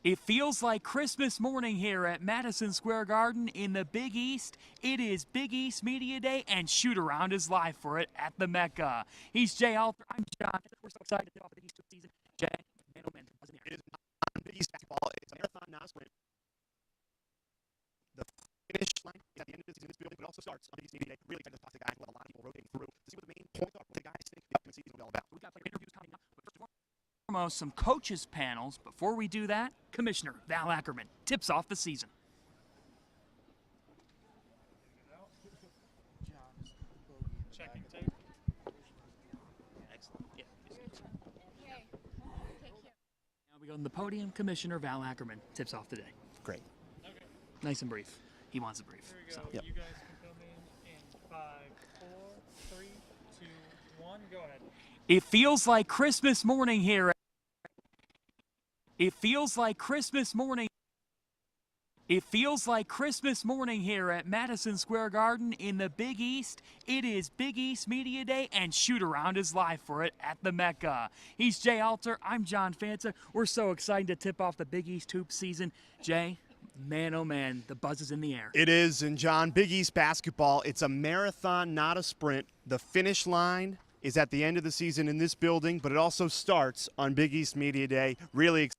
It feels like Christmas morning here at Madison Square Garden in the Big East. It is Big East Media Day, and shoot around is live for it at the Mecca. He's Jay Alter. I'm John. We're so excited to get off the Big East season. Jay, man, oh man, It is not Big East basketball. It's a marathon, not a sprint. The finish line is at the end of the season in this building, but it also starts on Big East Media Day. Really excited to talk to guys. We'll have a lot of people rotating through to see what the main points are, what the guys think the upcoming season will be all about. we've got player interviews coming up. But first and foremost, some coaches panels. Before we do that, Commissioner Val Ackerman tips off the season. Checking tape. Excellent. Yeah. Now we go to the podium. Commissioner Val Ackerman tips off the day. Great. Okay. Nice and brief. He wants it brief. Here we go. So. Yep. You guys can come in 5, 4, 3, 2, 1. Go ahead. It feels like Christmas morning here. It feels like Christmas morning. It feels like Christmas morning here at Madison Square Garden in the Big East. It is Big East Media Day, and shoot around is live for it at the Mecca. He's Jay Alter. I'm John Fanta. We're so excited to tip off the Big East hoop season. Jay, man, oh man, the buzz is in the air. It is, and John, Big East basketball, it's a marathon, not a sprint. The finish line is at the end of the season in this building, but it also starts on Big East Media Day. Really excited.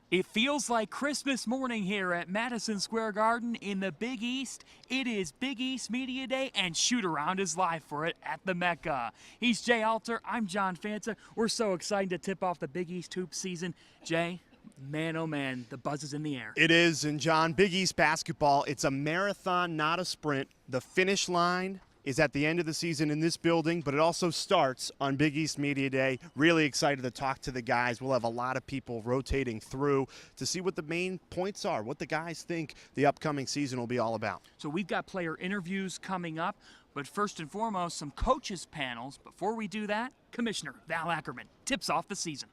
It feels like Christmas morning here at Madison Square Garden in the Big East. It is Big East Media Day, and Shoot Around is live for it at the Mecca. He's Jay Alter. I'm John Fanta. We're so excited to tip off the Big East hoop season. Jay, man, oh man, the buzz is in the air. It is, and John, Big East basketball, it's a marathon, not a sprint. The finish line is at the end of the season in this building, but it also starts on Big East Media Day. Really excited to talk to the guys. We'll have a lot of people rotating through to see what the main points are, what the guys think the upcoming season will be all about. So we've got player interviews coming up, but first and foremost, some coaches panels. Before we do that, Commissioner Val Ackerman tips off the season.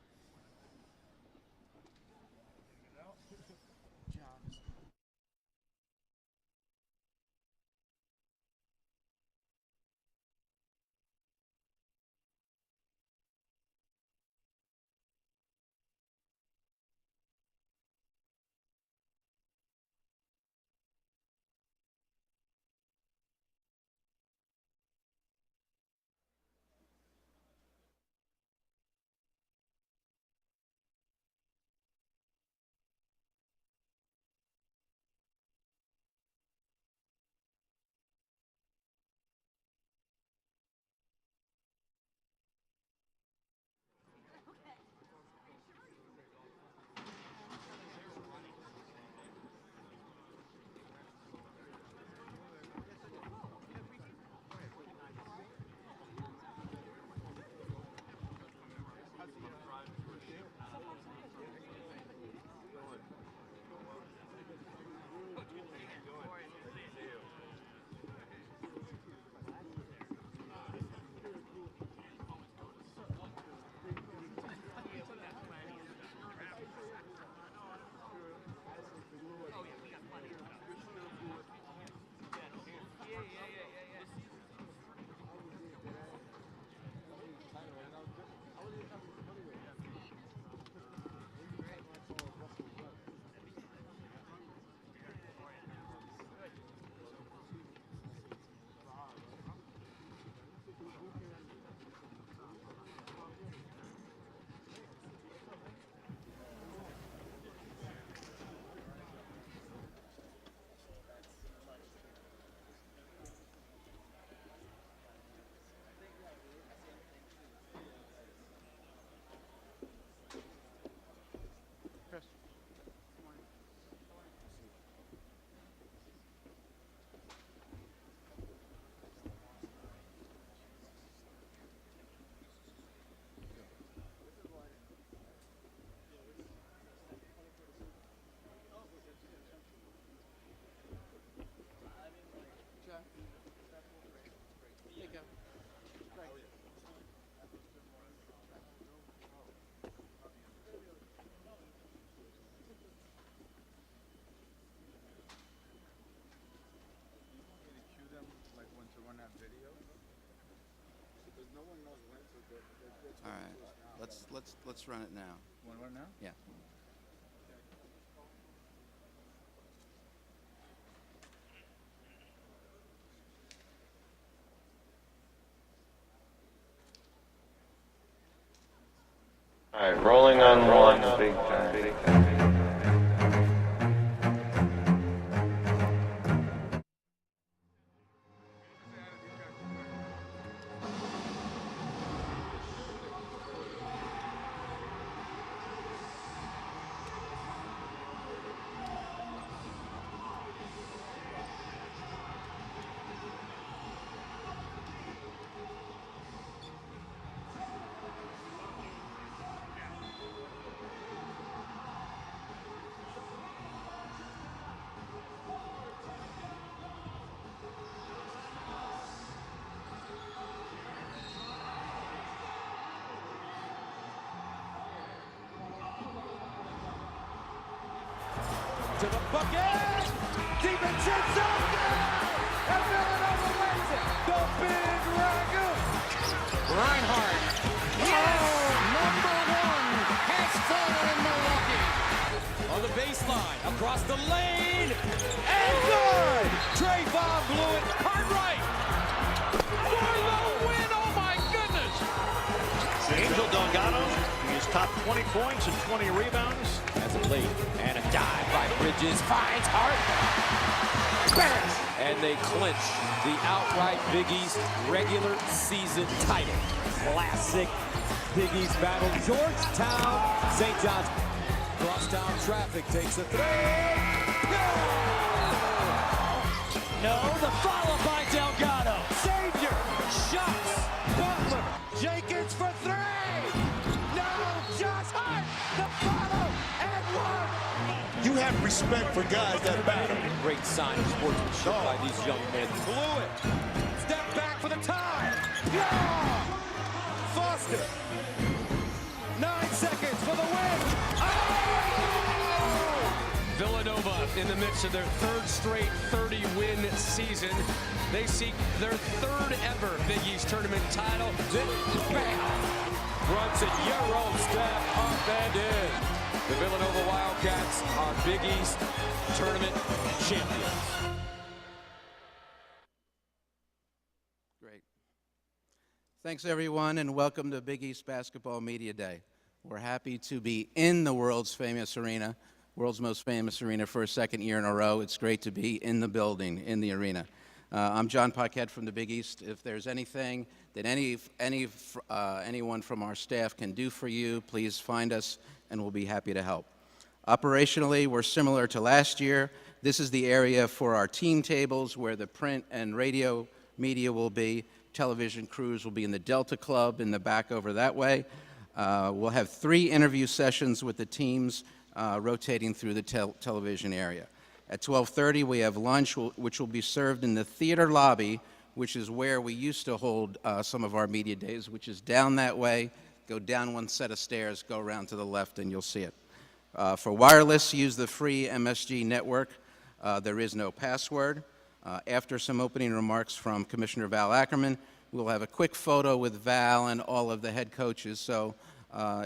All right, let's run it now. Want to run it now? Yeah. All right, rolling on one, big time. To the bucket! Deep in Seton! And Villanova wins it! The Big Ragu! Reinhardt! Yes! Number one has fallen in Milwaukee! On the baseline, across the lane, and good! Trayvon blew it, Cartwright! For the win, oh my goodness! Angel Delgado, he is top 20 points and 20 rebounds. As has it late. And a dive by Bridges. Finds Hart. Bam! And they clinch the outright Big East regular season title. Classic Big East battle. Georgetown, St. John's. Crosstown traffic takes a three. No, the follow by Delgado. Xavier, shots. Butler, Jenkins for three. No, Josh Hart, the follow, and one. You have respect for guys that battle. Great sign of sportsmanship by these young men. Blew it. Step back for the tie. Yeah! Foster. 9 seconds for the win. Oh! Villanova in the midst of their third straight 30-win season. They seek their third ever Big East tournament title. Then, bam! Brunson, Euro step up and in. The Villanova Wildcats are Big East tournament champions. Great. Thanks, everyone, and welcome to Big East Basketball Media Day. We're happy to be in the world's famous arena, world's most famous arena for a second year in a row. It's great to be in the building, in the arena. I'm John Paquette from the Big East. If there's anything that anyone from our staff can do for you, please find us, and we'll be happy to help. Operationally, we're similar to last year. This is the area for our team tables where the print and radio media will be. Television crews will be in the Delta Club in the back over that way. We'll have 3 interview sessions with the teams rotating through the television area. At 12:30, we have lunch, which will be served in the theater lobby, which is where we used to hold some of our media days, which is down that way. Go down one set of stairs, go around to the left, and you'll see it. For wireless, use the free MSG network. There is no password. After some opening remarks from Commissioner Val Ackerman, we'll have a quick photo with Val and all of the head coaches. So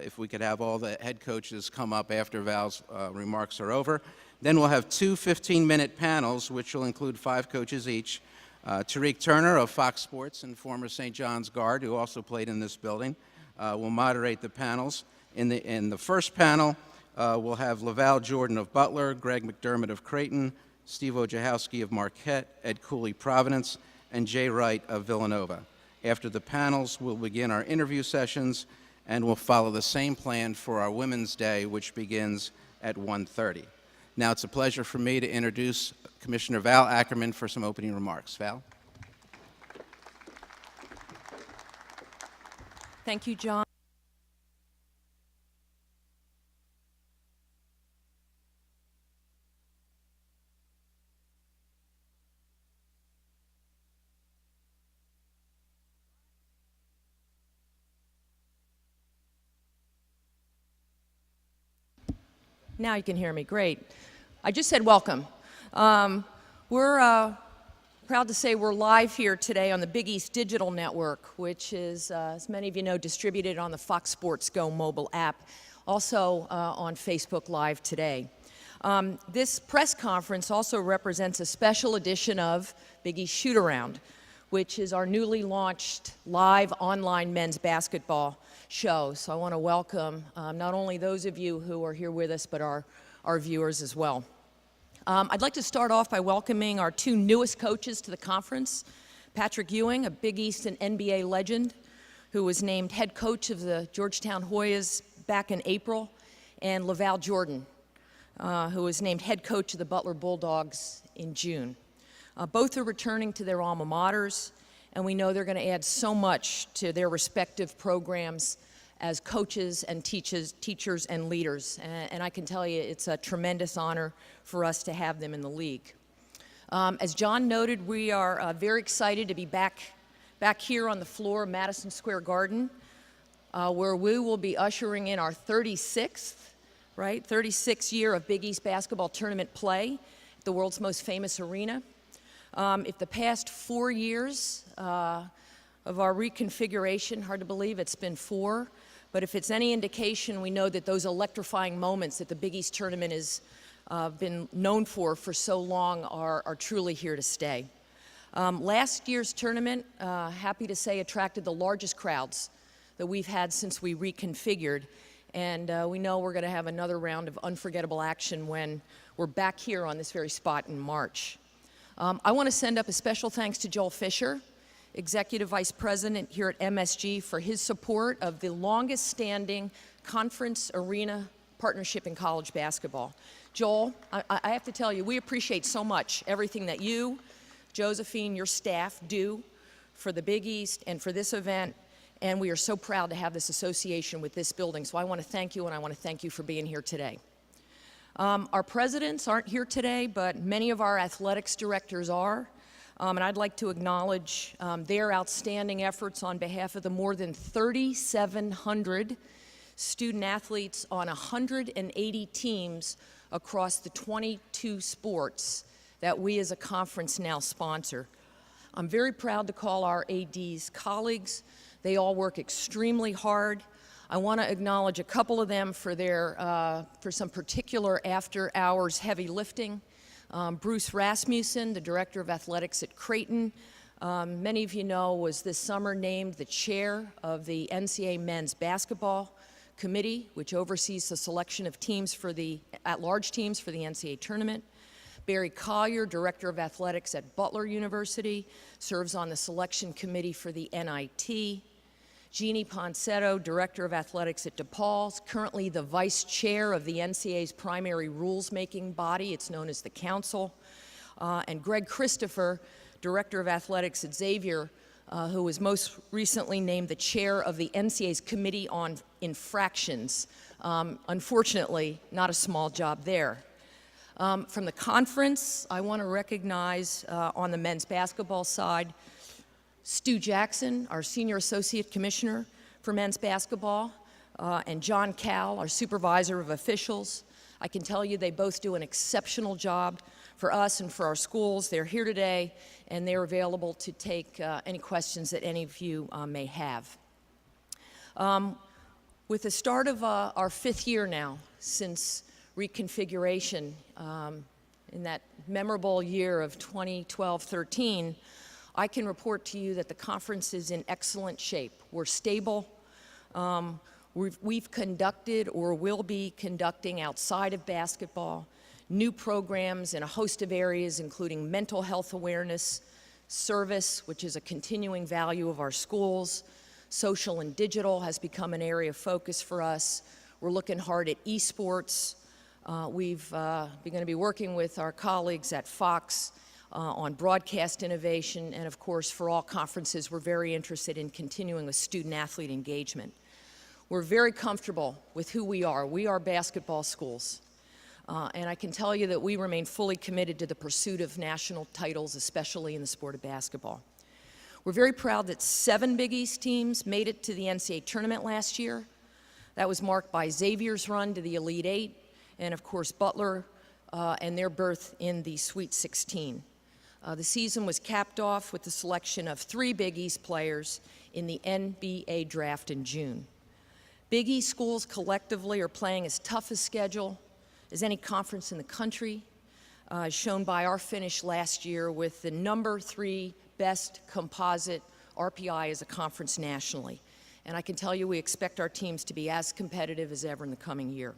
if we could have all the head coaches come up after Val's remarks are over. Then we'll have 2 15-minute panels, which will include 5 coaches each. Tariq Turner of Fox Sports and former St. John's guard, who also played in this building, will moderate the panels. In the first panel, we'll have LaVall Jordan of Butler, Greg McDermott of Creighton, Steve Wojciechowski of Marquette, Ed Cooley, Providence, and Jay Wright of Villanova. After the panels, we'll begin our interview sessions, and we'll follow the same plan for our Women's Day, which begins at 1:30. Now it's a pleasure for me to introduce Commissioner Val Ackerman for some opening remarks. Val? Thank you, John. Now you can hear me. Great. I just said welcome. We're proud to say we're live here today on the Big East Digital Network, which is, as many of you know, distributed on the Fox Sports Go mobile app, also on Facebook Live today. This press conference also represents a special edition of Big East Shoot-Around, which is our newly launched live online men's basketball show. So I want to welcome not only those of you who are here with us, but our viewers as well. I'd like to start off by welcoming our 2 newest coaches to the conference. Patrick Ewing, a Big East and NBA legend, who was named head coach of the Georgetown Hoyas back in April, and LaVall Jordan, who was named head coach of the Butler Bulldogs in June. Both are returning to their alma maters, and we know they're going to add so much to their respective programs as coaches and teachers and leaders. And I can tell you it's a tremendous honor for us to have them in the league. As John noted, we are very excited to be back here on the floor of Madison Square Garden, where we will be ushering in our 36th year of Big East basketball tournament play, the world's most famous arena. If the past 4 years of our reconfiguration, hard to believe it's been 4, but if it's any indication, we know that those electrifying moments that the Big East tournament has been known for so long are truly here to stay. Last year's tournament, happy to say, attracted the largest crowds that we've had since we reconfigured, And we know we're going to have another round of unforgettable action when we're back here on this very spot in March. I want to send up a special thanks to Joel Fisher, Executive Vice President here at MSG, for his support of the longest standing conference arena partnership in college basketball. Joel, I have to tell you, we appreciate so much everything that you, Josephine, your staff do for the Big East and for this event, and we are so proud to have this association with this building. So I want to thank you, and I want to thank you for being here today. Our presidents aren't here today, but many of our athletics directors are, and I'd like to acknowledge their outstanding efforts on behalf of the more than 3,700 student athletes on 180 teams across the 22 sports that we as a conference now sponsor. I'm very proud to call our ADs colleagues. They all work extremely hard. I want to acknowledge a couple of them for for some particular after-hours heavy lifting. Bruce Rasmussen, the Director of Athletics at Creighton, many of you know, was this summer named the chair of the NCAA Men's Basketball Committee, which oversees the selection of teams for the at-large teams for the NCAA tournament. Barry Collier, Director of Athletics at Butler University, serves on the selection committee for the NIT. Jeannie Ponsetto, Director of Athletics at DePaul, currently the Vice Chair of the NCAA's primary rules-making body. It's known as the Council. And Greg Christopher, Director of Athletics at Xavier, who was most recently named the Chair of the NCAA's Committee on Infractions. Unfortunately, not a small job there. From the conference, I want to recognize on the men's basketball side, Stu Jackson, our Senior Associate Commissioner for men's basketball, and John Cal, our Supervisor of Officials. I can tell you they both do an exceptional job for us and for our schools. They're here today, and they're available to take any questions that any of you may have. With the start of our 5th year now since reconfiguration in that memorable year of 2012-13, I can report to you that the conference is in excellent shape. We're stable. We've conducted or will be conducting outside of basketball new programs in a host of areas, including mental health awareness, service, which is a continuing value of our schools. Social and digital has become an area of focus for us. We're looking hard at esports. We're going to be working with our colleagues at Fox on broadcast innovation, and of course, for all conferences, we're very interested in continuing with student-athlete engagement. We're very comfortable with who we are. We are basketball schools, and I can tell you that we remain fully committed to the pursuit of national titles, especially in the sport of basketball. We're very proud that 7 Big East teams made it to the NCAA tournament last year. That was marked by Xavier's run to the Elite Eight, and of course, Butler and their berth in the Sweet 16. The season was capped off with the selection of 3 Big East players in the NBA draft in June. Big East schools collectively are playing as tough a schedule as any conference in the country, shown by our finish last year with the number 3 best composite RPI as a conference nationally. And I can tell you we expect our teams to be as competitive as ever in the coming year.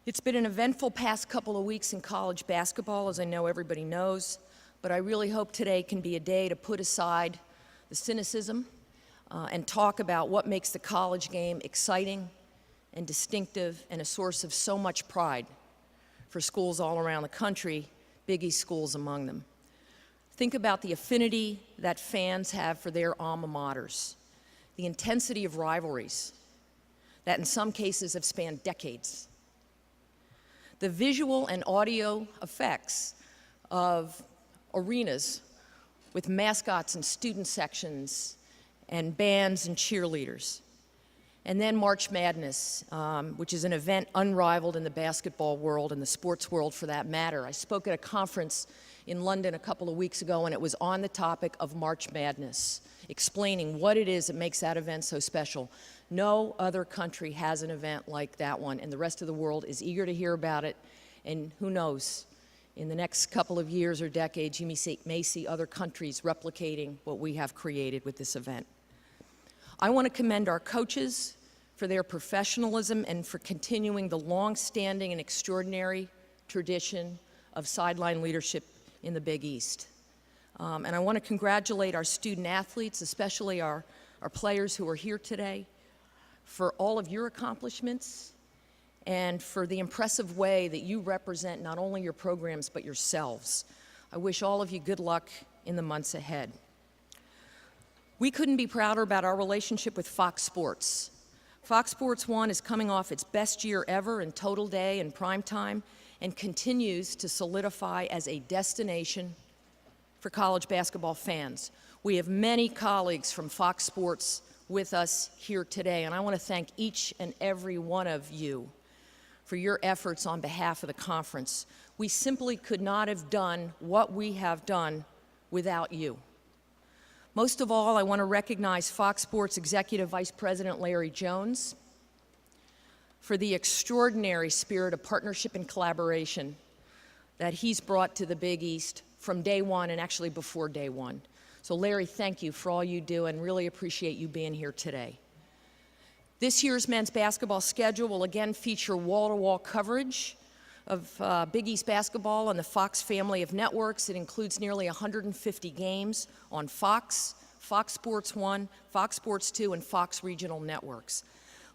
It's been an eventful past couple of weeks in college basketball, as I know everybody knows, but I really hope today can be a day to put aside the cynicism and talk about what makes the college game exciting and distinctive and a source of so much pride for schools all around the country, Big East schools among them. Think about the affinity that fans have for their alma maters, the intensity of rivalries that in some cases have spanned decades, the visual and audio effects of arenas with mascots and student sections and bands and cheerleaders. And then March Madness, which is an event unrivaled in the basketball world and the sports world for that matter. I spoke at a conference in London a couple of weeks ago, and it was on the topic of March Madness, explaining what it is that makes that event so special. No other country has an event like that one, and the rest of the world is eager to hear about it. And who knows, in the next couple of years or decades, you may see other countries replicating what we have created with this event. I want to commend our coaches for their professionalism, and for continuing the long-standing and extraordinary tradition of sideline leadership in the Big East. And I want to congratulate our student athletes, especially our players who are here today, for all of your accomplishments and for the impressive way that you represent not only your programs but yourselves. I wish all of you good luck in the months ahead. We couldn't be prouder about our relationship with Fox Sports. Fox Sports 1 is coming off its best year ever in total day and prime time and continues to solidify as a destination for college basketball fans. We have many colleagues from Fox Sports with us here today, and I want to thank each and every one of you for your efforts on behalf of the conference. We simply could not have done what we have done without you. Most of all, I want to recognize Fox Sports Executive Vice President Larry Jones for the extraordinary spirit of partnership and collaboration that he's brought to the Big East from day one and actually before day one. So Larry, thank you for all you do and really appreciate you being here today. This year's men's basketball schedule will again feature wall-to-wall coverage of Big East basketball on the Fox family of networks. It includes nearly 150 games on Fox, Fox Sports 1, Fox Sports 2, and Fox Regional Networks.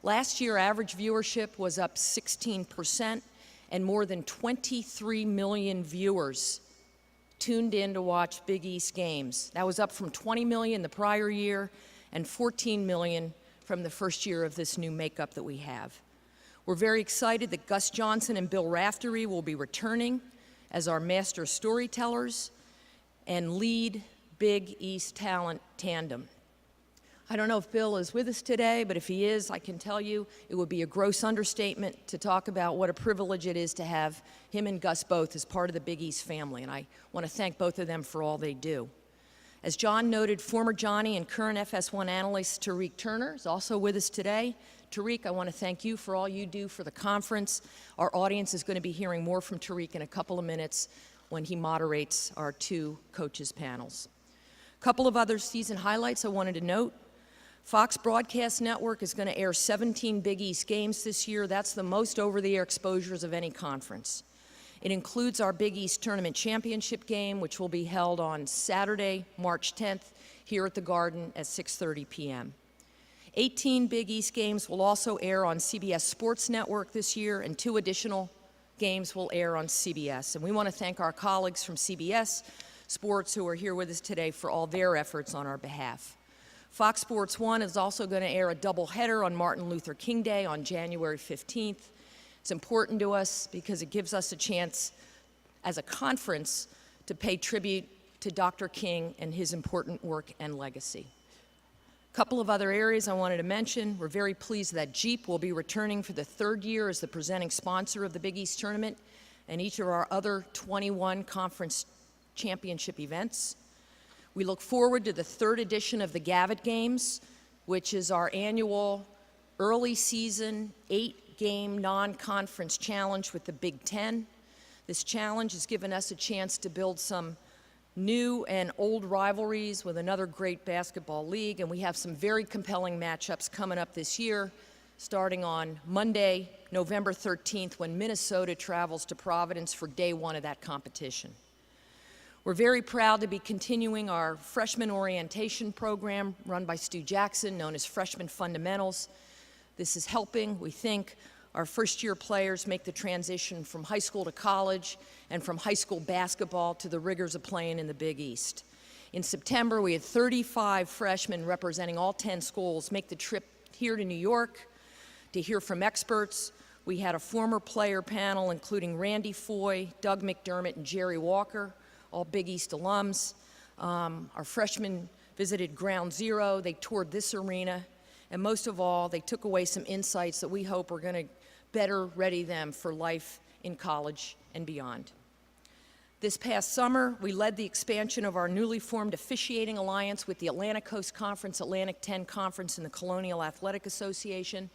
Last year, average viewership was up 16%, and more than 23 million viewers tuned in to watch Big East games. That was up from 20 million the prior year and 14 million from the first year of this new makeup that we have. We're very excited that Gus Johnson and Bill Raftery will be returning as our master storytellers and lead Big East talent tandem. I don't know if Bill is with us today, but if he is, I can tell you it would be a gross understatement to talk about what a privilege it is to have him and Gus both as part of the Big East family, and I want to thank both of them for all they do. As John noted, former Johnny and current FS1 analyst Tariq Turner is also with us today. Tariq, I want to thank you for all you do for the conference. Our audience is going to be hearing more from Tariq in a couple of minutes when he moderates our two coaches panels. A couple of other season highlights I wanted to note. Fox Broadcast Network is going to air 17 Big East games this year. That's the most over-the-air exposures of any conference. It includes our Big East Tournament Championship game, which will be held on Saturday, March 10th, here at the Garden at 6:30 p.m. 18 Big East games will also air on CBS Sports Network this year, and 2 additional games will air on CBS. And we want to thank our colleagues from CBS Sports who are here with us today for all their efforts on our behalf. Fox Sports 1 is also going to air a doubleheader on Martin Luther King Day on January 15th. It's important to us because it gives us a chance as a conference to pay tribute to Dr. King and his important work and legacy. A couple of other areas I wanted to mention. We're very pleased that Jeep will be returning for the 3rd year as the presenting sponsor of the Big East Tournament and each of our other 21 conference championship events. We look forward to the 3rd edition of the Gavitt Games, which is our annual early season 8-game non-conference challenge with the Big Ten. This challenge has given us a chance to build some new and old rivalries with another great basketball league, and we have some very compelling matchups coming up this year, starting on Monday, November 13th, when Minnesota travels to Providence for day 1 of that competition. We're very proud to be continuing our freshman orientation program run by Stu Jackson, known as Freshman Fundamentals. This is helping, we think, our first-year players make the transition from high school to college and from high school basketball to the rigors of playing in the Big East. In September, we had 35 freshmen representing all 10 schools make the trip here to New York to hear from experts. We had a former player panel including Randy Foy, Doug McDermott, and Jerry Walker, all Big East alums. Our freshmen visited Ground Zero. They toured this arena. And most of all, they took away some insights that we hope are going to better ready them for life in college and beyond. This past summer, we led the expansion of our newly formed officiating alliance with the Atlantic Coast Conference, Atlantic 10 Conference, and the Colonial Athletic Association.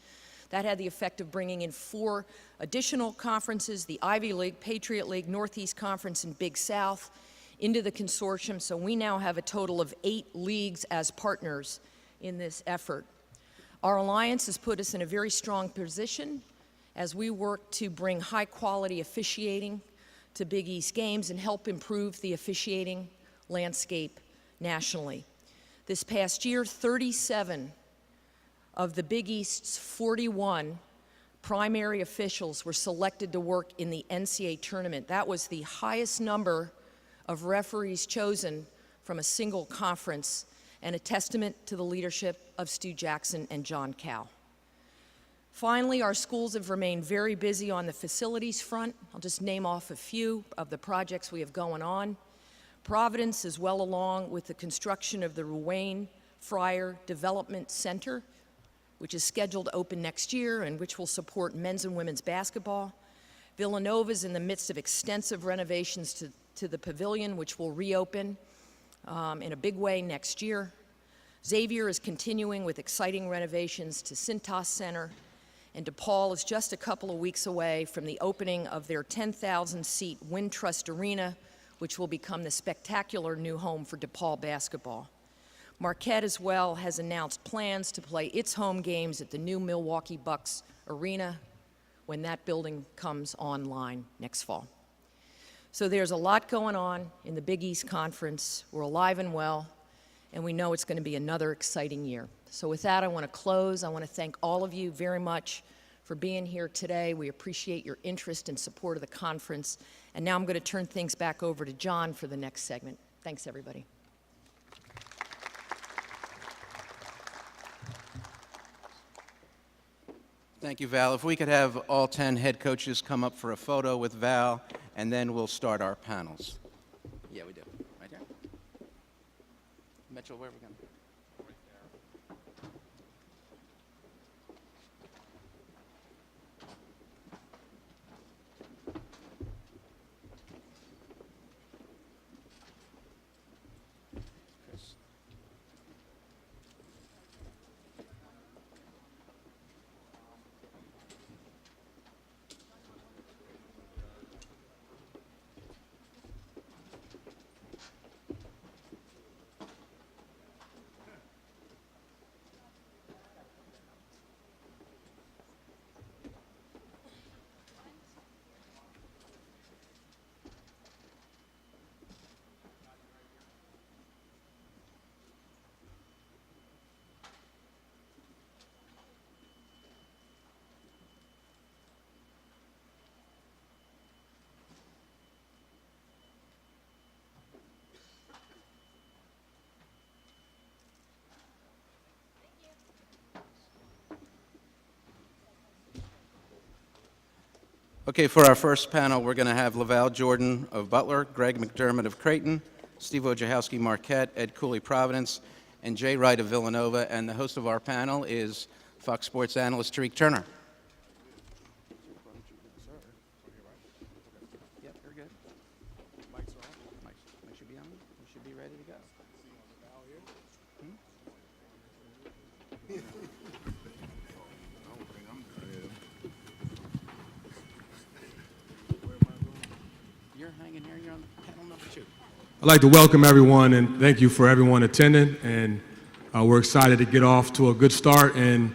That had the effect of bringing in 4 additional conferences, the Ivy League, Patriot League, Northeast Conference, and Big South, into the consortium. So we now have a total of 8 leagues as partners in this effort. Our alliance has put us in a very strong position as we work to bring high-quality officiating to Big East games and help improve the officiating landscape nationally. This past year, 37 of the Big East's 41 primary officials were selected to work in the NCAA tournament. That was the highest number of referees chosen from a single conference, and a testament to the leadership of Stu Jackson and John Cow. Finally, our schools have remained very busy on the facilities front. I'll just name off a few of the projects we have going on. Providence is well along with the construction of the Ruane Fryer Development Center, which is scheduled to open next year and which will support men's and women's basketball. Villanova is in the midst of extensive renovations to the pavilion, which will reopen in a big way next year. Xavier is continuing with exciting renovations to Cintas Center, and DePaul is just a couple of weeks away from the opening of their 10,000-seat Wintrust Arena, which will become the spectacular new home for DePaul basketball. Marquette as well has announced plans to play its home games at the new Milwaukee Bucks Arena when that building comes online next fall. So there's a lot going on in the Big East Conference. We're alive and well, and we know it's going to be another exciting year. So with that, I want to close. I want to thank all of you very much for being here today. We appreciate your interest and support of the conference. And now I'm going to turn things back over to John for the next segment. Thanks, everybody. Thank you, Val. If we could have all 10 head coaches come up for a photo with Val, and then we'll start our panels. Yeah, we do. Right there. Mitchell, where are we going? Right there. Chris. Okay, for our first panel, we're going to have LaVall Jordan of Butler, Greg McDermott of Creighton, Steve Wojciechowski, Marquette, Ed Cooley, Providence, and Jay Wright of Villanova. And the host of our panel is Fox Sports analyst Tariq Turner. Yep, you're good. Mics are on. Mics should be on. We should be ready to go. You're hanging here. You're on panel number 2. I'd like to welcome everyone and thank you for everyone attending. And we're excited to get off to a good start. And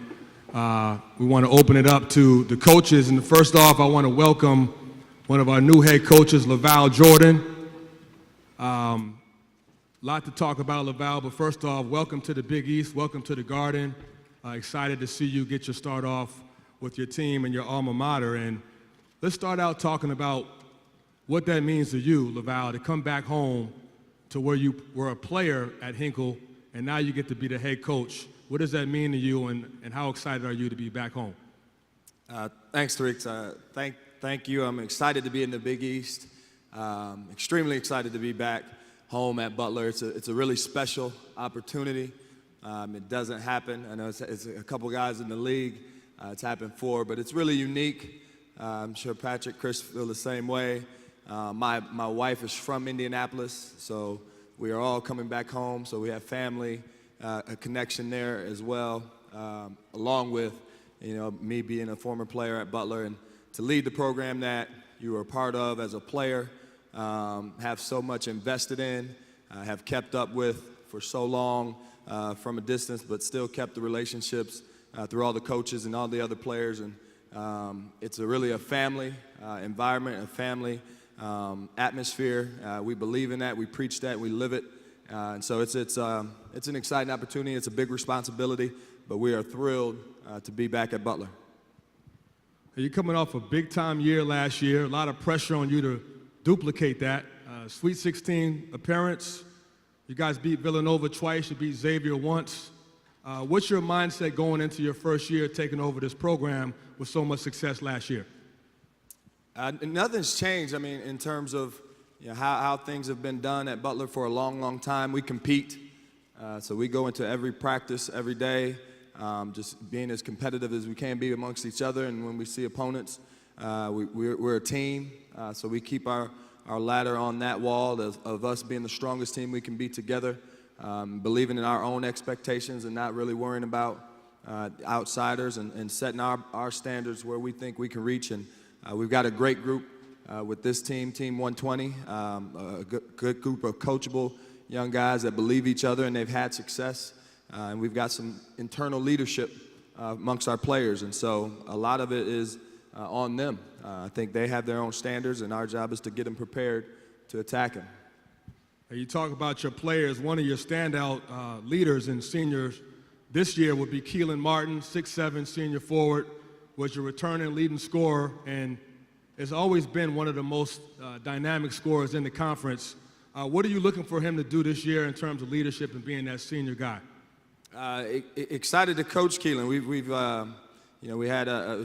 we want to open it up to the coaches. And first off, I want to welcome one of our new head coaches, LaVall Jordan. A lot to talk about, LaVall, but first off, welcome to the Big East. Welcome to the Garden. Excited to see you get your start off with your team and your alma mater. And let's start out talking about what that means to you, LaVall, to come back home to where you were a player at Hinkle, and now you get to be the head coach. What does that mean to you, and how excited are you to be back home? Thanks, Tariq. Thank you. I'm excited to be in the Big East. Extremely excited to be back home at Butler. It's a really special opportunity. It doesn't happen. I know it's a couple guys in the league. It's happened before, but it's really unique. I'm sure Patrick, Chris feel the same way. My wife is from Indianapolis, so we are all coming back home. So we have family, a connection there as well, along with me being a former player at Butler, and to lead the program that you were a part of as a player, have so much invested in, have kept up with for so long from a distance, but still kept the relationships through all the coaches and all the other players. And it's really a family environment, a family atmosphere. We believe in that. We preach that. We live it. And so it's an exciting opportunity. It's a big responsibility, but we are thrilled to be back at Butler. You're coming off a big-time year last year. A lot of pressure on you to duplicate that. Sweet 16 appearance. You guys beat Villanova twice. You beat Xavier once. What's your mindset going into your first year taking over this program with so much success last year? Nothing's changed. I mean, in terms of how things have been done at Butler for a long, long time. We compete. So we go into every practice every day, just being as competitive as we can be amongst each other. And when we see opponents, we're a team. So we keep our ladder on that wall of us being the strongest team we can be together, believing in our own expectations and not really worrying about outsiders and setting our standards where we think we can reach. And we've got a great group with this team, Team 120, a good group of coachable young guys that believe each other and they've had success. And we've got some internal leadership amongst our players. And so a lot of it is on them. I think they have their own standards, and our job is to get them prepared to attack them. You talk about your players. One of your standout leaders and seniors this year would be Kelan Martin, 6'7", senior forward, was your returning leading scorer, and has always been one of the most dynamic scorers in the conference. What are you looking for him to do this year in terms of leadership and being that senior guy? Excited to coach Kelan. We've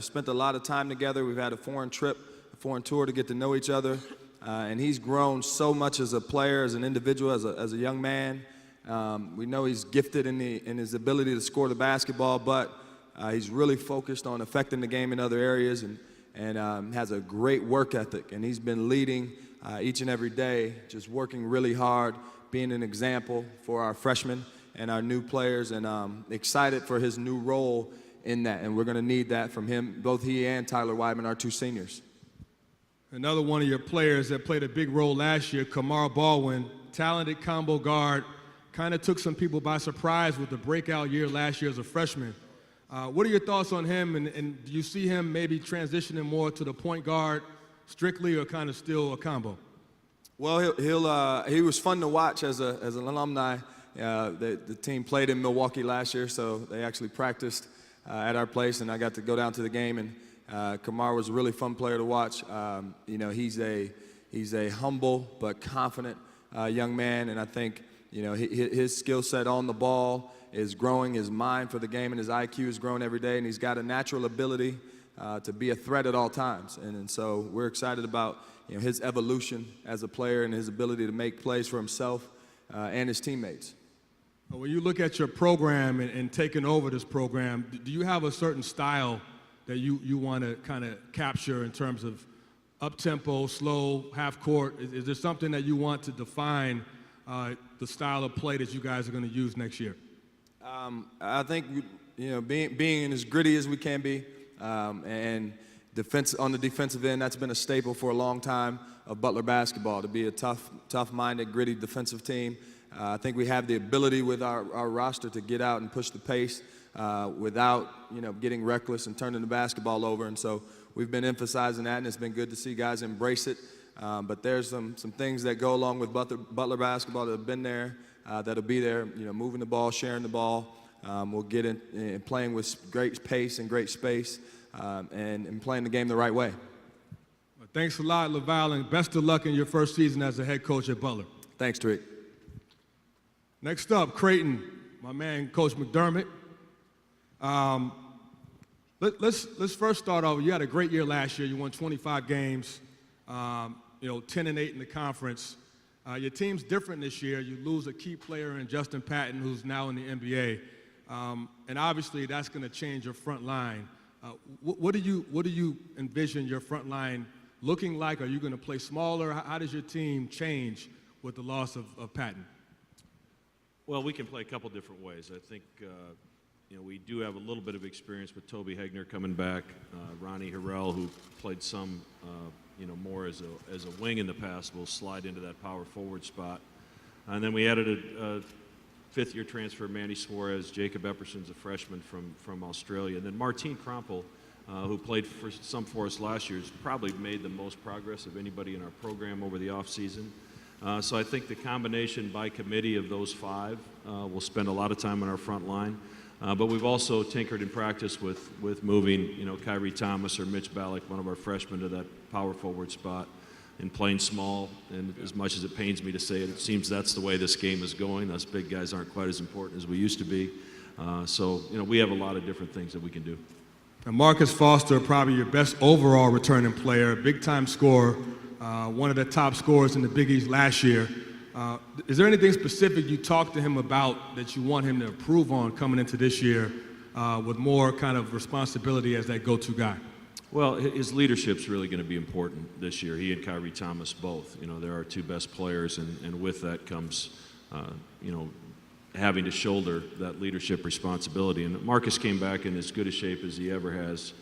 spent a lot of time together. We've had a foreign trip, a foreign tour to get to know each other, and he's grown so much as a player, as an individual, as a young man. We know he's gifted in his ability to score the basketball, but he's really focused on affecting the game in other areas and has a great work ethic. And he's been leading each and every day, just working really hard, being an example for our freshmen and our new players, and excited for his new role in that. And we're going to need that from him. Both he and Tyler Wideman are two seniors. Another one of your players that played a big role last year, Kamar Baldwin, talented combo guard, kind of took some people by surprise with the breakout year last year as a freshman. What are your thoughts on him, and do you see him maybe transitioning more to the point guard strictly, or kind of still a combo? Well, he was fun to watch as an alumni. The team played in Milwaukee last year, so they actually practiced at our place, and I got to go down to the game. And Kamar was a really fun player to watch. He's a humble but confident young man, and I think his skill set on the ball is growing. His mind for the game and his IQ is growing every day, and he's got a natural ability to be a threat at all times. And so we're excited about his evolution as a player and his ability to make plays for himself and his teammates. When you look at your program and taking over this program, do you have a certain style that you want to kind of capture in terms of up-tempo, slow, half-court? Is there something that you want to define the style of play that you guys are going to use next year? I think being as gritty as we can be, and on the defensive end, that's been a staple for a long time of Butler basketball, to be a tough-minded, gritty defensive team. I think we have the ability with our roster to get out and push the pace without getting reckless and turning the basketball over. And so we've been emphasizing that, and it's been good to see guys embrace it. But there's some things that go along with Butler basketball that have been there, that'll be there. Moving the ball, sharing the ball. We'll get in playing with great pace and great space, and playing the game the right way. Well, thanks a lot, LaVall, and best of luck in your first season as a head coach at Butler. Thanks, Tariq. Next up, Creighton, my man, Coach McDermott. Let's first start off. You had a great year last year. You won 25 games, 10-8 in the conference. Your team's different this year. You lose a key player in Justin Patton, who's now in the NBA, and obviously that's going to change your front line. What do you envision your front line looking like? Are you going to play smaller? How does your team change with the loss of Patton? Well, we can play a couple different ways. I think we do have a little bit of experience with Toby Hegner coming back, Ronnie Harrell, who played some more as a wing in the past, will slide into that power forward spot. And then we added fifth-year transfer Manny Suarez, Jacob Epperson's a freshman from Australia, and then Martin Krompel, who played for us last year, has probably made the most progress of anybody in our program over the offseason. So I think the combination by committee of those five will spend a lot of time on our front line. But we've also tinkered in practice with moving, Khyri Thomas or Mitch Ballack, one of our freshmen, to that power forward spot and playing small. And as much as it pains me to say it, it seems that's the way this game is going. Us big guys aren't quite as important as we used to be. So we have a lot of different things that we can do. And Marcus Foster, probably your best overall returning player, big-time scorer, one of the top scorers in the Big East last year. Is there anything specific you talked to him about that you want him to improve on coming into this year with more kind of responsibility as that go-to guy? Well, his leadership's really going to be important this year. He and Khyri Thomas both. They're our two best players, and with that comes, having to shoulder that leadership responsibility. And Marcus came back in as good a shape as he ever has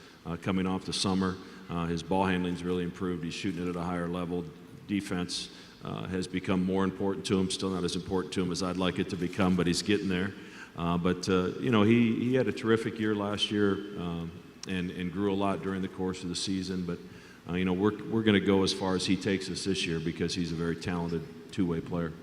coming off the summer. His ball handling's really improved. He's shooting it at a higher level. Defense has become more important to him. Still not as important to him as I'd like it to become, but he's getting there. He had a terrific year last year and grew a lot during the course of the season. But we're going to go as far as he takes us this year because he's a very talented two-way player.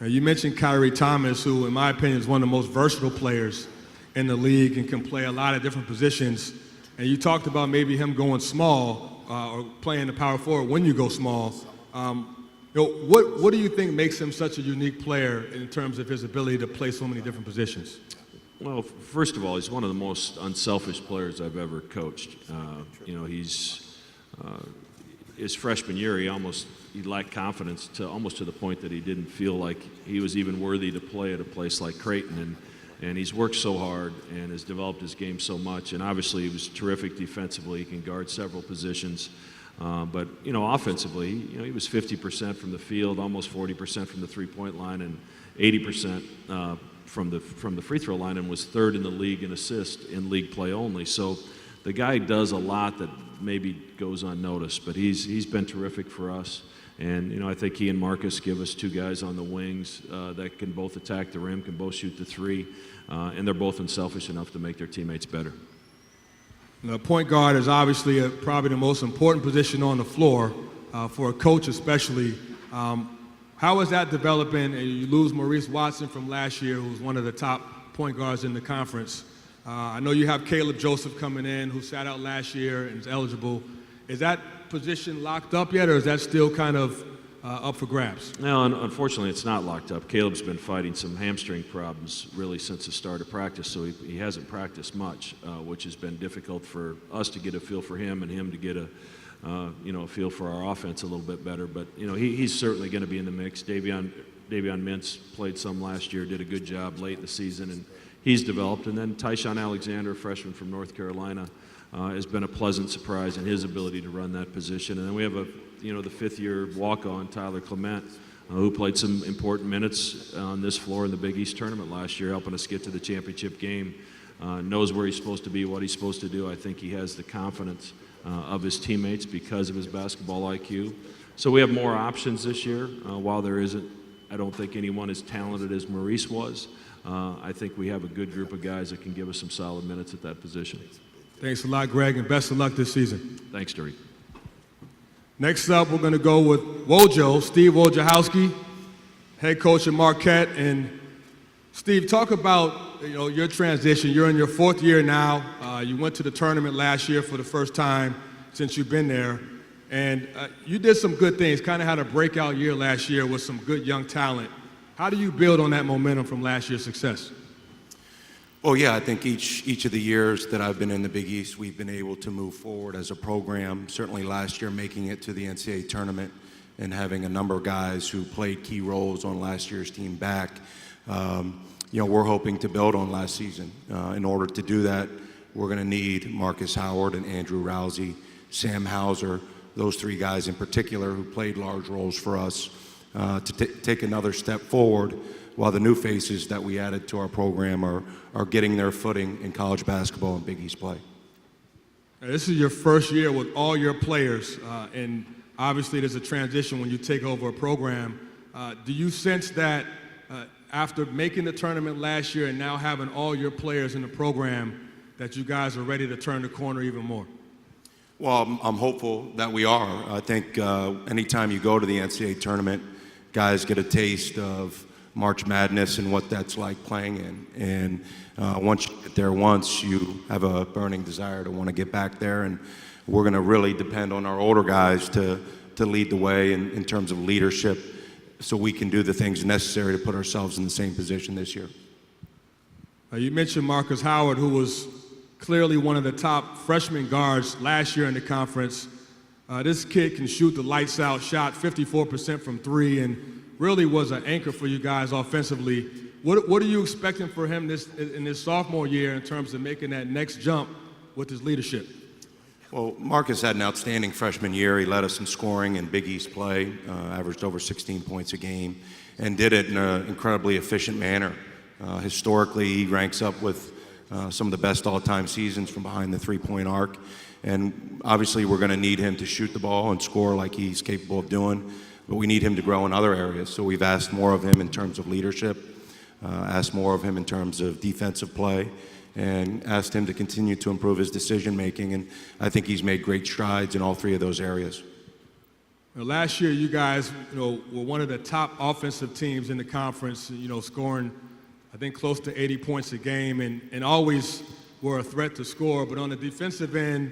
You mentioned Khyri Thomas, who, in my opinion, is one of the most versatile players in the league and can play a lot of different positions. And you talked about maybe him going small or playing the power forward when you go small. What do you think makes him such a unique player in terms of his ability to play so many different positions? Well, first of all, he's one of the most unselfish players I've ever coached. His freshman year, he lacked confidence almost to the point that he didn't feel like he was even worthy to play at a place like Creighton. And he's worked so hard and has developed his game so much. And obviously, he was terrific defensively. He can guard several positions. But offensively, he was 50% from the field, almost 40% from the three-point line, and 80% from the free throw line, and was third in the league in assists in league play only. So the guy does a lot that maybe goes unnoticed, but he's been terrific for us. And I think he and Marcus give us two guys on the wings that can both attack the rim, can both shoot the three, and they're both unselfish enough to make their teammates better. The point guard is obviously probably the most important position on the floor for a coach especially. How is that developing? And you lose Maurice Watson from last year, who's one of the top point guards in the conference. I know you have Caleb Joseph coming in, who sat out last year and is eligible. Is that position locked up yet, or is that still kind of up for grabs? No, unfortunately, it's not locked up. Caleb's been fighting some hamstring problems really since the start of practice, so he hasn't practiced much, which has been difficult for us to get a feel for him and him to get a feel for our offense a little bit better. But he's certainly going to be in the mix. Davion Mintz played some last year, did a good job late in the season, and he's developed. And then Tyshawn Alexander, a freshman from North Carolina, has been a pleasant surprise in his ability to run that position. And then we have the fifth-year walk-on, Tyler Clement, who played some important minutes on this floor in the Big East tournament last year, helping us get to the championship game, knows where he's supposed to be, what he's supposed to do. I think he has the confidence of his teammates because of his basketball IQ. So we have more options this year. While there isn't, I don't think anyone as talented as Maurice was. I think we have a good group of guys that can give us some solid minutes at that position. Thanks a lot, Greg, and best of luck this season. Thanks, Derek. Next up, we're going to go with Steve Wojciechowski, head coach at Marquette. And Steve, talk about your transition. You're in your fourth year now. You went to the tournament last year for the first time since you've been there. And you did some good things, kind of had a breakout year last year with some good young talent. How do you build on that momentum from last year's success? Well, yeah, I think each of the years that I've been in the Big East, we've been able to move forward as a program. Certainly last year, making it to the NCAA tournament and having a number of guys who played key roles on last year's team back. We're hoping to build on last season. In order to do that, we're going to need Marcus Howard and Andrew Rousey, Sam Hauser, those three guys in particular who played large roles for us to take another step forward, while the new faces that we added to our program are getting their footing in college basketball and Big East play. This is your first year with all your players, and obviously there's a transition when you take over a program. Do you sense that after making the tournament last year and now having all your players in the program, that you guys are ready to turn the corner even more? Well, I'm hopeful that we are. I think anytime you go to the NCAA tournament, guys get a taste of March Madness and what that's like playing in. And once you get there once, you have a burning desire to want to get back there. And we're going to really depend on our older guys to lead the way in terms of leadership, so we can do the things necessary to put ourselves in the same position this year. You mentioned Marcus Howard, who was clearly one of the top freshman guards last year in the conference. This kid can shoot the lights out, shot 54% from three, and really was an anchor for you guys offensively. What are you expecting for him in his sophomore year in terms of making that next jump with his leadership? Well, Marcus had an outstanding freshman year. He led us in scoring in Big East play, averaged over 16 points a game, and did it in an incredibly efficient manner. Historically, he ranks up with some of the best all-time seasons from behind the three-point arc. And obviously, we're going to need him to shoot the ball and score like he's capable of doing, but we need him to grow in other areas. So we've asked more of him in terms of leadership, asked more of him in terms of defensive play, and asked him to continue to improve his decision-making. And I think he's made great strides in all three of those areas. Last year, you guys, were one of the top offensive teams in the conference, scoring, I think, close to 80 points a game, and always were a threat to score. But on the defensive end,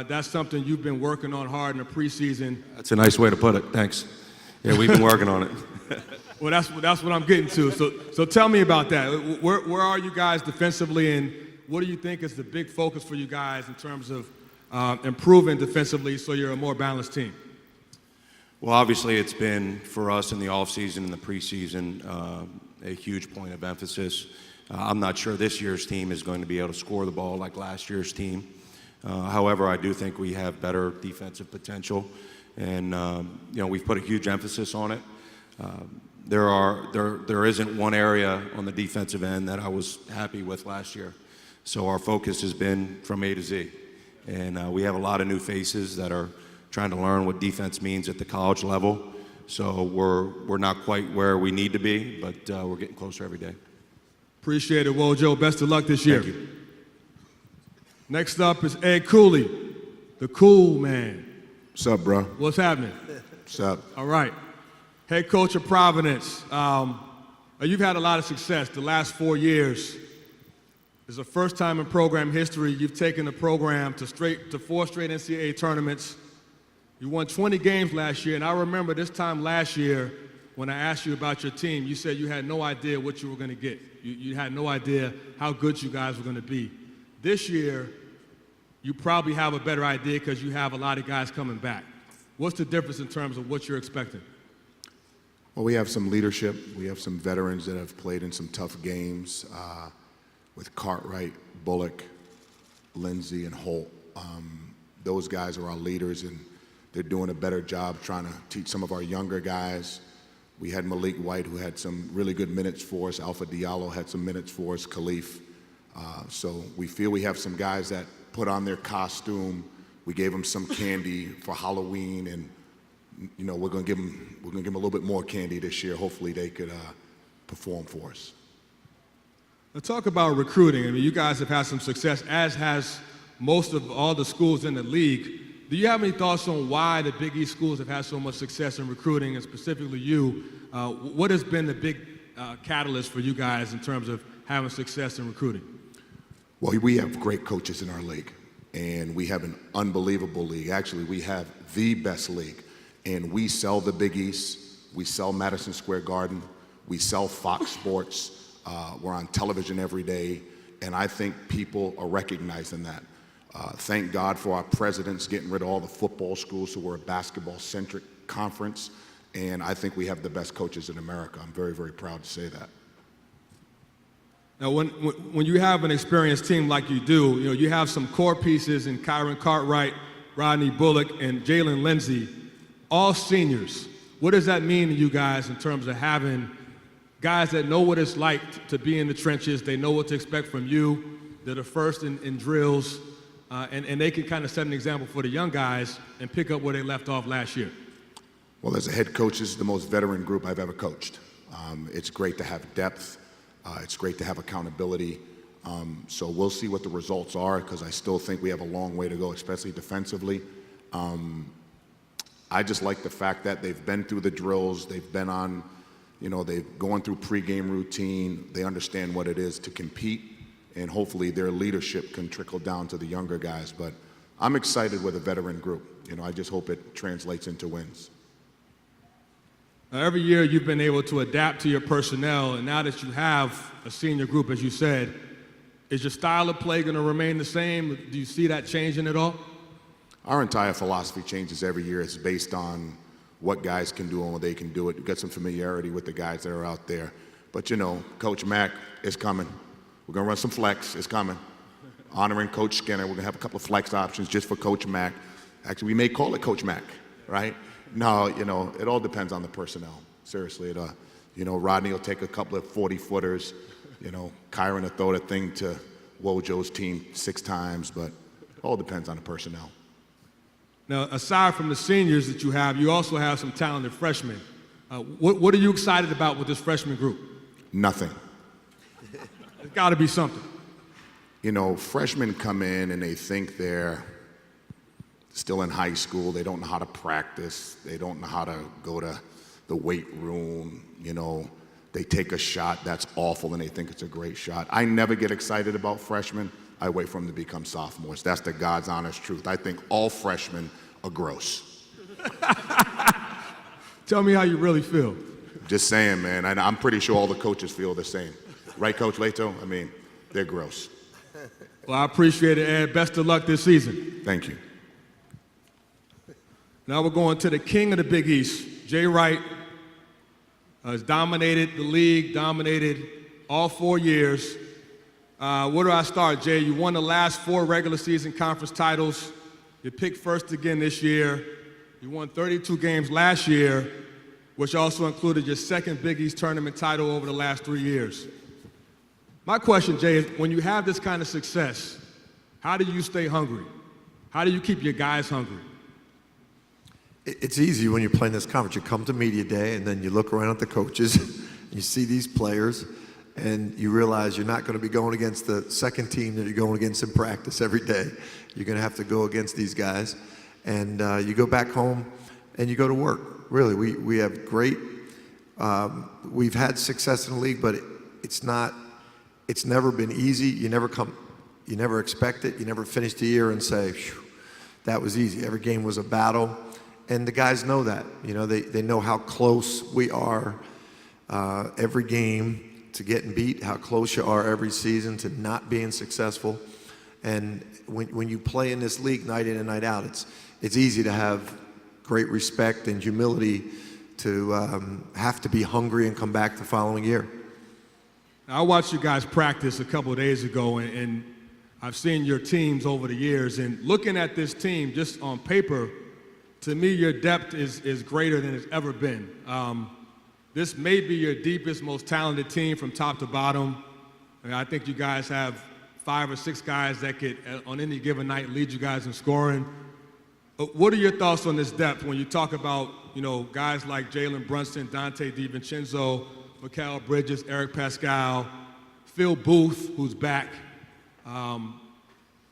that's something you've been working on hard in the preseason. That's a nice way to put it. Thanks. Yeah, we've been working on it. Well, that's what I'm getting to. So tell me about that. Where are you guys defensively, and what do you think is the big focus for you guys in terms of improving defensively so you're a more balanced team? Well, obviously, it's been for us in the offseason and the preseason a huge point of emphasis. I'm not sure this year's team is going to be able to score the ball like last year's team. However, I do think we have better defensive potential, and we've put a huge emphasis on it. There isn't one area on the defensive end that I was happy with last year. So our focus has been from A to Z. And we have a lot of new faces that are trying to learn what defense means at the college level. So we're not quite where we need to be, but we're getting closer every day. Appreciate it, Wojo. Best of luck this year. Thank you. Next up is Ed Cooley, the cool man. What's up, bro? What's happening? What's up? All right. Head coach of Providence. You've had a lot of success the last 4 years. It's the first time in program history you've taken the program to 4 straight NCAA tournaments. You won 20 games last year, and I remember this time last year when I asked you about your team, you said you had no idea what you were going to get. You had no idea how good you guys were going to be. This year, you probably have a better idea because you have a lot of guys coming back. What's the difference in terms of what you're expecting? Well, we have some leadership. We have some veterans that have played in some tough games with Cartwright, Bullock, Lindsey, and Holt. Those guys are our leaders, and they're doing a better job trying to teach some of our younger guys. We had Malik White, who had some really good minutes for us. Alpha Diallo had some minutes for us, Khalif. So we feel we have some guys that put on their costume. We gave them some candy for Halloween, and we're going to give them a little bit more candy this year. Hopefully they could perform for us. Let's talk about recruiting. I mean, you guys have had some success, as has most of all the schools in the league. Do you have any thoughts on why the Big East schools have had so much success in recruiting, and specifically you? What has been the big catalyst for you guys in terms of having success in recruiting? Well, we have great coaches in our league, and we have an unbelievable league. Actually, we have the best league, and we sell the Big East. We sell Madison Square Garden. We sell Fox Sports. We're on television every day, and I think people are recognizing that. Thank God for our presidents getting rid of all the football schools, so we're a basketball-centric conference, and I think we have the best coaches in America. I'm very, very proud to say that. Now, when you have an experienced team like you do, you have some core pieces in Kyron Cartwright, Rodney Bullock, and Jalen Lindsey, all seniors. What does that mean to you guys in terms of having guys that know what it's like to be in the trenches? They know what to expect from you. They're the first in drills. And they can kind of set an example for the young guys and pick up where they left off last year. Well, as a head coach, this is the most veteran group I've ever coached. It's great to have depth. It's great to have accountability. So we'll see what the results are, because I still think we have a long way to go, especially defensively. I just like the fact that they've been through the drills, they've been on, they've gone through pregame routine, they understand what it is to compete, and hopefully their leadership can trickle down to the younger guys. But I'm excited with a veteran group. I just hope it translates into wins. Now, every year you've been able to adapt to your personnel, and now that you have a senior group, as you said, is your style of play going to remain the same? Do you see that changing at all? Our entire philosophy changes every year. It's based on what guys can do and what they can do it. You get some familiarity with the guys that are out there. But Coach Mack is coming. We're going to run some flex. It's coming. Honoring Coach Skinner. We're going to have a couple of flex options just for Coach Mack. Actually, we may call it Coach Mack, right? No, it all depends on the personnel. Seriously, Rodney will take a couple of 40-footers. Kyron will throw the thing to Wojo's team 6 times, but it all depends on the personnel. Now, aside from the seniors that you have, you also have some talented freshmen. What are you excited about with this freshman group? Nothing. There's got to be something. Freshmen come in and they think they're still in high school. They don't know how to practice. They don't know how to go to the weight room. They take a shot that's awful and they think it's a great shot. I never get excited about freshmen. I wait for them to become sophomores. That's the God's honest truth. I think all freshmen are gross. Tell me how you really feel. Just saying, man. I'm pretty sure all the coaches feel the same. Right, Coach Leitao? They're gross. Well, I appreciate it, Ed. Best of luck this season. Thank you. Now we're going to the king of the Big East, Jay Wright. Has dominated the league, dominated all 4 years. Where do I start, Jay? You won the last 4 regular season conference titles. You picked first again this year. You won 32 games last year, which also included your second Big East tournament title over the last 3 years. My question, Jay, is when you have this kind of success, how do you stay hungry? How do you keep your guys hungry? It's easy when you're playing this conference. You come to media day and then you look around at the coaches, you see these players, and you realize you're not going to be going against the second team that you're going against in practice every day. You're going to have to go against these guys. And you go back home and you go to work. Really, we have great, we've had success in the league, but it's never been easy. You never expect it. You never finish the year and say, that was easy. Every game was a battle. And the guys know that. They know how close we are every game to getting beat, how close you are every season to not being successful. And when you play in this league night in and night out, it's easy to have great respect and humility to have to be hungry and come back the following year. I watched you guys practice a couple of days ago, and I've seen your teams over the years. And looking at this team just on paper, to me, your depth is greater than it's ever been. This may be your deepest, most talented team from top to bottom. I think you guys have 5 or 6 guys that could, on any given night, lead you guys in scoring. What are your thoughts on this depth when you talk about, guys like Jalen, Brunson, Dante DiVincenzo, Mikal Bridges, Eric Pascal, Phil Booth, who's back?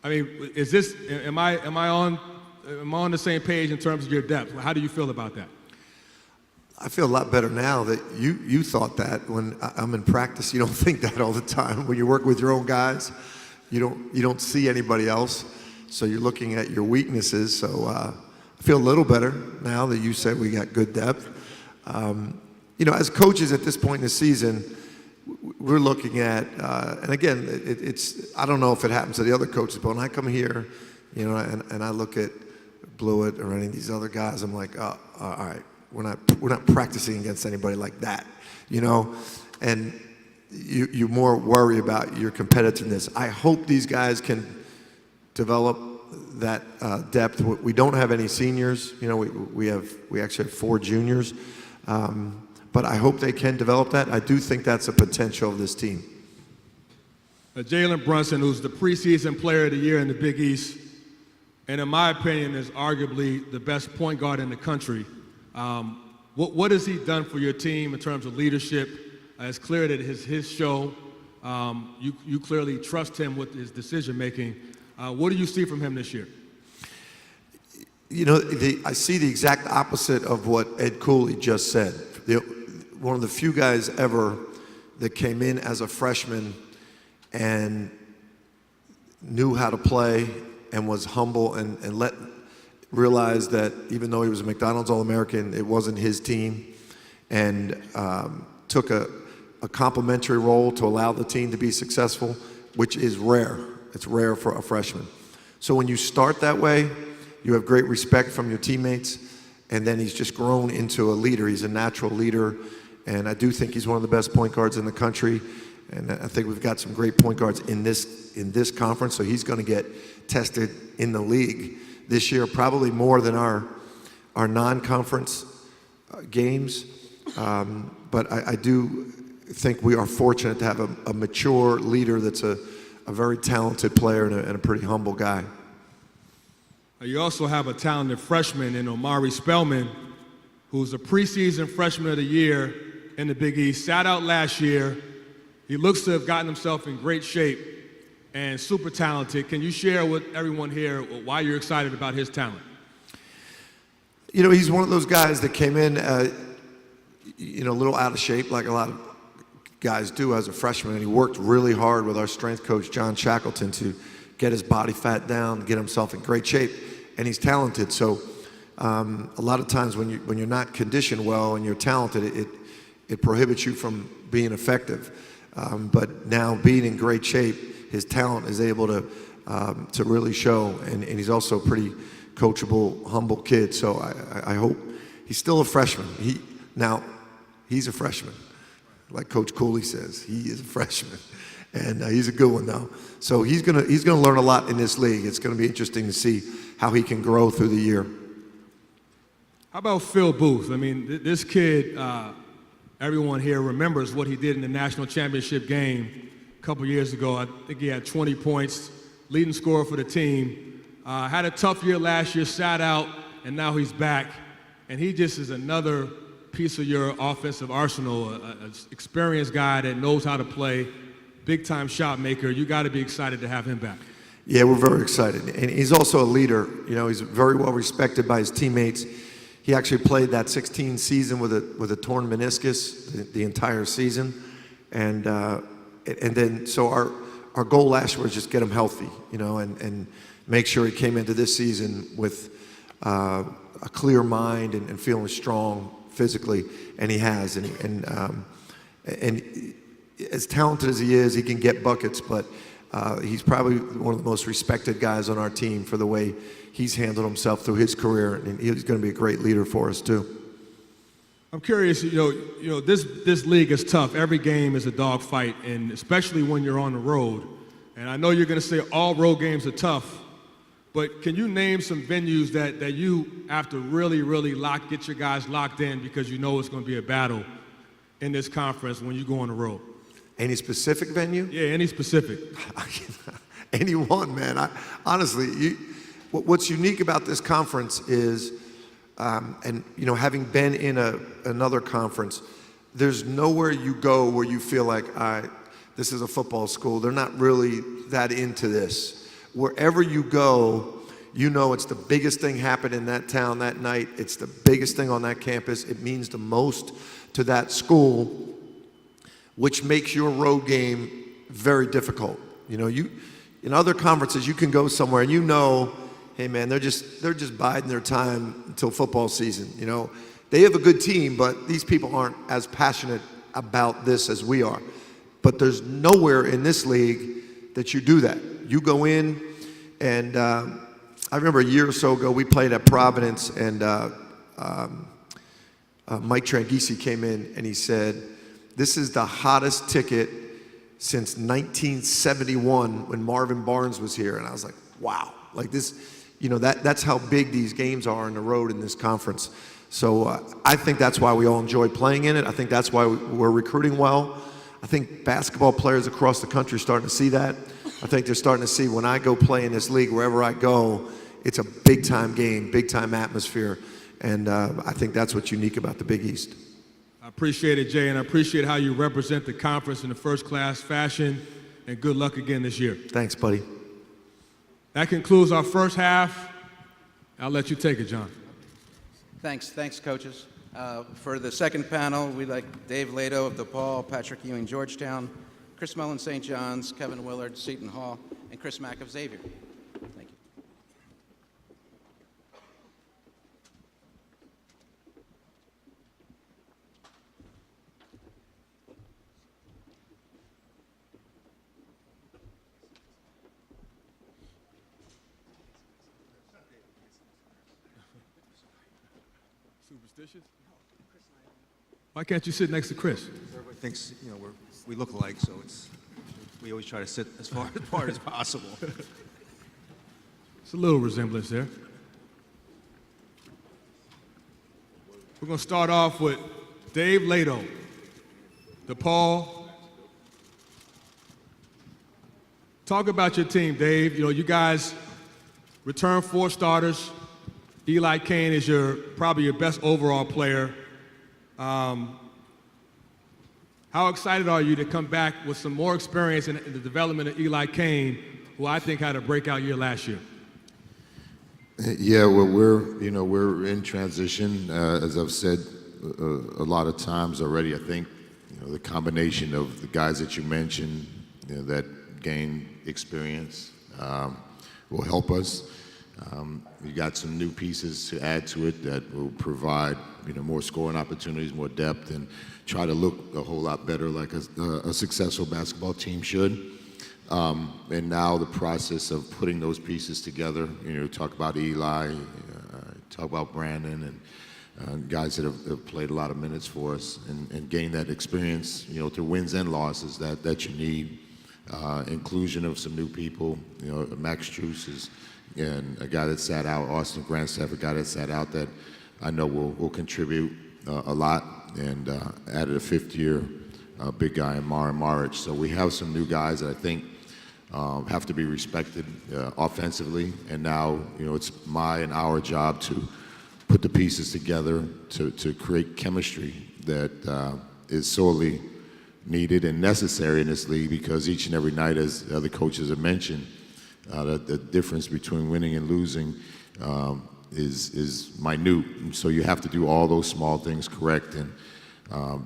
Is this? Am I on the same page in terms of your depth? How do you feel about that? I feel a lot better now that you thought that. When I'm in practice, you don't think that all the time. When you work with your own guys, you don't see anybody else, so you're looking at your weaknesses. So I feel a little better now that you said we got good depth. As coaches at this point in the season, we're looking at, and again, I don't know if it happens to the other coaches, but when I come here, and I look at Blewett or any of these other guys, I'm like, oh, all right, we're not practicing against anybody like that, and you more worry about your competitiveness. I hope these guys can develop that depth. We don't have any seniors, we actually have 4 juniors, but I hope they can develop that. I do think that's a potential of this team. Jalen Brunson, who's the preseason player of the year in the Big East, and in my opinion is arguably the best point guard in the country. What has he done for your team in terms of leadership? It's clear that his show. You clearly trust him with his decision making. What do you see from him this year? You know, I see the exact opposite of what Ed Cooley just said. One of the few guys ever that came in as a freshman and knew how to play and was humble and realized that even though he was a McDonald's All-American, it wasn't his team, and took a complimentary role to allow the team to be successful, which is rare. It's rare for a freshman. So when you start that way, you have great respect from your teammates, and then he's just grown into a leader. He's a natural leader, and I do think he's one of the best point guards in the country, and I think we've got some great point guards in this conference, so he's going to get tested in the league this year, probably more than our non-conference games. But I do think we are fortunate to have a mature leader that's a very talented player and a pretty humble guy. You also have a talented freshman in Omari Spellman, who's a preseason freshman of the year in the Big East. Sat out last year. He looks to have gotten himself in great shape and super talented. Can you share with everyone here why you're excited about his talent? You know, he's one of those guys that came in, a little out of shape, like a lot of guys do as a freshman, and he worked really hard with our strength coach, John Shackleton, to get his body fat down, get himself in great shape, and he's talented. So a lot of times when you're not conditioned well and you're talented, it prohibits you from being effective. But now being in great shape, his talent is able to really show, and he's also a pretty coachable, humble kid. So I hope he's still a freshman. He's a freshman, like Coach Cooley says. He is a freshman, and he's a good one though. So he's gonna learn a lot in this league. It's gonna be interesting to see how he can grow through the year. How about Phil Booth? I mean, this kid, everyone here remembers what he did in the national championship game a couple years ago. I think he had 20 points, leading scorer for the team. Had a tough year last year, sat out, and now he's back. And he just is another piece of your offensive arsenal, an experienced guy that knows how to play, big-time shot maker. You got to be excited to have him back. Yeah, we're very excited. And he's also a leader. You know, he's very well respected by his teammates. He actually played that 16 season with a torn meniscus the entire season. And then, so our goal last year was just get him healthy, and make sure he came into this season with a clear mind and feeling strong physically, and he has. And as talented as he is, he can get buckets, but he's probably one of the most respected guys on our team for the way he's handled himself through his career, and he's going to be a great leader for us too. I'm curious, this league is tough. Every game is a dogfight, and especially when you're on the road. And I know you're going to say all road games are tough, but can you name some venues that you have to really, really get your guys locked in because you know it's going to be a battle in this conference when you go on the road? Any specific venue? Yeah, any specific. Any one, man. Honestly, what's unique about this conference is, having been in another conference, there's nowhere you go where you feel like, this is a football school. They're not really that into this. Wherever you go, it's the biggest thing happened in that town that night. It's the biggest thing on that campus. It means the most to that school, which makes your road game very difficult. In other conferences, you can go somewhere and hey man, they're just biding their time until football season. They have a good team, but these people aren't as passionate about this as we are. But there's nowhere in this league that you do that. You go in, and I remember a year or so ago, we played at Providence, and Mike Tranghese came in, and he said, this is the hottest ticket since 1971 when Marvin Barnes was here. And I was like, wow, like this, that's how big these games are on the road in this conference. So I think that's why we all enjoy playing in it. I think that's why we're recruiting well. I think basketball players across the country are starting to see that. I think they're starting to see when I go play in this league, wherever I go, it's a big-time game, big-time atmosphere. And I think that's what's unique about the Big East. I appreciate it, Jay, and I appreciate how you represent the conference in a first-class fashion, and good luck again this year. Thanks, buddy. That concludes our first half. I'll let you take it, John. Thanks, coaches. For the second panel, we'd like Dave Leitao of DePaul, Patrick Ewing, Georgetown, Chris Mullin, St. John's, Kevin Willard, Seton Hall, and Chris Mack of Xavier. Thank you. Superstitious? Why can't you sit next to Chris? Everybody thinks, we look alike, so we always try to sit as far apart as possible. It's a little resemblance there. We're going to start off with Dave Leitao, DePaul. Talk about your team, Dave. You guys returned 4 starters. Eli Kane is probably your best overall player. How excited are you to come back with some more experience in the development of Eli Kane, who I think had a breakout year last year? Yeah, well, we're in transition, as I've said a lot of times already. I think the combination of the guys that you mentioned that gain experience will help us. We got some new pieces to add to it that will provide more scoring opportunities, more depth, and try to look a whole lot better like a successful basketball team should. And now the process of putting those pieces together, talk about Eli, talk about Brandon, and guys that have played a lot of minutes for us and gained that experience, through wins and losses that you need. Inclusion of some new people, Max Strus is and a guy that sat out, Austin Grandstaff, a guy that sat out that I know will contribute a lot, and added a 5th-year big guy in Mara Maric. So we have some new guys that I think have to be respected offensively, and now it's my and our job to put the pieces together to create chemistry that is sorely needed and necessary in this league, because each and every night, as the other coaches have mentioned, the difference between winning and losing is minute. And so you have to do all those small things correct. And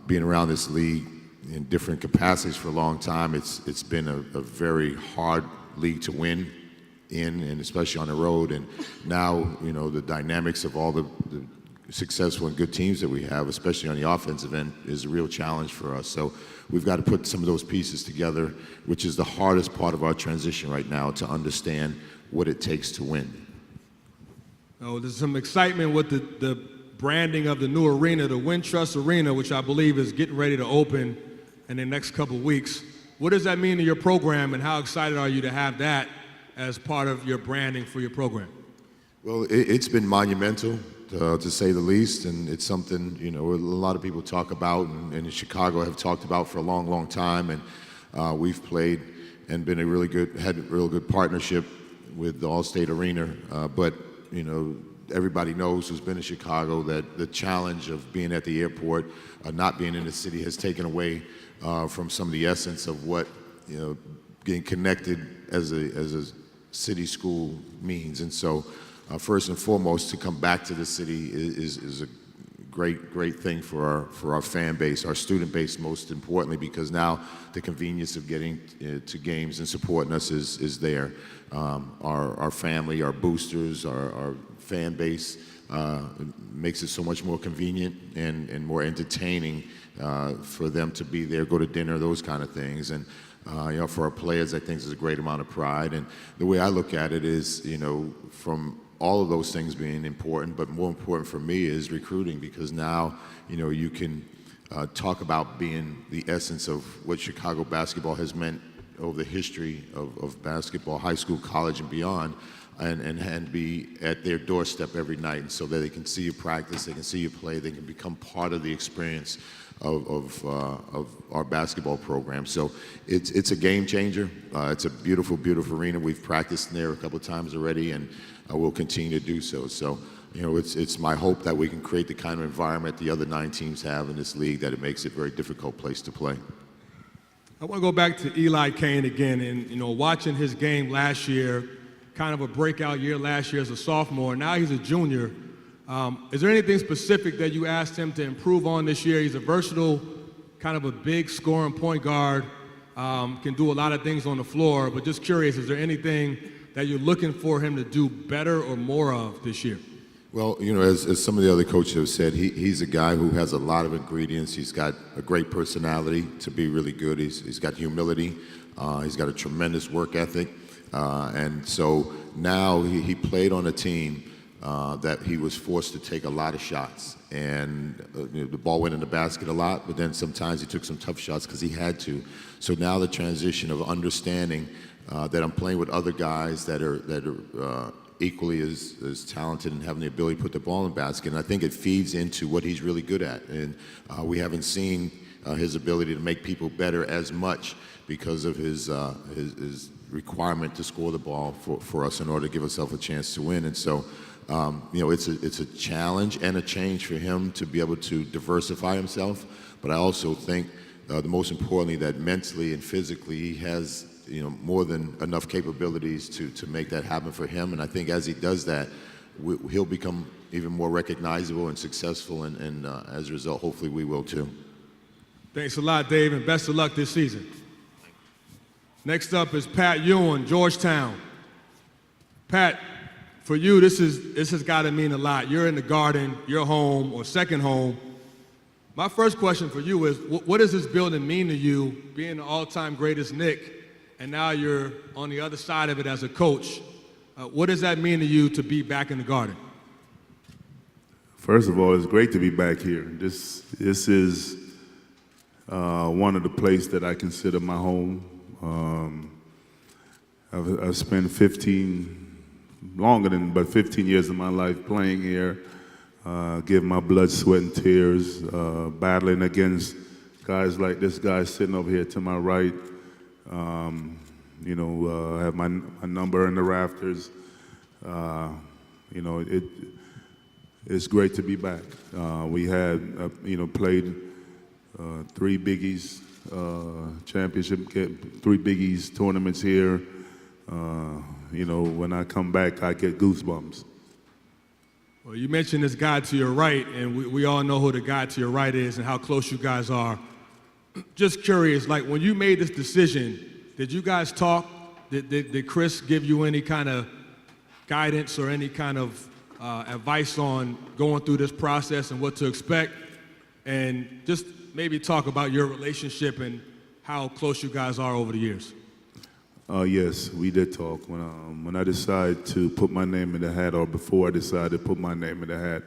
being around this league in different capacities for a long time, it's been a very hard league to win in, and especially on the road. And now, the dynamics of all the successful and good teams that we have, especially on the offensive end, is a real challenge for us. So we've got to put some of those pieces together, which is the hardest part of our transition right now, to understand what it takes to win. Oh, there's some excitement with the branding of the new arena, the Wintrust Arena, which I believe is getting ready to open in the next couple of weeks. What does that mean to your program, and how excited are you to have that as part of your branding for your program? Well, it's been monumental, to say the least, and it's something a lot of people talk about, and in Chicago have talked about for a long, long time. And we've played and been had a real good partnership with the All-State Arena. But everybody knows who's been in Chicago that the challenge of being at the airport, not being in the city, has taken away from some of the essence of what getting connected as a city school means. And so, first and foremost, to come back to the city is a great thing for our fan base, our student base, most importantly, because now the convenience of getting to games and supporting us is there. Our family, our boosters, our fan base makes it so much more convenient and more entertaining for them to be there, go to dinner, those kind of things. And for our players, I think there's a great amount of pride. And the way I look at it is, from all of those things being important, but more important for me is recruiting, because now, you can talk about being the essence of what Chicago basketball has meant over the history of basketball, high school, college, and beyond, and be at their doorstep every night, and so that they can see you practice, they can see you play, they can become part of the experience of our basketball program. So it's a game changer. It's a beautiful, beautiful arena. We've practiced in there a couple of times already, and we'll continue to do so. So it's my hope that we can create the kind of environment the other 9 teams have in this league that it makes it a very difficult place to play. I want to go back to Eli Kane again, and watching his game last year, kind of a breakout year last year as a sophomore. Now he's a junior. Is there anything specific that you asked him to improve on this year? He's a versatile, kind of a big scoring point guard, can do a lot of things on the floor, but just curious, is there anything that you're looking for him to do better or more of this year? Well, as some of the other coaches have said, he's a guy who has a lot of ingredients. He's got a great personality to be really good. He's got humility. He's got a tremendous work ethic. And so now he played on a team that he was forced to take a lot of shots. And the ball went in the basket a lot, but then sometimes he took some tough shots because he had to. So now the transition of understanding that I'm playing with other guys that are equally as talented and having the ability to put the ball in the basket. And I think it feeds into what he's really good at. And we haven't seen his ability to make people better as much because of his requirement to score the ball for us in order to give ourselves a chance to win. And so, it's a challenge and a change for him to be able to diversify himself. But I also think the most importantly that mentally and physically he has more than enough capabilities to make that happen for him. And I think as he does that, he'll become even more recognizable and successful, and as a result, hopefully we will too. Thanks a lot, Dave, and best of luck this season. Next up is Pat Ewing, Georgetown. Pat, for you, this has got to mean a lot. You're in the Garden, your home, or second home. My first question for you is, what does this building mean to you, being the all-time greatest Knick, and now you're on the other side of it as a coach? What does that mean to you to be back in the Garden? First of all, it's great to be back here. This is one of the places that I consider my home. I've spent 15 years of my life playing here, giving my blood, sweat, and tears, battling against guys like this guy sitting over here to my right. I have my number in the rafters. It's great to be back. We had, played 3 Big East championship, 3 Big East tournaments here. When I come back, I get goosebumps. Well, you mentioned this guy to your right, and we all know who the guy to your right is and how close you guys are. Just curious, like when you made this decision, did you guys talk? Did Chris give you any kind of guidance or any kind of advice on going through this process and what to expect? And just maybe talk about your relationship and how close you guys are over the years. Yes, we did talk. When I decided to put my name in the hat, or before I decided to put my name in the hat,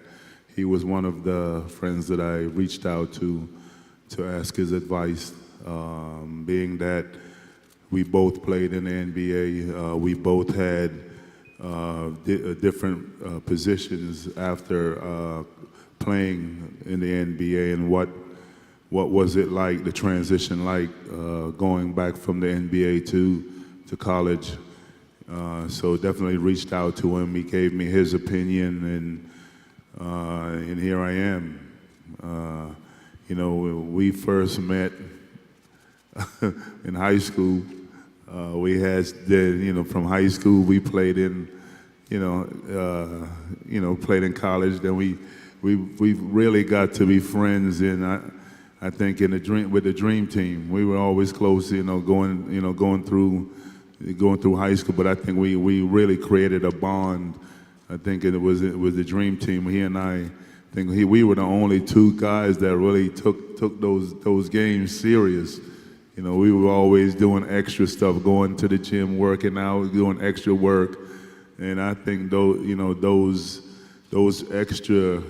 he was one of the friends that I reached out to ask his advice, being that we both played in the NBA. We both had different positions after playing in the NBA, and what was it like, the transition like, going back from the NBA to college. So definitely reached out to him. He gave me his opinion, and here I am. We first met in high school. We had, from high school we played in, played in college. Then we really got to be friends, and I think with the dream team, we were always close. Going through high school, but I think we really created a bond. I think it was the dream team. He and I think we were the only 2 guys that really took those games serious. We were always doing extra stuff, going to the gym, working out, doing extra work, and I think those extra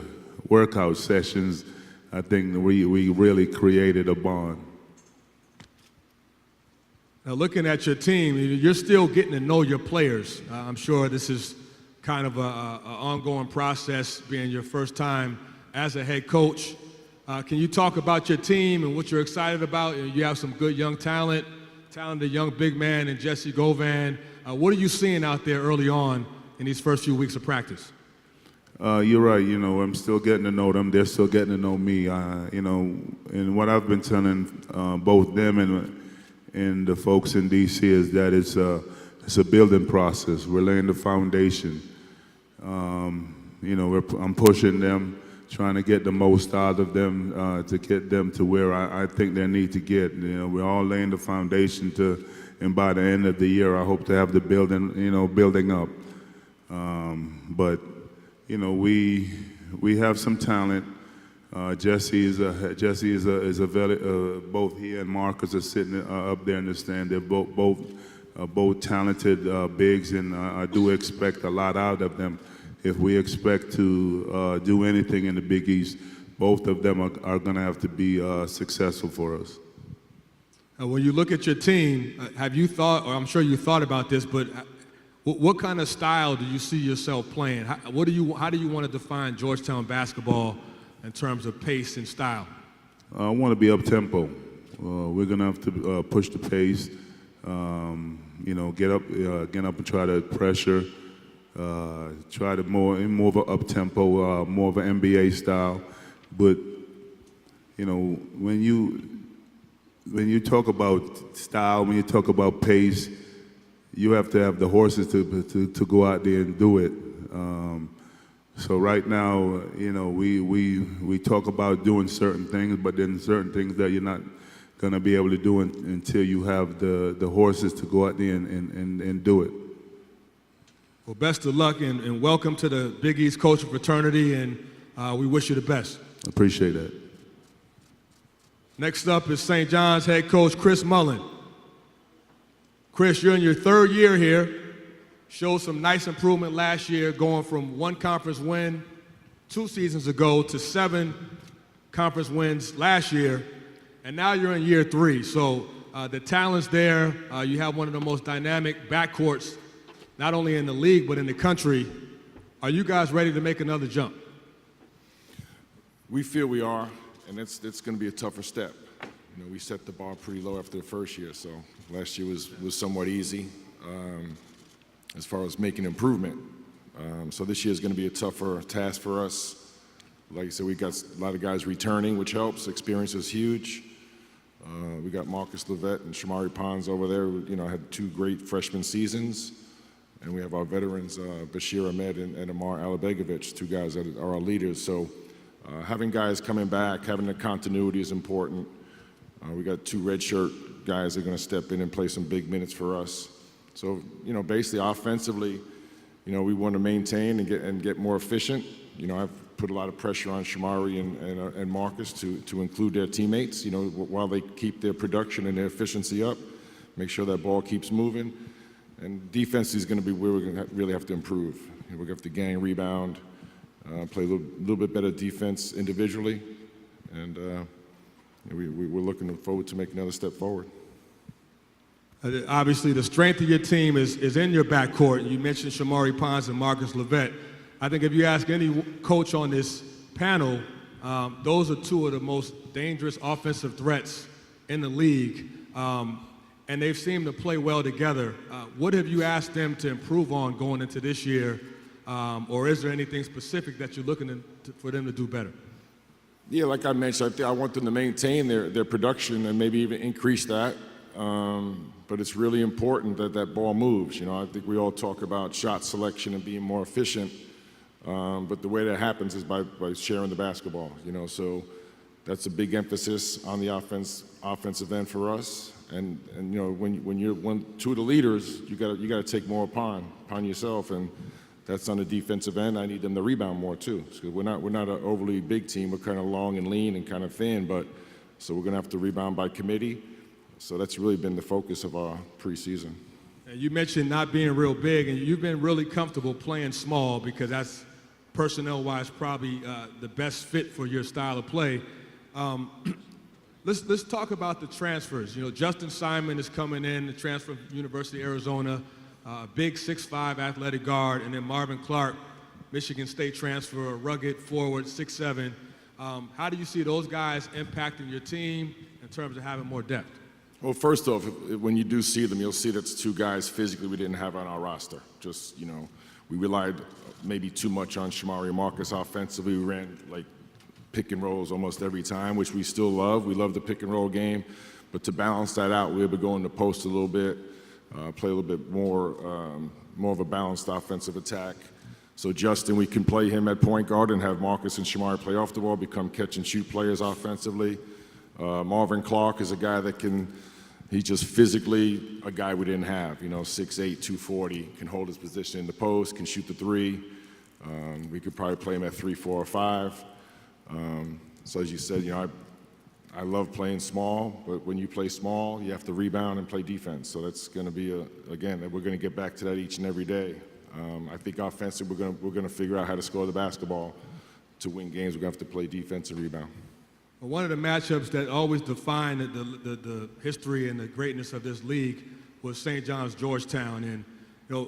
workout sessions, I think we really created a bond. Now, looking at your team, you're still getting to know your players. I'm sure this is kind of an ongoing process, being your first time as a head coach. Can you talk about your team and what you're excited about? You have some good young talent, talented young big man in Jesse Govan. What are you seeing out there early on in these first few weeks of practice? You're right. I'm still getting to know them. They're still getting to know me. And what I've been telling both them and the folks in D.C. is that it's a building process. We're laying the foundation. I'm pushing them, trying to get the most out of them to get them to where I think they need to get. We're all laying the foundation and by the end of the year, I hope to have the building up. But we have some talent. Jesse is a very, both he and Marcus are sitting up there in the stand. They're both talented bigs, and I do expect a lot out of them. If we expect to do anything in the Big East, both of them are going to have to be successful for us. When you look at your team, have you thought, or I'm sure you thought about this, but what kind of style do you see yourself playing? How do you want to define Georgetown basketball in terms of pace and style? I want to be up-tempo. We're going to have to push the pace, get up and try to pressure, try to more of an up-tempo, more of an NBA style. But, when you talk about style, when you talk about pace, you have to have the horses to go out there and do it. So right now, we talk about doing certain things, but then certain things that you're not going to be able to do until you have the horses to go out there and do it. Well, best of luck and welcome to the Big East coaching fraternity, and we wish you the best. Appreciate that. Next up is St. John's head coach Chris Mullin. Chris, you're in your third year here. Showed some nice improvement last year, going from 1 conference win 2 seasons ago to 7 conference wins last year, and now you're in year 3. So the talent's there. You have one of the most dynamic backcourts, not only in the league but in the country. Are you guys ready to make another jump? We feel we are, and it's going to be a tougher step. We set the bar pretty low after the first year, so last year was somewhat easy as far as making improvement. So this year is going to be a tougher task for us. Like I said, we got a lot of guys returning, which helps. Experience is huge. We got Marcus Levet and Shamari Pons over there, who had 2 great freshman seasons. And we have our veterans, Bashir Ahmed and Amar Alabegovic, 2 guys that are our leaders. So having guys coming back, having the continuity is important. We got 2 redshirt guys that are going to step in and play some big minutes for us. So, basically offensively, we want to maintain and get more efficient. I've put a lot of pressure on Shamari and Marcus to include their teammates, while they keep their production and their efficiency up, make sure that ball keeps moving. And defense is going to be where we're going to really have to improve. We're going to have to gang rebound, play a little bit better defense individually, and we're looking forward to making another step forward. Obviously, the strength of your team is in your backcourt. You mentioned Shamari Pons and Marcus Levet. I think if you ask any coach on this panel, those are 2 of the most dangerous offensive threats in the league, and they've seemed to play well together. What have you asked them to improve on going into this year, or is there anything specific that you're looking for them to do better? Yeah, like I mentioned, I want them to maintain their production and maybe even increase that. But it's really important that that ball moves. I think we all talk about shot selection and being more efficient, but the way that happens is by sharing the basketball. So that's a big emphasis on the offensive end for us. And when you're 2 of the leaders, you got to take more upon yourself, and that's on the defensive end. I need them to rebound more too. So we're not an overly big team. We're kind of long and lean and kind of thin, so we're going to have to rebound by committee. So that's really been the focus of our preseason. You mentioned not being real big, and you've been really comfortable playing small because that's personnel-wise probably the best fit for your style of play. Let's talk about the transfers. Justin Simon is coming in, the transfer from University of Arizona, big 6'5" athletic guard, and then Marvin Clark, Michigan State transfer, rugged forward, 6'7". How do you see those guys impacting your team in terms of having more depth? Well, first off, when you do see them, you'll see that's two guys physically we didn't have on our roster. Just, we relied maybe too much on Shamari and Marcus offensively. We ran like pick and rolls almost every time, which we still love. We love the pick and roll game. But to balance that out, we were able to go in the post a little bit, play a little bit more of a balanced offensive attack. So Justin, we can play him at point guard and have Marcus and Shamari play off the ball, become catch and shoot players offensively. Marvin Clark is a guy that he's just physically a guy we didn't have, 6'8", 240, can hold his position in the post, can shoot the three. We could probably play him at 3, 4, or 5. So as you said, I love playing small, but when you play small, you have to rebound and play defense. So that's going to be, again, we're going to get back to that each and every day. I think offensively, we're going to figure out how to score the basketball. To win games, we're going to have to play defense and rebound. Well, one of the matchups that always defined the history and the greatness of this league was St. John's Georgetown. And,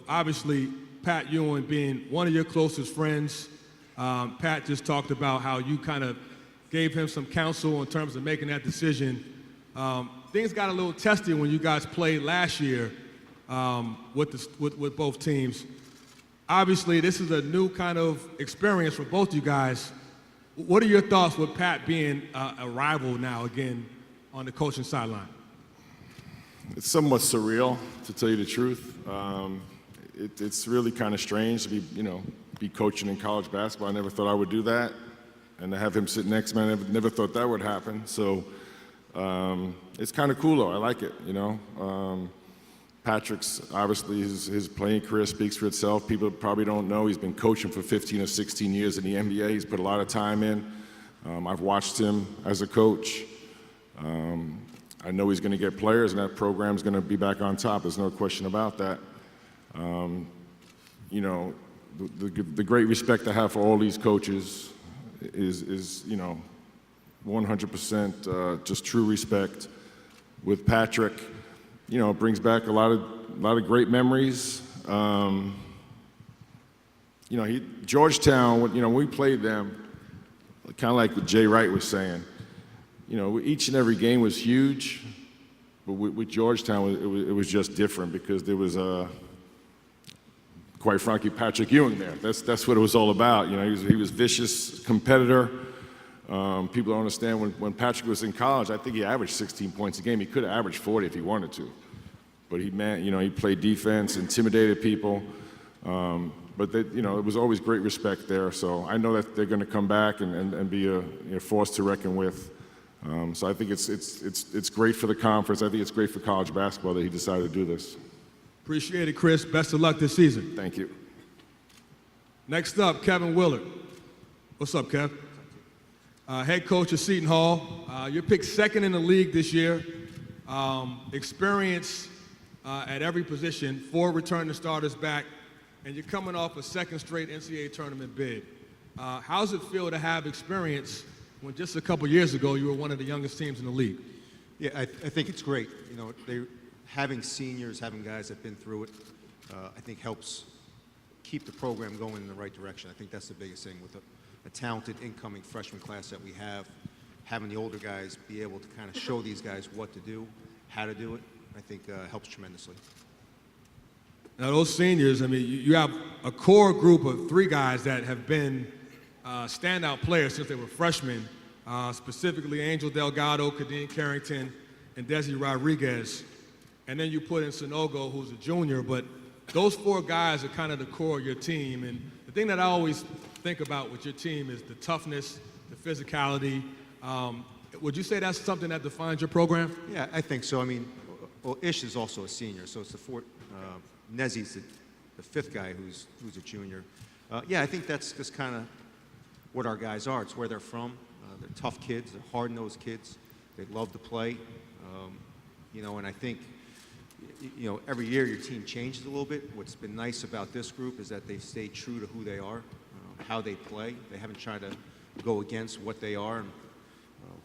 obviously, Pat Ewing being one of your closest friends, Pat just talked about how you kind of gave him some counsel in terms of making that decision. Things got a little testy when you guys played last year with both teams. Obviously, this is a new kind of experience for both you guys. What are your thoughts with Pat being a rival now again on the coaching sideline? It's somewhat surreal, to tell you the truth. It's really kind of strange to be coaching in college basketball. I never thought I would do that. And to have him sit next to me, I never thought that would happen. So it's kind of cool, though. I like it, Patrick's, obviously, his playing career speaks for itself. People probably don't know he's been coaching for 15 or 16 years in the NBA. He's put a lot of time in. I've watched him as a coach. I know he's going to get players, and that program's going to be back on top. There's no question about that. The great respect I have for all these coaches is 100% just true respect. With Patrick, it brings back a lot of great memories. Georgetown, when we played them, kind of like what Jay Wright was saying, each and every game was huge, but with Georgetown, it was just different because there was quite frankly, Patrick Ewing there. That's what it was all about. He was vicious competitor. People don't understand when Patrick was in college, I think he averaged 16 points a game. He could have averaged 40 if he wanted to. But he played defense, intimidated people. But it was always great respect there. So I know that they're going to come back and be a force to reckon with. So I think it's great for the conference. I think it's great for college basketball that he decided to do this. Appreciate it, Chris. Best of luck this season. Thank you. Next up, Kevin Willard. What's up, Kev? Head coach of Seton Hall. You're picked second in the league this year. Experience at every position, 4 returning starters back, and you're coming off a second straight NCAA tournament bid. How does it feel to have experience when just a couple years ago you were one of the youngest teams in the league? Yeah, I think it's great. Having seniors, having guys that have been through it, I think helps keep the program going in the right direction. I think that's the biggest thing with a talented incoming freshman class that we have. Having the older guys be able to kind of show these guys what to do, how to do it, I think helps tremendously. Now those seniors, you have a core group of 3 guys that have been standout players since they were freshmen, specifically Angel Delgado, Kadeem Carrington, and Desi Rodriguez. And then you put in Sanogo, who's a junior, but those 4 guys are kind of the core of your team. And the thing that I always think about with your team is the toughness, the physicality. Would you say that's something that defines your program? Yeah, I think so. Well, Ish is also a senior, so it's the 4th. Nezi's the 5th guy who's a junior. Yeah, I think that's just kind of what our guys are. It's where they're from. They're tough kids. They're hard-nosed kids. They love to play. And I think, every year your team changes a little bit. What's been nice about this group is that they've stayed true to who they are, how they play. They haven't tried to go against what they are and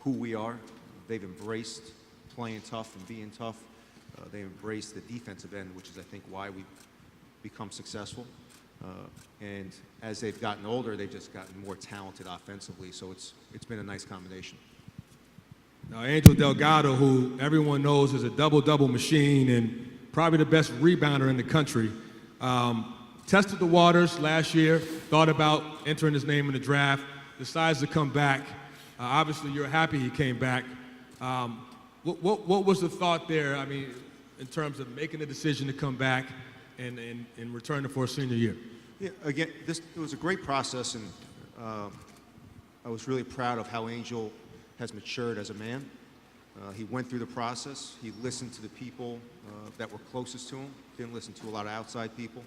who we are. They've embraced playing tough and being tough. They embraced the defensive end, which is, I think, why we've become successful. And as they've gotten older, they've just gotten more talented offensively. So it's been a nice combination. Now, Angel Delgado, who everyone knows is a double-double machine and probably the best rebounder in the country, tested the waters last year, thought about entering his name in the draft, decides to come back. Obviously, you're happy he came back. What was the thought there, I mean, in terms of making the decision to come back and returning for a senior year? Yeah, again, it was a great process, and I was really proud of how Angel has matured as a man. He went through the process. He listened to the people that were closest to him, didn't listen to a lot of outside people.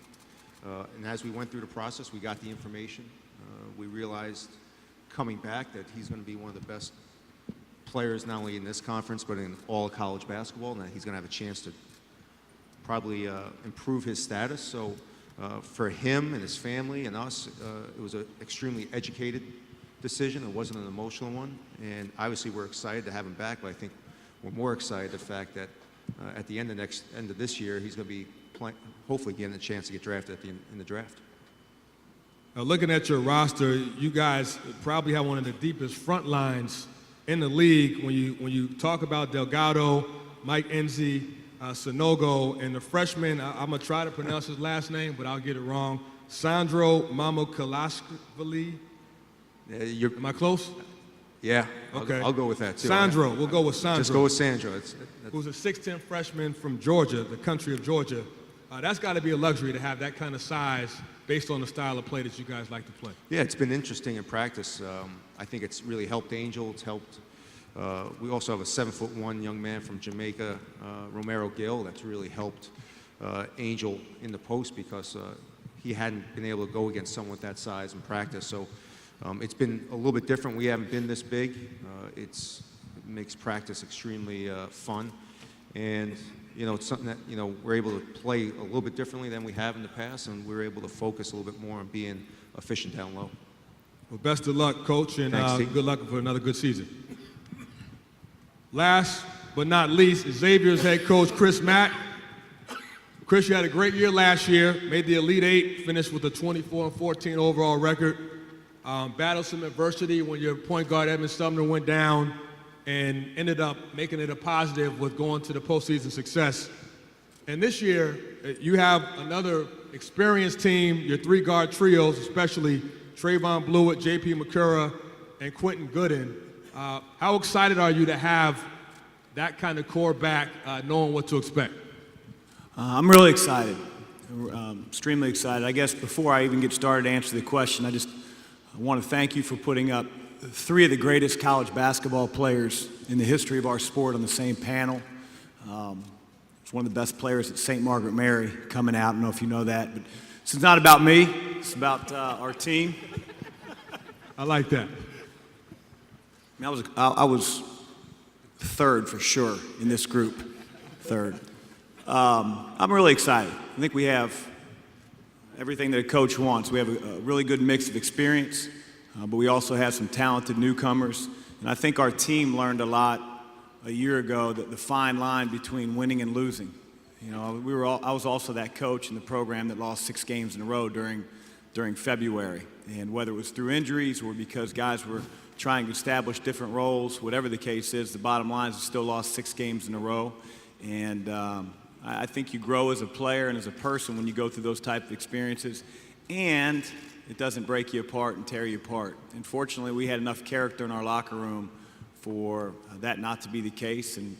And as we went through the process, we got the information. We realized coming back that he's going to be one of the best players, not only in this conference, but in all of college basketball, and that he's going to have a chance to probably improve his status. So for him and his family and us, it was an extremely educated decision. It wasn't an emotional one. And obviously we're excited to have him back, but I think we're more excited the fact that at the end of this year, he's going to be hopefully getting a chance to get drafted in the draft. Now, looking at your roster, you guys probably have one of the deepest front lines in the league. When you talk about Delgado, Mike Enzi, Sonogo, and the freshman, I'm going to try to pronounce his last name, but I'll get it wrong, Sandro Mamukelashvili. Am I close? Yeah, okay. I'll go with that too. Sandro, we'll go with Sandro. Just go with Sandro. Who's a 6'10" freshman from Georgia, the country of Georgia. That's got to be a luxury to have that kind of size based on the style of play that you guys like to play. Yeah, it's been interesting in practice. I think it's really helped Angel. It's helped. We also have a 7'1" young man from Jamaica, Romero Gill, that's really helped Angel in the post because he hadn't been able to go against someone with that size in practice. So it's been a little bit different. We haven't been this big. It makes practice extremely fun. And, you know, it's something that, you know, we're able to play a little bit differently than we have in the past, and we're able to focus a little bit more on being efficient down low. Well, best of luck, Coach, and good luck for another good season. Last but not least, Xavier's head coach, Chris Mack. Chris, you had a great year last year, made the Elite Eight, finished with a 24-14 overall record. Battled some adversity when your point guard, Edmund Sumner, went down and ended up making it a positive with going to the postseason success. And this year, you have another experienced team, your three-guard trios, especially Trayvon Blewett, J.P. McCurra, and Quentin Gooden. How excited are you to have that kind of core back, knowing what to expect? I'm really excited, extremely excited. I guess before I even get started to answer the question, I want to thank you for putting up three of the greatest college basketball players in the history of our sport on the same panel. It's one of the best players at St. Margaret Mary coming out. I don't know if you know that, but this is not about me. It's about our team. I like that. I was third for sure in this group, third. I'm really excited. I think we have everything that a coach wants. We have a really good mix of experience, but we also have some talented newcomers. And I think our team learned a lot a year ago, the fine line between winning and losing. You know, I was also that coach in the program that lost 6 games in a row during February. And whether it was through injuries or because guys were trying to establish different roles, whatever the case is, the bottom line is we still lost 6 games in a row. And I think you grow as a player and as a person when you go through those type of experiences, and it doesn't break you apart and tear you apart. And fortunately, we had enough character in our locker room for that not to be the case, and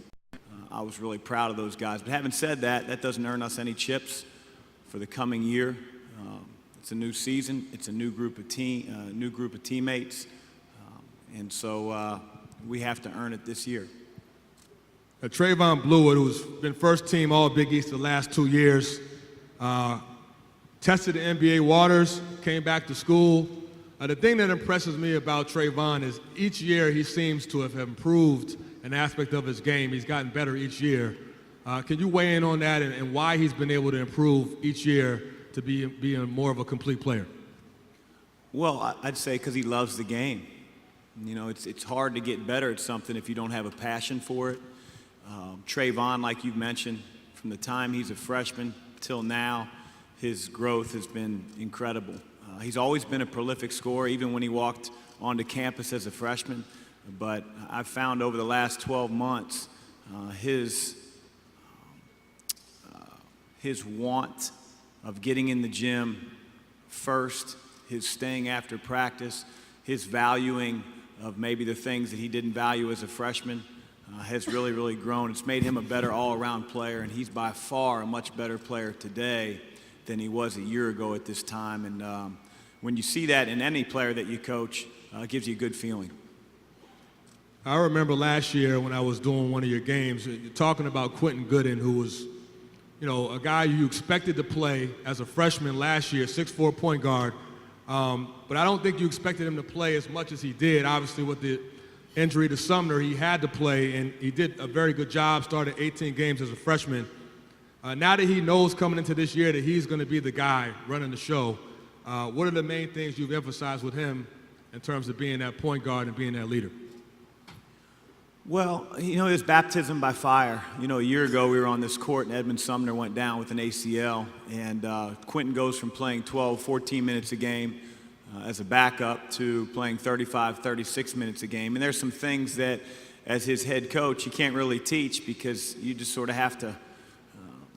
I was really proud of those guys. But having said that, that doesn't earn us any chips for the coming year. It's a new season. It's a new group of teammates, and so we have to earn it this year. Trayvon Blewett, who's been first team All Big East the last 2 years, tested the NBA waters, came back to school. The thing that impresses me about Trayvon is each year he seems to have improved an aspect of his game. He's gotten better each year. Can you weigh in on that and why he's been able to improve each year to be more of a complete player? Well, I'd say because he loves the game. You know, it's hard to get better at something if you don't have a passion for it. Trayvon, like you mentioned, from the time he's a freshman till now, his growth has been incredible. He's always been a prolific scorer, even when he walked onto campus as a freshman. But I've found over the last 12 months his want of getting in the gym first, his staying after practice, his valuing of maybe the things that he didn't value as a freshman has really, really grown. It's made him a better all-around player, and he's by far a much better player today than he was a year ago at this time. And when you see that in any player that you coach, it gives you a good feeling. I remember last year when I was doing one of your games, you're talking about Quentin Gooden, who was, a guy you expected to play as a freshman last year, 6'4" point guard. But I don't think you expected him to play as much as he did. Obviously, with the injury to Sumner, he had to play, and he did a very good job, started 18 games as a freshman. Now that he knows coming into this year that he's going to be the guy running the show, what are the main things you've emphasized with him in terms of being that point guard and being that leader? Well, his baptism by fire. A year ago we were on this court and Edmund Sumner went down with an ACL, and Quentin goes from playing 12, 14 minutes a game as a backup to playing 35, 36 minutes a game. And there's some things that, as his head coach, you can't really teach because you just sort of have to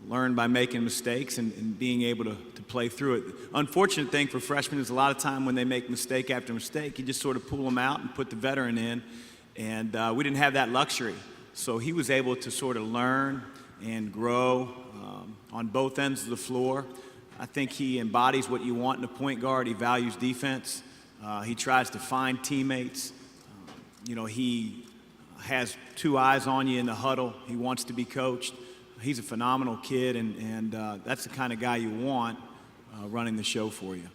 learn by making mistakes and being able to play through it. Unfortunate thing for freshmen is a lot of time when they make mistake after mistake, you just sort of pull them out and put the veteran in. And we didn't have that luxury. So he was able to sort of learn and grow on both ends of the floor. I think he embodies what you want in a point guard. He values defense. He tries to find teammates. He has two eyes on you in the huddle. He wants to be coached. He's a phenomenal kid, and that's the kind of guy you want running the show for you.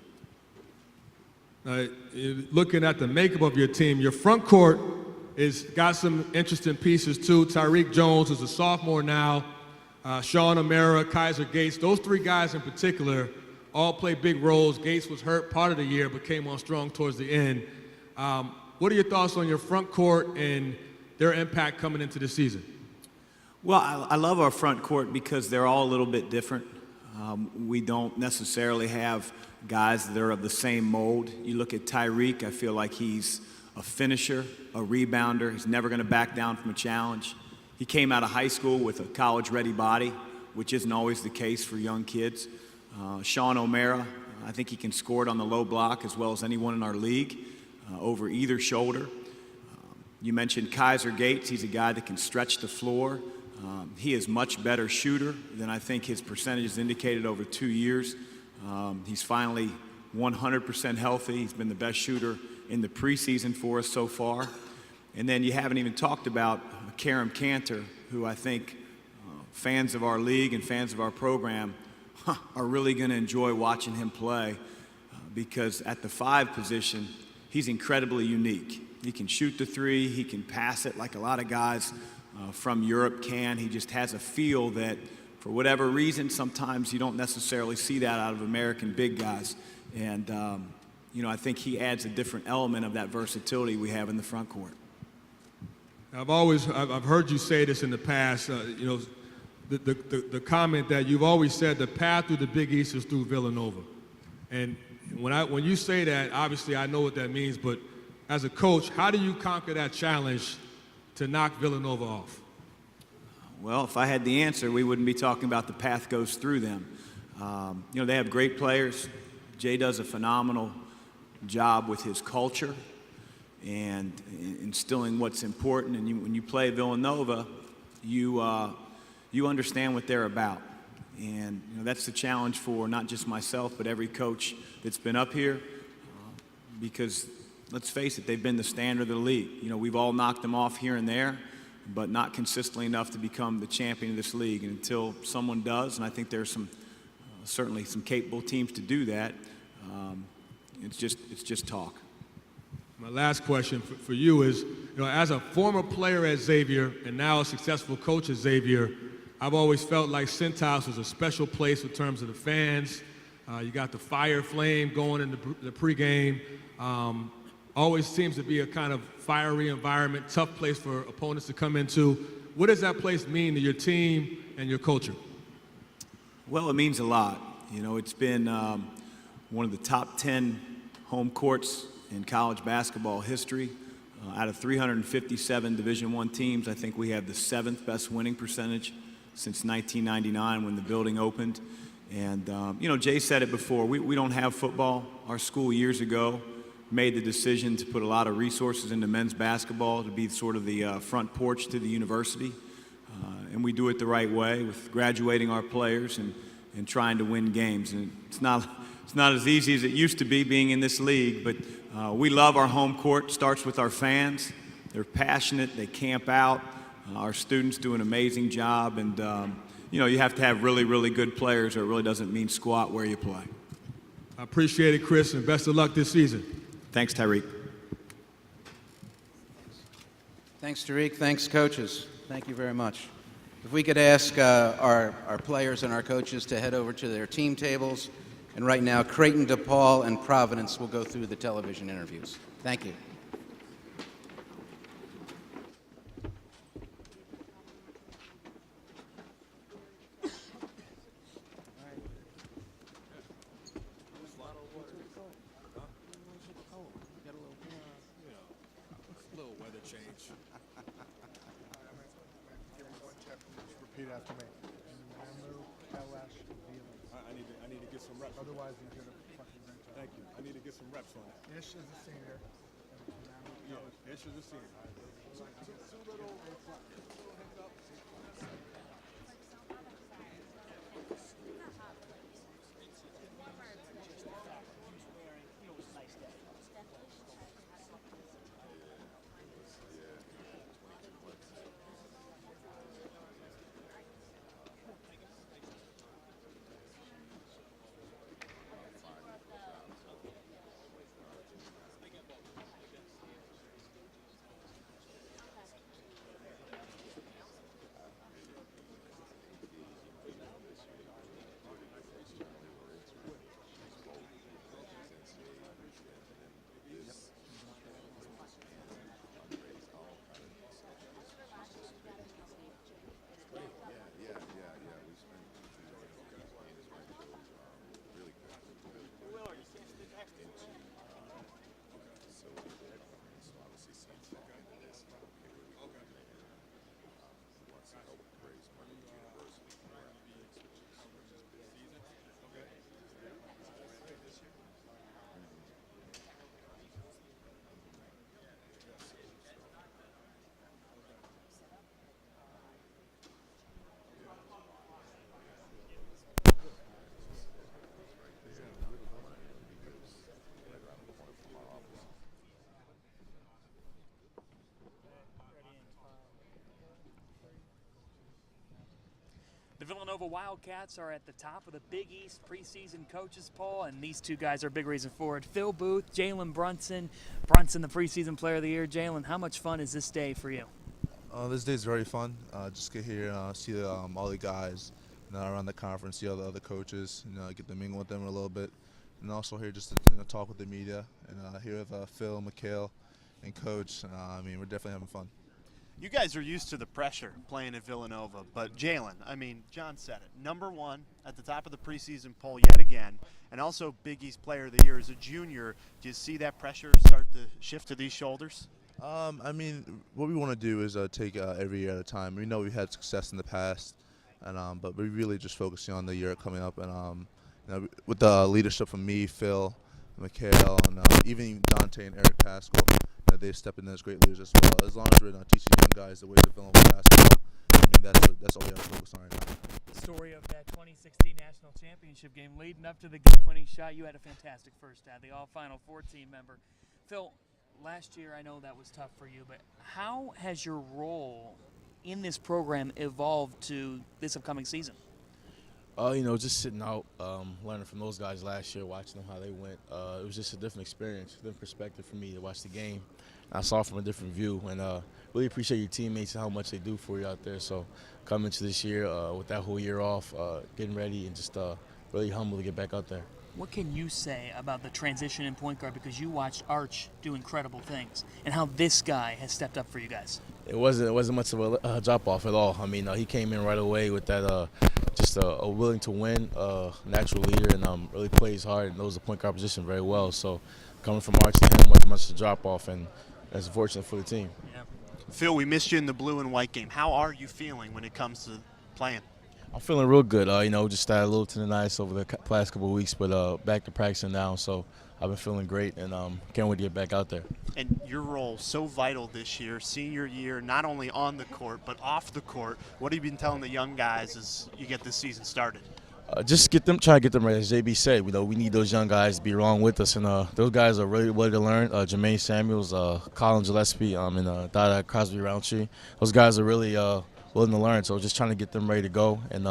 Looking at the makeup of your team, your front court has got some interesting pieces too. Tyreek Jones is a sophomore now. Sean O'Mara, Kaiser Gates, those three guys in particular all play big roles. Gates was hurt part of the year but came on strong towards the end. What are your thoughts on your front court and their impact coming into the season? Well, I love our front court because they're all a little bit different. We don't necessarily have guys that are of the same mold. You look at Tyreek, I feel like he's a finisher, a rebounder. He's never going to back down from a challenge. He came out of high school with a college-ready body, which isn't always the case for young kids. Sean O'Mara, I think he can score it on the low block as well as anyone in our league over either shoulder. You mentioned Kaiser Gates. He's a guy that can stretch the floor. He is much better shooter than I think his percentages indicated over 2 years. He's finally 100% healthy. He's been the best shooter in the preseason for us so far. And then you haven't even talked about Kerem Kanter, who I think fans of our league and fans of our program are really going to enjoy watching him play because at the 5 position, he's incredibly unique. He can shoot the three. He can pass it like a lot of guys from Europe can. He just has a feel that, for whatever reason, sometimes you don't necessarily see that out of American big guys. And, I think he adds a different element of that versatility we have in the front court. I've heard you say this in the past, the comment that you've always said the path through the Big East is through Villanova. And when you say that, obviously I know what that means, but as a coach, how do you conquer that challenge to knock Villanova off? Well, if I had the answer, we wouldn't be talking about the path goes through them. They have great players. Jay does a phenomenal job with his culture and instilling what's important. And when you play Villanova, you understand what they're about. And that's the challenge for not just myself, but every coach that's been up here. Because let's face it, they've been the standard of the league. We've all knocked them off here and there, but not consistently enough to become the champion of this league. And until someone does, and I think there's certainly some capable teams to do that, it's just talk. My last question for you is, as a former player at Xavier and now a successful coach at Xavier, I've always felt like Centos was a special place in terms of the fans. You got the fire flame going in the pregame. Always seems to be a kind of fiery environment, tough place for opponents to come into. What does that place mean to your team and your culture? Well, it means a lot. It's been one of the top 10 home courts in college basketball history. Out of 357 Division I teams, I think we have the 7th best winning percentage since 1999 when the building opened. And, Jay said it before, we don't have football. Our school years ago made the decision to put a lot of resources into men's basketball to be sort of the front porch to the university. And we do it the right way with graduating our players and trying to win games. And it's not as easy as it used to be being in this league, but we love our home court. It starts with our fans. They're passionate. They camp out. Our students do an amazing job. And, you have to have really, really good players, or it really doesn't mean squat where you play. I appreciate it, Chris, and best of luck this season. Thanks, Tyreek. Thanks, Tariq. Thanks, coaches. Thank you very much. If we could ask our players and our coaches to head over to their team tables. And right now, Creighton, DePaul, and Providence will go through the television interviews. Thank you. Repeat after me. I need to get some reps. Otherwise, you're gonna fucking rent it. Thank you. I need to get some reps on it. Ish is a senior. Yeah, Ish is a senior. Two little hiccups. The Villanova Wildcats are at the top of the Big East preseason coaches poll, and these two guys are a big reason for it. Phil Booth, Jalen Brunson. Brunson, the preseason player of the year. Jalen, how much fun is this day for you? This day is very fun. Just get here, see all the guys around the conference, see all the other coaches, get to mingle with them a little bit. And also here just to talk with the media and here with Phil, Mikhail, and Coach. We're definitely having fun. You guys are used to the pressure playing at Villanova, but Jalen, John said it, #1 at the top of the preseason poll yet again, and also Big East Player of the Year as a junior. Do you see that pressure start to shift to these shoulders? What we want to do is take every year at a time. We know we've had success in the past, and but we're really just focusing on the year coming up, and with the leadership from me, Phil, Mikhail, and even Dante and Eric Pascal. They've stepped in as great leaders as well. As long as we're teaching young guys the ways of Villanova basketball, that's all we have to focus on right now. Story of that 2016 national championship game leading up to the game-winning shot. You had a fantastic first half, the all-Final Four team member. Phil, last year I know that was tough for you, but how has your role in this program evolved to this upcoming season? Just sitting out, learning from those guys last year, watching them how they went. It was just a different experience, different perspective for me to watch the game. I saw it from a different view, and really appreciate your teammates and how much they do for you out there. So coming into this year with that whole year off, getting ready, and just really humble to get back out there. What can you say about the transition in point guard, because you watched Arch do incredible things, and how this guy has stepped up for you guys? It wasn't much of a drop-off at all. He came in right away with that just a willing to win, natural leader, and really plays hard and knows the point guard position very well. So coming from Arch to him wasn't much of a drop-off, and that's unfortunate for the team. Yeah. Phil, we missed you in the blue and white game. How are you feeling when it comes to playing? I'm feeling real good. Just started a little tendonitis over the past couple of weeks, but back to practicing now. So I've been feeling great, and can't wait to get back out there. And your role so vital this year, senior year, not only on the court but off the court. What have you been telling the young guys as you get this season started? Just try to get them ready. As JB said, we need those young guys to be along with us, and those guys are really ready to learn. Jermaine Samuels, Colin Gillespie, and Dada Crosby-Roundtree. Those guys are really willing to learn. So just trying to get them ready to go, and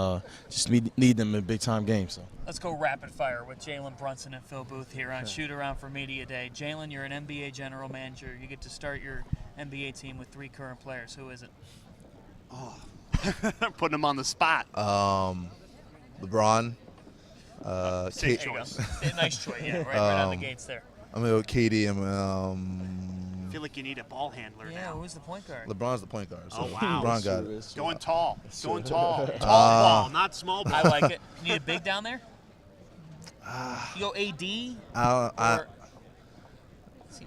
just need them in big-time games. So. Let's go rapid fire with Jalen, Brunson, and Phil Booth here on Shoot Around for Media Day. Jalen, you're an NBA general manager. You get to start your NBA team with 3 current players. Who is it? Oh, putting them on the spot. LeBron. Safe choice. Nice choice. Yeah, right out the gates there. I'm gonna go KD. I feel like you need a ball handler now. Yeah, who's the point guard? LeBron's the point guard. So oh, wow. LeBron got it. Going tall. Going tall. Tall ball, not small ball. I like it. You need a big down there? You go AD?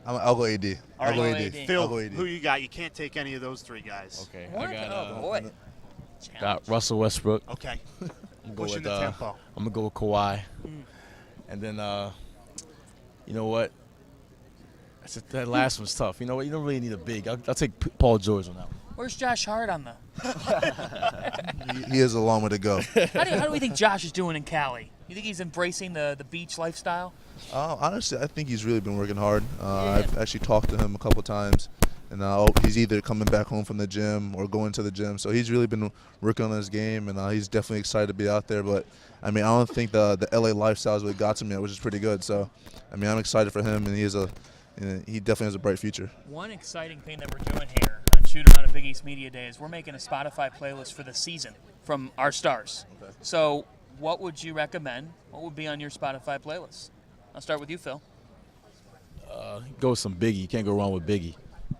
I'll go AD. I'll go AD. Phil, I'll go AD. who you got? You can't take any of those 3 guys. Okay, what? I got Russell Westbrook. Okay. Pushing the tempo. I'm going to go with Kawhi. And then, you know what? That last one's tough. You know what? You don't really need a big. I'll take Paul George on that one. Where's Josh Hart on the? He has a long way to go. How do we think Josh is doing in Cali? You think he's embracing the beach lifestyle? Honestly, I think he's really been working hard. I've actually talked to him a couple times, and he's either coming back home from the gym or going to the gym. So he's really been working on his game, and he's definitely excited to be out there. But I mean, I don't think the LA lifestyle is what got to me, which is pretty good. So I mean, I'm excited for him, and he definitely has a bright future. One exciting thing that we're doing here on Shoot Around at Big East Media Day is we're making a Spotify playlist for the season from our stars. Okay. So what would you recommend? What would be on your Spotify playlist? I'll start with you, Phil. Go with some Biggie. You can't go wrong with Biggie.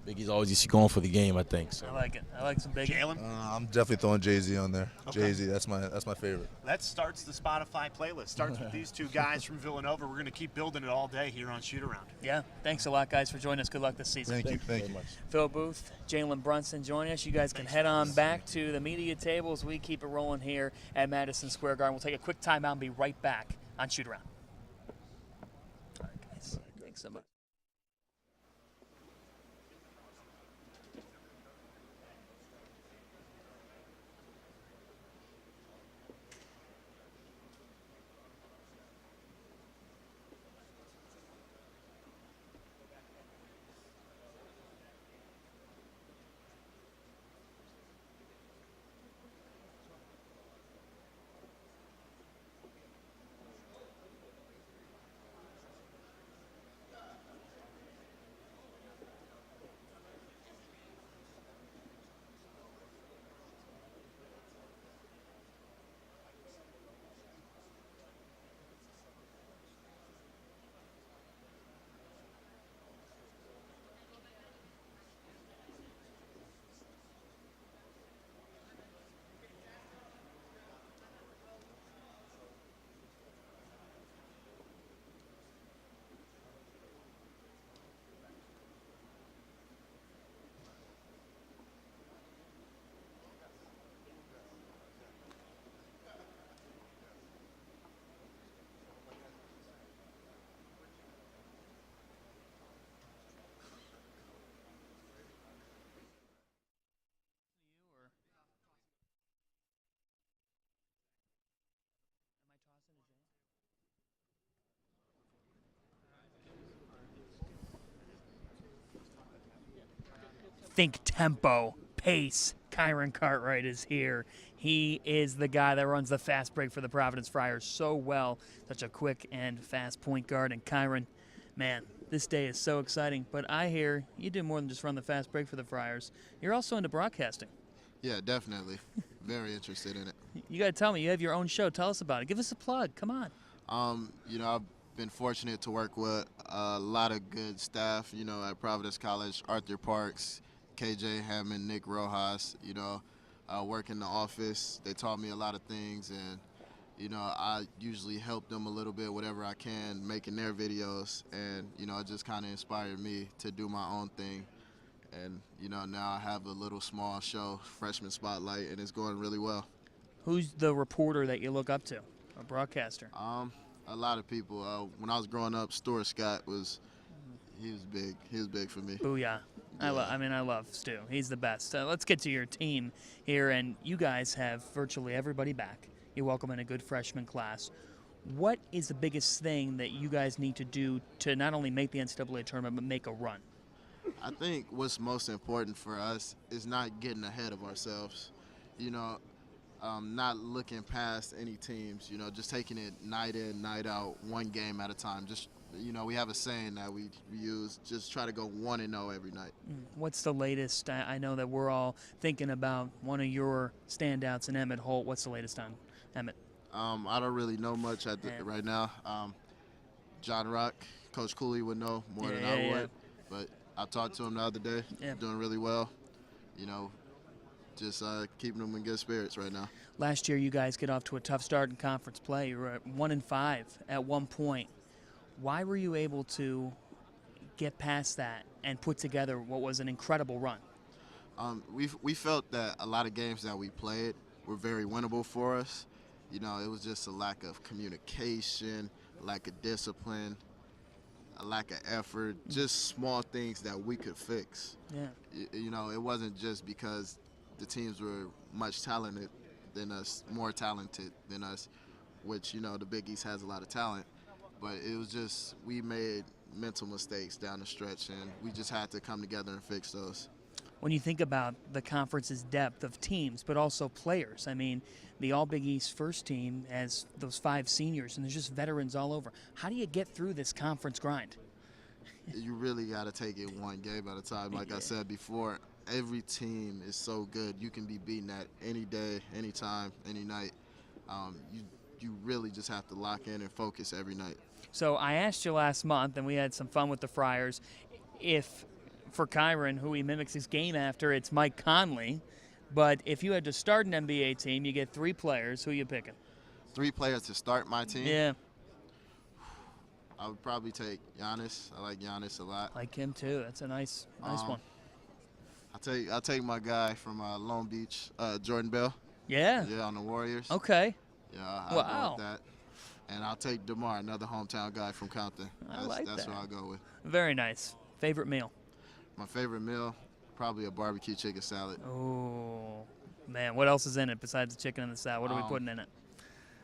Biggie's always just going for the game, I think. So. I like it. I like some Biggie. Jalen? I'm definitely throwing Jay-Z on there. Okay. Jay-Z, that's my favorite. That starts the Spotify playlist. Starts with these 2 guys from Villanova. We're going to keep building it all day here on Shoot Around. Yeah. Thanks a lot, guys, for joining us. Good luck this season. Thank you very much. Phil Booth, Jalen Brunson joining us. You guys can head on back to the media table as we keep it rolling here at Madison Square Garden. We'll take a quick timeout and be right back on Shoot Around. All right, guys. Thanks so much. Think tempo, pace. Kyron Cartwright is here. He is the guy that runs the fast break for the Providence Friars so well. Such a quick and fast point guard. And Kyron, man, this day is so exciting. But I hear you do more than just run the fast break for the Friars. You're also into broadcasting. Yeah, definitely. Very interested in it. You got to tell me, you have your own show. Tell us about it. Give us a plug. Come on. I've been fortunate to work with a lot of good staff, at Providence College, Arthur Parks, KJ Hammond, Nick Rojas, work in the office. They taught me a lot of things, and, I usually help them a little bit, whatever I can, making their videos. And, it just kind of inspired me to do my own thing. And, you know, now I have a little small show, Freshman Spotlight, and it's going really well. Who's the reporter that you look up to, a broadcaster? A lot of people. When I was growing up, Stuart Scott he was big. He was big for me. Booyah. I love Stu. He's the best. Let's get to your team here, and you guys have virtually everybody back. You welcome in a good freshman class. What is the biggest thing that you guys need to do to not only make the NCAA tournament, but make a run? I think what's most important for us is not getting ahead of ourselves. You know, not looking past any teams, you know, just taking it night in, night out, one game at a time. Just, you know, we have a saying that we use, just try to go 1-0 every night. What's the latest? I know that we're all thinking about one of your standouts in Emmett Holt. What's the latest on Emmett? I don't really know much right now. John Rock, Coach Cooley would know more than I would, but I talked to him the other day. Doing really well. You know, just keeping them in good spirits right now. Last year, you guys get off to a tough start in conference play. You were at 1-5 at one point. Why were you able to get past that and put together what was an incredible run? We felt that a lot of games that we played were very winnable for us. You know, it was just a lack of communication, a lack of discipline, a lack of effort, just small things that we could fix. Yeah. You know, it wasn't just because the teams were much talented than us, more talented than us, which, you know, the Big East has a lot of talent. But it was just we made mental mistakes down the stretch, and we just had to come together and fix those. When you think about the conference's depth of teams, but also players, I mean, the All-Big East first team has those 5 seniors, and there's just veterans all over. How do you get through this conference grind? You really got to take it one game at a time. Like I said before, every team is so good. You can be beaten at any day, any time, any night. You really just have to lock in and focus every night. So I asked you last month, and we had some fun with the Friars, if for Kyron, who he mimics his game after, it's Mike Conley. But if you had to start an NBA team, you get 3 players. Who are you picking? 3 players to start my team? Yeah. I would probably take Giannis. I like Giannis a lot. Like him too. That's a nice one. I'll take my guy from Long Beach, Jordan Bell. Yeah. Yeah, on the Warriors. Okay. Yeah, I'll go with that. And I'll take DeMar, another hometown guy from Compton. That's who I'll go with. Very nice. Favorite meal? My favorite meal, probably a barbecue chicken salad. Oh, man. What else is in it besides the chicken and the salad? What are we putting in it?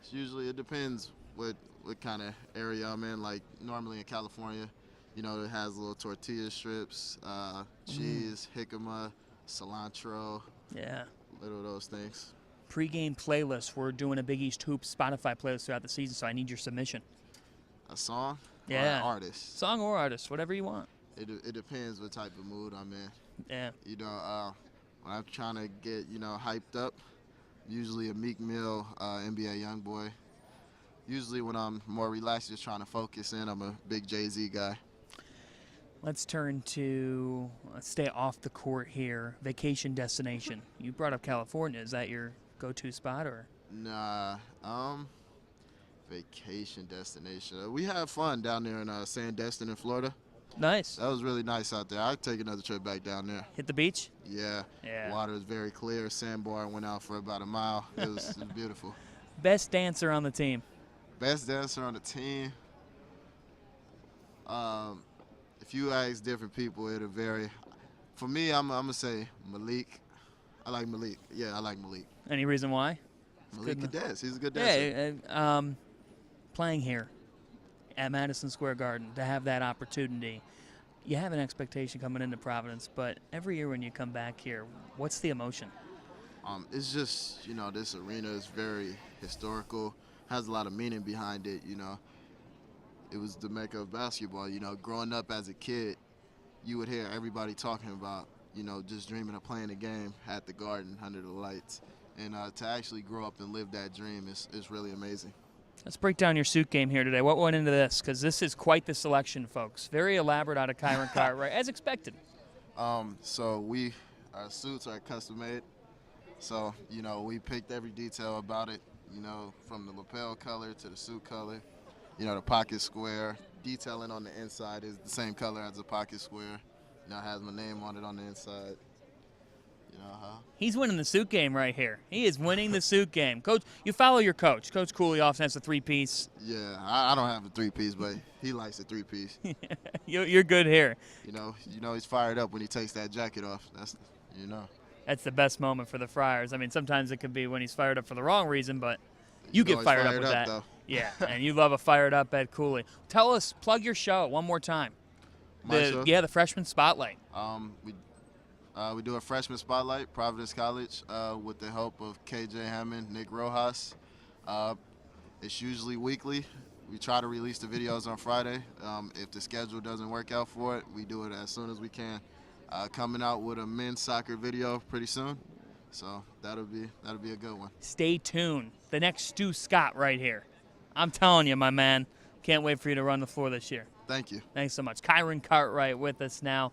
Usually it depends what kind of area I'm in. Like normally in California, you know, it has little tortilla strips, cheese, jicama, cilantro. Yeah. Little of those things. Pre-game playlist. We're doing a Big East Hoops Spotify playlist throughout the season, so I need your submission. A song? Yeah. Or an artist? Song or artist, whatever you want. It depends what type of mood I'm in. Yeah. You know, when I'm trying to get, you know, hyped up, usually a Meek Mill, NBA Youngboy. Usually when I'm more relaxed, just trying to focus in, I'm a big Jay-Z guy. Let's turn to, let's stay off the court here, vacation destination. You brought up California. Is that your go-to spot or? Nah, vacation destination. We had fun down there in Sandestin in Florida. Nice. That was really nice out there. I'd take another trip back down there. Hit the beach? Yeah. Yeah. Water is very clear. Sandbar went out for about a mile. It was beautiful. Best dancer on the team? Best dancer on the team? If you ask different people, it'll vary. For me, I'm going to say Malik. I like Malik. Yeah, I like Malik. Any reason why? Malik can dance. He's a good dancer. Yeah, playing here at Madison Square Garden, to have that opportunity, you have an expectation coming into Providence, but every year when you come back here, what's the emotion? It's just, you know, this arena is very historical, has a lot of meaning behind it, you know. It was the mecca of basketball, you know. Growing up as a kid, you would hear everybody talking about, you know, just dreaming of playing a game at the Garden under the lights. And to actually grow up and live that dream is really amazing. Let's break down your suit game here today. What went into this? Because this is quite the selection, folks. Very elaborate out of Kyron Cartwright, as expected. So our suits are custom made. So, you know, we picked every detail about it, you know, from the lapel color to the suit color, you know, the pocket square. Detailing on the inside is the same color as the pocket square. You know, has my name on it on the inside. You know how. He's winning the suit game right here. He is winning the suit game. Coach, you follow your coach. Coach Cooley often has a three-piece. Yeah, I don't have a three-piece, but he likes a three-piece. You're good here. You know he's fired up when he takes that jacket off. That's the best moment for the Friars. I mean, sometimes it could be when he's fired up for the wrong reason, but you get fired up with that. Though. Yeah, and you love a fired up Ed Cooley. Tell us, plug your show one more time. My show? Yeah, the Freshman Spotlight. We do a freshman spotlight, Providence College, with the help of KJ Hammond, Nick Rojas. It's usually weekly. We try to release the videos on Friday. If the schedule doesn't work out for it, we do it as soon as we can. Coming out with a men's soccer video pretty soon, so that'll be a good one. Stay tuned. The next Stu Scott right here. I'm telling you, my man. Can't wait for you to run the floor this year. Thank you. Thanks so much. Kyron Cartwright with us now.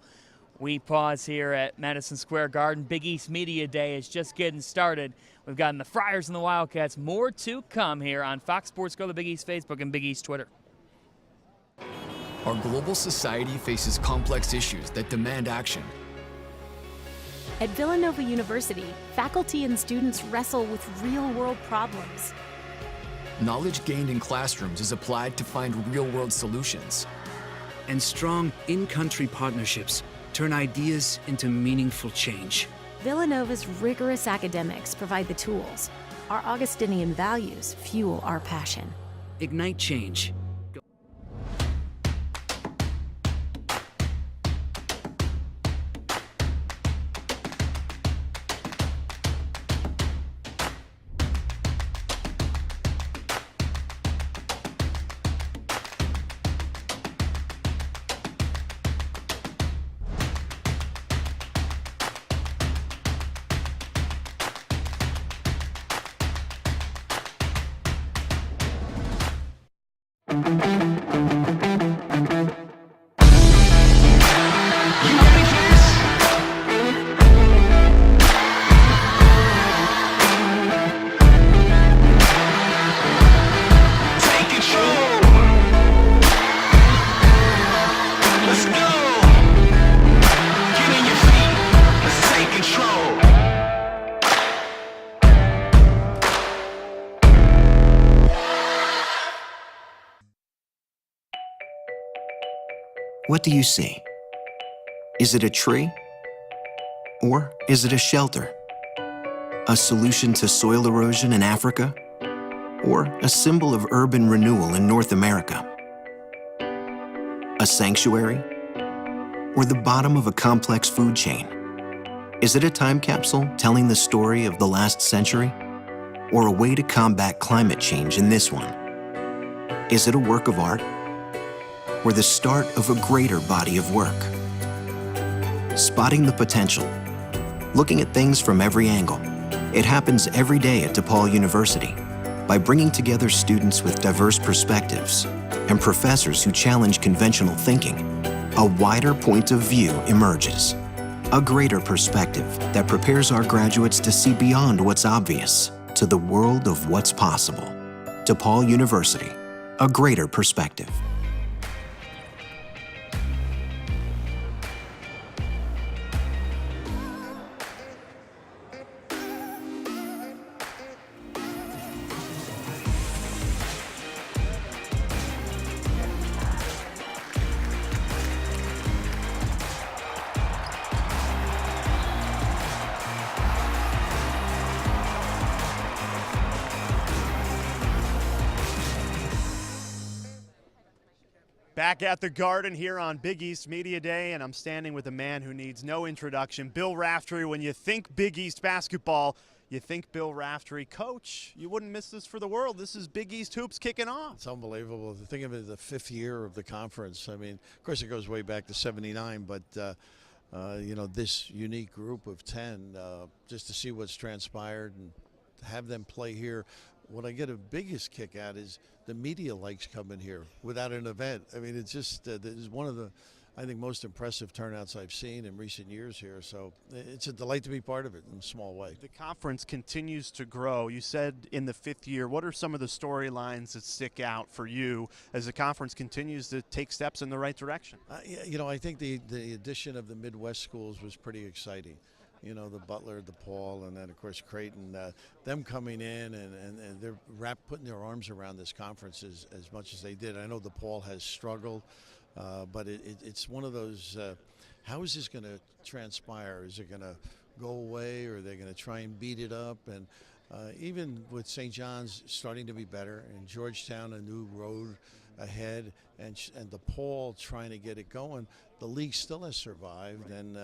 We pause here at Madison Square Garden. Big East Media Day is just getting started. We've gotten the Friars and the Wildcats. More to come here on Fox Sports Go, the Big East Facebook, and Big East Twitter. Our global society faces complex issues that demand action. At Villanova University, faculty and students wrestle with real-world problems. Knowledge gained in classrooms is applied to find real-world solutions. And strong in-country partnerships turn ideas into meaningful change. Villanova's rigorous academics provide the tools. Our Augustinian values fuel our passion. Ignite change. What do you see? Is it a tree? Or is it a shelter? A solution to soil erosion in Africa? Or a symbol of urban renewal in North America? A sanctuary? Or the bottom of a complex food chain? Is it a time capsule telling the story of the last century? Or a way to combat climate change in this one? Is it a work of art? Or the start of a greater body of work? Spotting the potential. Looking at things from every angle. It happens every day at DePaul University by bringing together students with diverse perspectives and professors who challenge conventional thinking. A wider point of view emerges. A greater perspective that prepares our graduates to see beyond what's obvious to the world of what's possible. DePaul University, a greater perspective. Back at the Garden here on Big East Media Day, and I'm standing with a man who needs no introduction, Bill Raftery. When you think Big East basketball, you think Bill Raftery. Coach, you wouldn't miss this for the world. This is Big East hoops kicking off. It's unbelievable. Think of it as the 5th year of the conference. I mean, of course, it goes way back to '79, but you know, this unique group of 10, just to see what's transpired and have them play here. What I get a biggest kick at is the media likes coming here without an event. I mean, it's just it's one of the I think, most impressive turnouts I've seen in recent years here. So it's a delight to be part of it in a small way. The conference continues to grow. You said in the 5th year, what are some of the storylines that stick out for you as the conference continues to take steps in the right direction? You know, I think the addition of the Midwest schools was pretty exciting. You know, the Butler, DePaul, and then, of course, Creighton, them coming in and they're putting their arms around this conference as much as they did. I know DePaul has struggled, but it's one of those, how is this going to transpire? Is it going to go away, or are they going to try and beat it up? And even with St. John's starting to be better, and Georgetown, a new road ahead, and DePaul trying to get it going, the league still has survived. And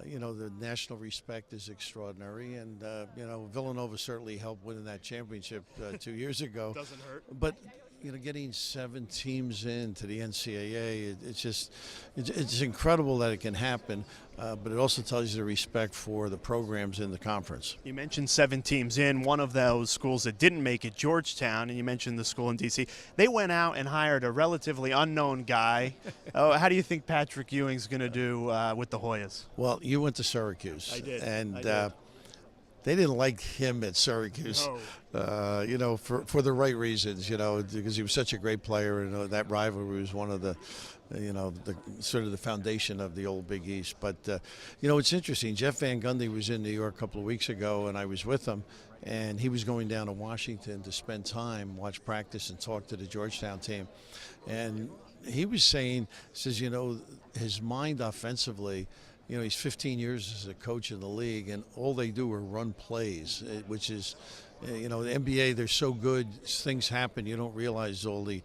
you know, the national respect is extraordinary, and you know, Villanova certainly helped winning that championship 2 years ago. Doesn't hurt. But you know, getting 7 teams into the NCAA, it's incredible that it can happen. But it also tells you the respect for the programs in the conference. You mentioned 7 teams in. One of those schools that didn't make it, Georgetown, and you mentioned the school in D.C. They went out and hired a relatively unknown guy. How do you think Patrick Ewing's going to do with the Hoyas? Well, you went to Syracuse. I did. And I did. They didn't like him at Syracuse, you know, for the right reasons, you know, because he was such a great player, and that rivalry was one of the, you know, the sort of the foundation of the old Big East. But, you know, it's interesting. Jeff Van Gundy was in New York a couple of weeks ago, and I was with him, and he was going down to Washington to spend time, watch practice, and talk to the Georgetown team. And he was saying, says, you know, his mind offensively, you know, he's 15 years as a coach in the league, and all they do are run plays, which is, you know, the NBA, they're so good, things happen, you don't realize all the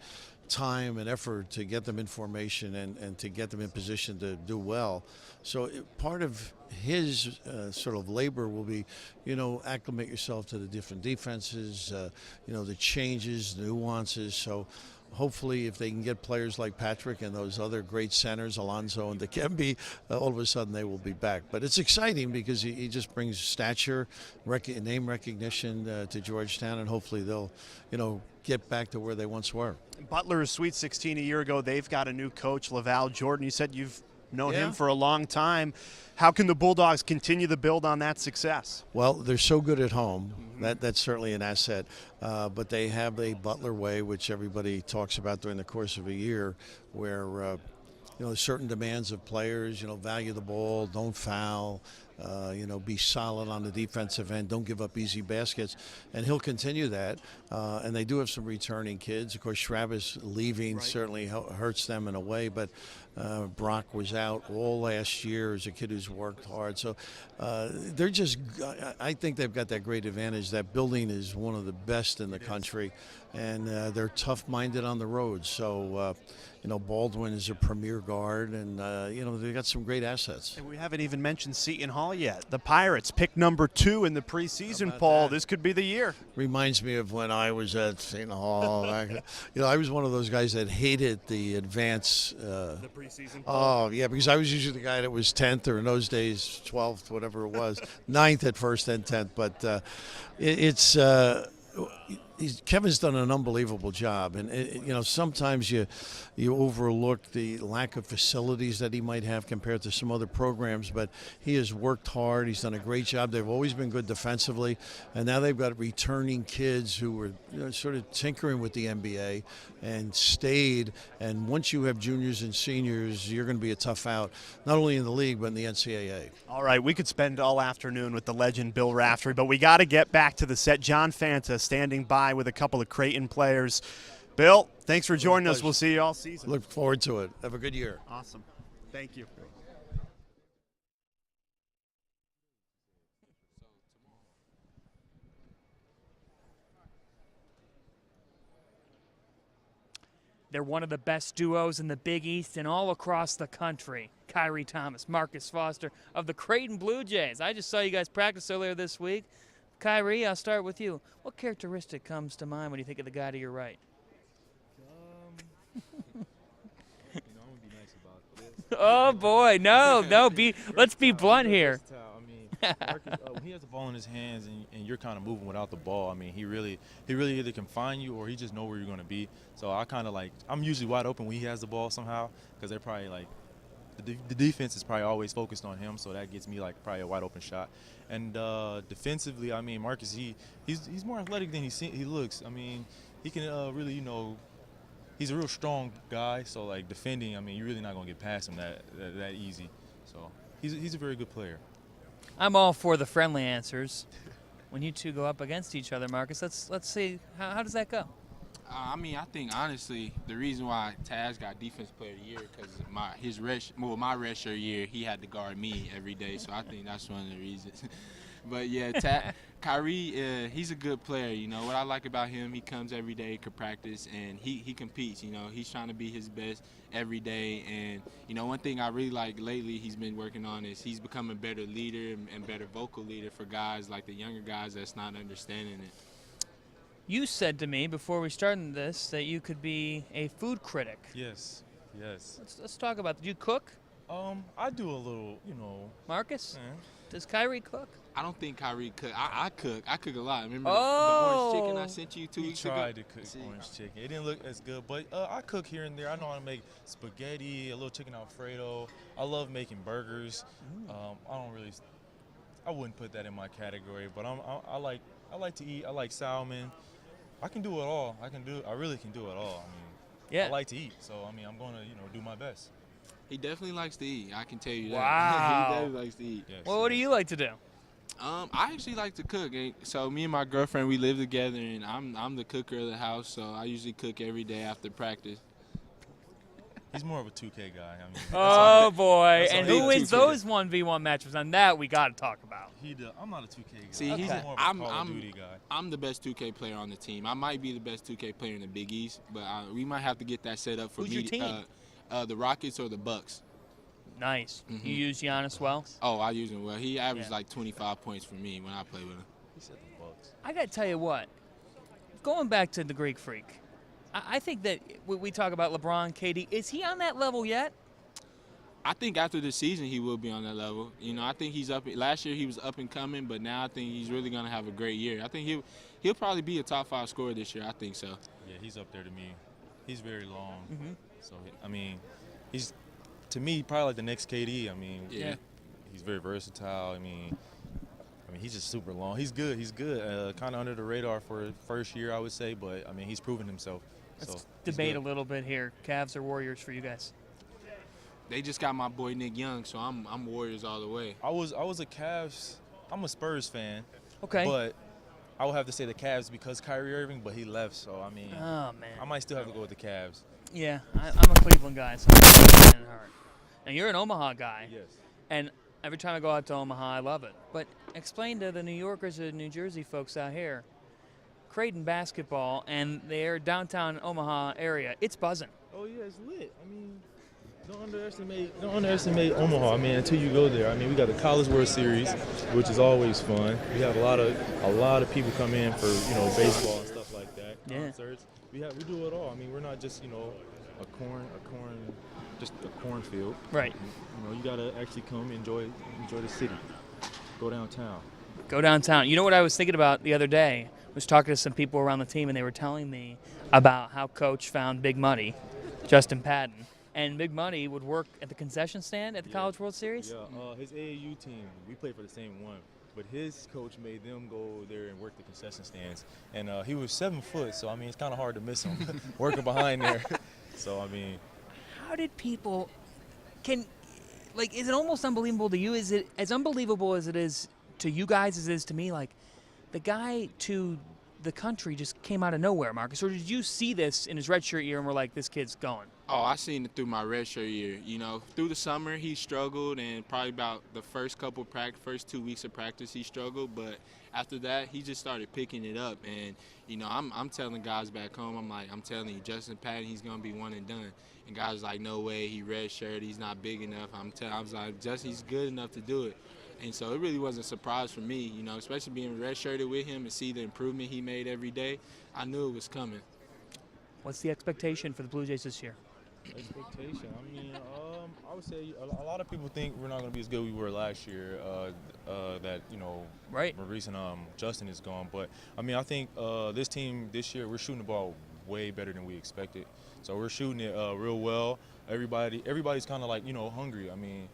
time and effort to get them in formation and to get them in position to do well. So part of his sort of labor will be, you know, acclimate yourself to the different defenses, you know, the changes, the nuances. So hopefully, if they can get players like Patrick and those other great centers, Alonzo and Dikembe, all of a sudden they will be back. But it's exciting because he just brings stature, name recognition to Georgetown, and hopefully they'll, you know, get back to where they once were. Butler is Sweet 16 a year ago. They've got a new coach, LaVall. Jordan, you said you've known him for a long time. How can the Bulldogs continue to build on that success? Well, they're so good at home. That's certainly an asset. But they have a Butler way, which everybody talks about during the course of a year, where you know, certain demands of players, you know, value the ball, don't foul, you know, be solid on the defensive end, don't give up easy baskets, and he'll continue that. And they do have some returning kids. Of course, Travis leaving certainly hurts them in a way, but Brock was out all last year as a kid who's worked hard. So they're just, I think they've got that great advantage. That building is one of the best in the country, and they're tough-minded on the road. So, you know, Baldwin is a premier guard, and, you know, they've got some great assets. And we haven't even mentioned Seton Hall yet. The Pirates picked number 2 in the preseason poll. This could be the year. Reminds me of when I was at Seton Hall. You know, I was one of those guys that hated the advance. The preseason poll. Oh, yeah, because I was usually the guy that was 10th, or in those days 12th, whatever it was, 9th at first, then 10th. But Kevin's done an unbelievable job, and you know, sometimes you overlook the lack of facilities that he might have compared to some other programs, but he has worked hard. He's done a great job. They've always been good defensively, and now they've got returning kids who were, you know, sort of tinkering with the NBA and stayed. And once you have juniors and seniors, you're going to be a tough out, not only in the league but in the NCAA. All right, we could spend all afternoon with the legend Bill Raftery, but we got to get back to the set. John Fanta standing by with a couple of Creighton players. Bill, thanks for joining us. We'll see you all season. Look forward to it. Have a good year. Awesome. Thank you. They're one of the best duos in the Big East and all across the country. Khyri Thomas, Marcus Foster of the Creighton Blue Jays. I just saw you guys practice earlier this week. Khyri, I'll start with you. What characteristic comes to mind when you think of the guy to your right? I'm gonna be nice about this. Oh boy, no, let's be blunt here. I mean, Marcus, when he has the ball in his hands and you're kind of moving without the ball, I mean, he really either can find you or he just know where you're going to be. So I'm usually wide open when he has the ball somehow, because they're probably like the defense is probably always focused on him, so that gets me like probably a wide open shot. And defensively, I mean, Marcus, he's more athletic than he looks. I mean, he can really, you know, he's a real strong guy. So like defending, I mean, you're really not gonna get past him that easy. So he's a very good player. I'm all for the friendly answers. When you two go up against each other, Marcus, let's see how does that go? I mean, I think honestly, the reason why Taz got Defensive Player of the Year because my redshirt year, he had to guard me every day, so I think that's one of the reasons. But yeah, Khyri, he's a good player. You know what I like about him? He comes every day, could practice, and he competes. You know, he's trying to be his best every day. And you know, one thing I really like lately, he's been working on is he's becoming a better leader and better vocal leader for guys like the younger guys that's not understanding it. You said to me before we started this that you could be a food critic. Yes. Let's talk about that. Do you cook? I do a little, you know. Marcus? Yeah. Does Khyri cook? I don't think Khyri cook. I cook. I cook a lot. Remember Oh. the orange chicken I sent you 2 weeks ago? He tried to cook orange chicken. It didn't look as good, but I cook here and there. I know how to make spaghetti, a little chicken Alfredo. I love making burgers. I wouldn't put that in my category, but I like to eat. I like salmon. I can do it all. I really can do it all. I mean, yeah. I like to eat, so I mean, I'm gonna, you know, do my best. He definitely likes to eat. I can tell you that. Wow. He definitely likes to eat. Yes. Well, what do you like to do? I actually like to cook. So me and my girlfriend, we live together, and I'm the cooker of the house. So I usually cook every day after practice. He's more of a 2K guy. I mean, Oh boy! that's And all who he- wins 2K. those 1v1 matches? On that we got to talk about. I'm not a 2K guy. See, he's more of a Call of Duty guy. I'm the best 2K player on the team. I might be the best 2K player in the Big East, but we might have to get that set up for Who's your team? The Rockets or the Bucks. Nice. Mhm. You use Giannis well? Oh, I use him well. He averaged Yeah. like 25 points for me when I play with him. He said the Bucks. I got to tell you what. Going back to the Greek Freak, I think that we talk about LeBron, KD. Is he on that level yet? I think after the season he will be on that level. You know, I think he's up. Last year he was up and coming, but now I think he's really going to have a great year. I think he'll probably be a top 5 scorer this year. I think so. Yeah, he's up there to me. He's very long. Mhm. So I mean, he's to me probably like the next KD. I mean, Yeah. he's very versatile. I mean, he's just super long. He's good. Kind of under the radar for his first year, I would say, but I mean, he's proven himself. Let's So debate a little bit here. Cavs or Warriors for you guys? They just got my boy Nick Young, so I'm Warriors all the way. I was a Cavs. I'm a Spurs fan. Okay. But I would have to say the Cavs because Kyrie Irving, but he left, so I mean, Oh man. I might still have to go with the Cavs. Yeah, I'm a Cleveland guy, so I'm in heart. And you're an Omaha guy. Yes. And every time I go out to Omaha, I love it. But explain to the New Yorkers and New Jersey folks out here, Creighton basketball and their downtown Omaha area, it's buzzing. Oh yeah, it's lit. I mean, don't underestimate Omaha. I mean, until you go there. I mean, we got the College World Series, which is always fun. We have a lot of people come in for, you know, baseball and stuff like that. Yeah. Concerts. We do it all. I mean, we're not just, you know, just a cornfield. Right. You know, you gotta actually come enjoy the city. Go downtown. Go downtown. You know what I was thinking about the other day? I was talking to some people around the team, and they were telling me about how Coach found Big Money, Justin Patton. And Big Money would work at the concession stand at the College World Series? Yeah, his AAU team, we played for the same one, but his coach made them go there and work the concession stands. And he was 7 foot, so I mean, it's kind of hard to miss him working behind there. So I mean, How did people is it almost unbelievable to you? Is it as unbelievable as it is to you guys as it is to me? Like, the guy to the country just came out of nowhere, Marcus. Or did you see this in his redshirt year and were like, this kid's going? Oh, I seen it through my redshirt year. You know, through the summer he struggled, and probably about the first 2 weeks of practice he struggled. But after that, he just started picking it up. And you know, I'm telling guys back home, I'm telling you, Justin Patton, he's gonna be one and done. And guys like, no way, he redshirt, he's not big enough. I was like, he's good enough to do it. And so it really wasn't a surprise for me, you know, especially being redshirted with him and see the improvement he made every day. I knew it was coming. What's the expectation for the Blue Jays this year? expectation. I mean, I would say a lot of people think we're not going to be as good as we were last year. That right. Maurice and Justin is gone, but I mean, I think this team this year we're shooting the ball way better than we expected. So we're shooting it real well. everybody's kind of like, you know, hungry. I mean,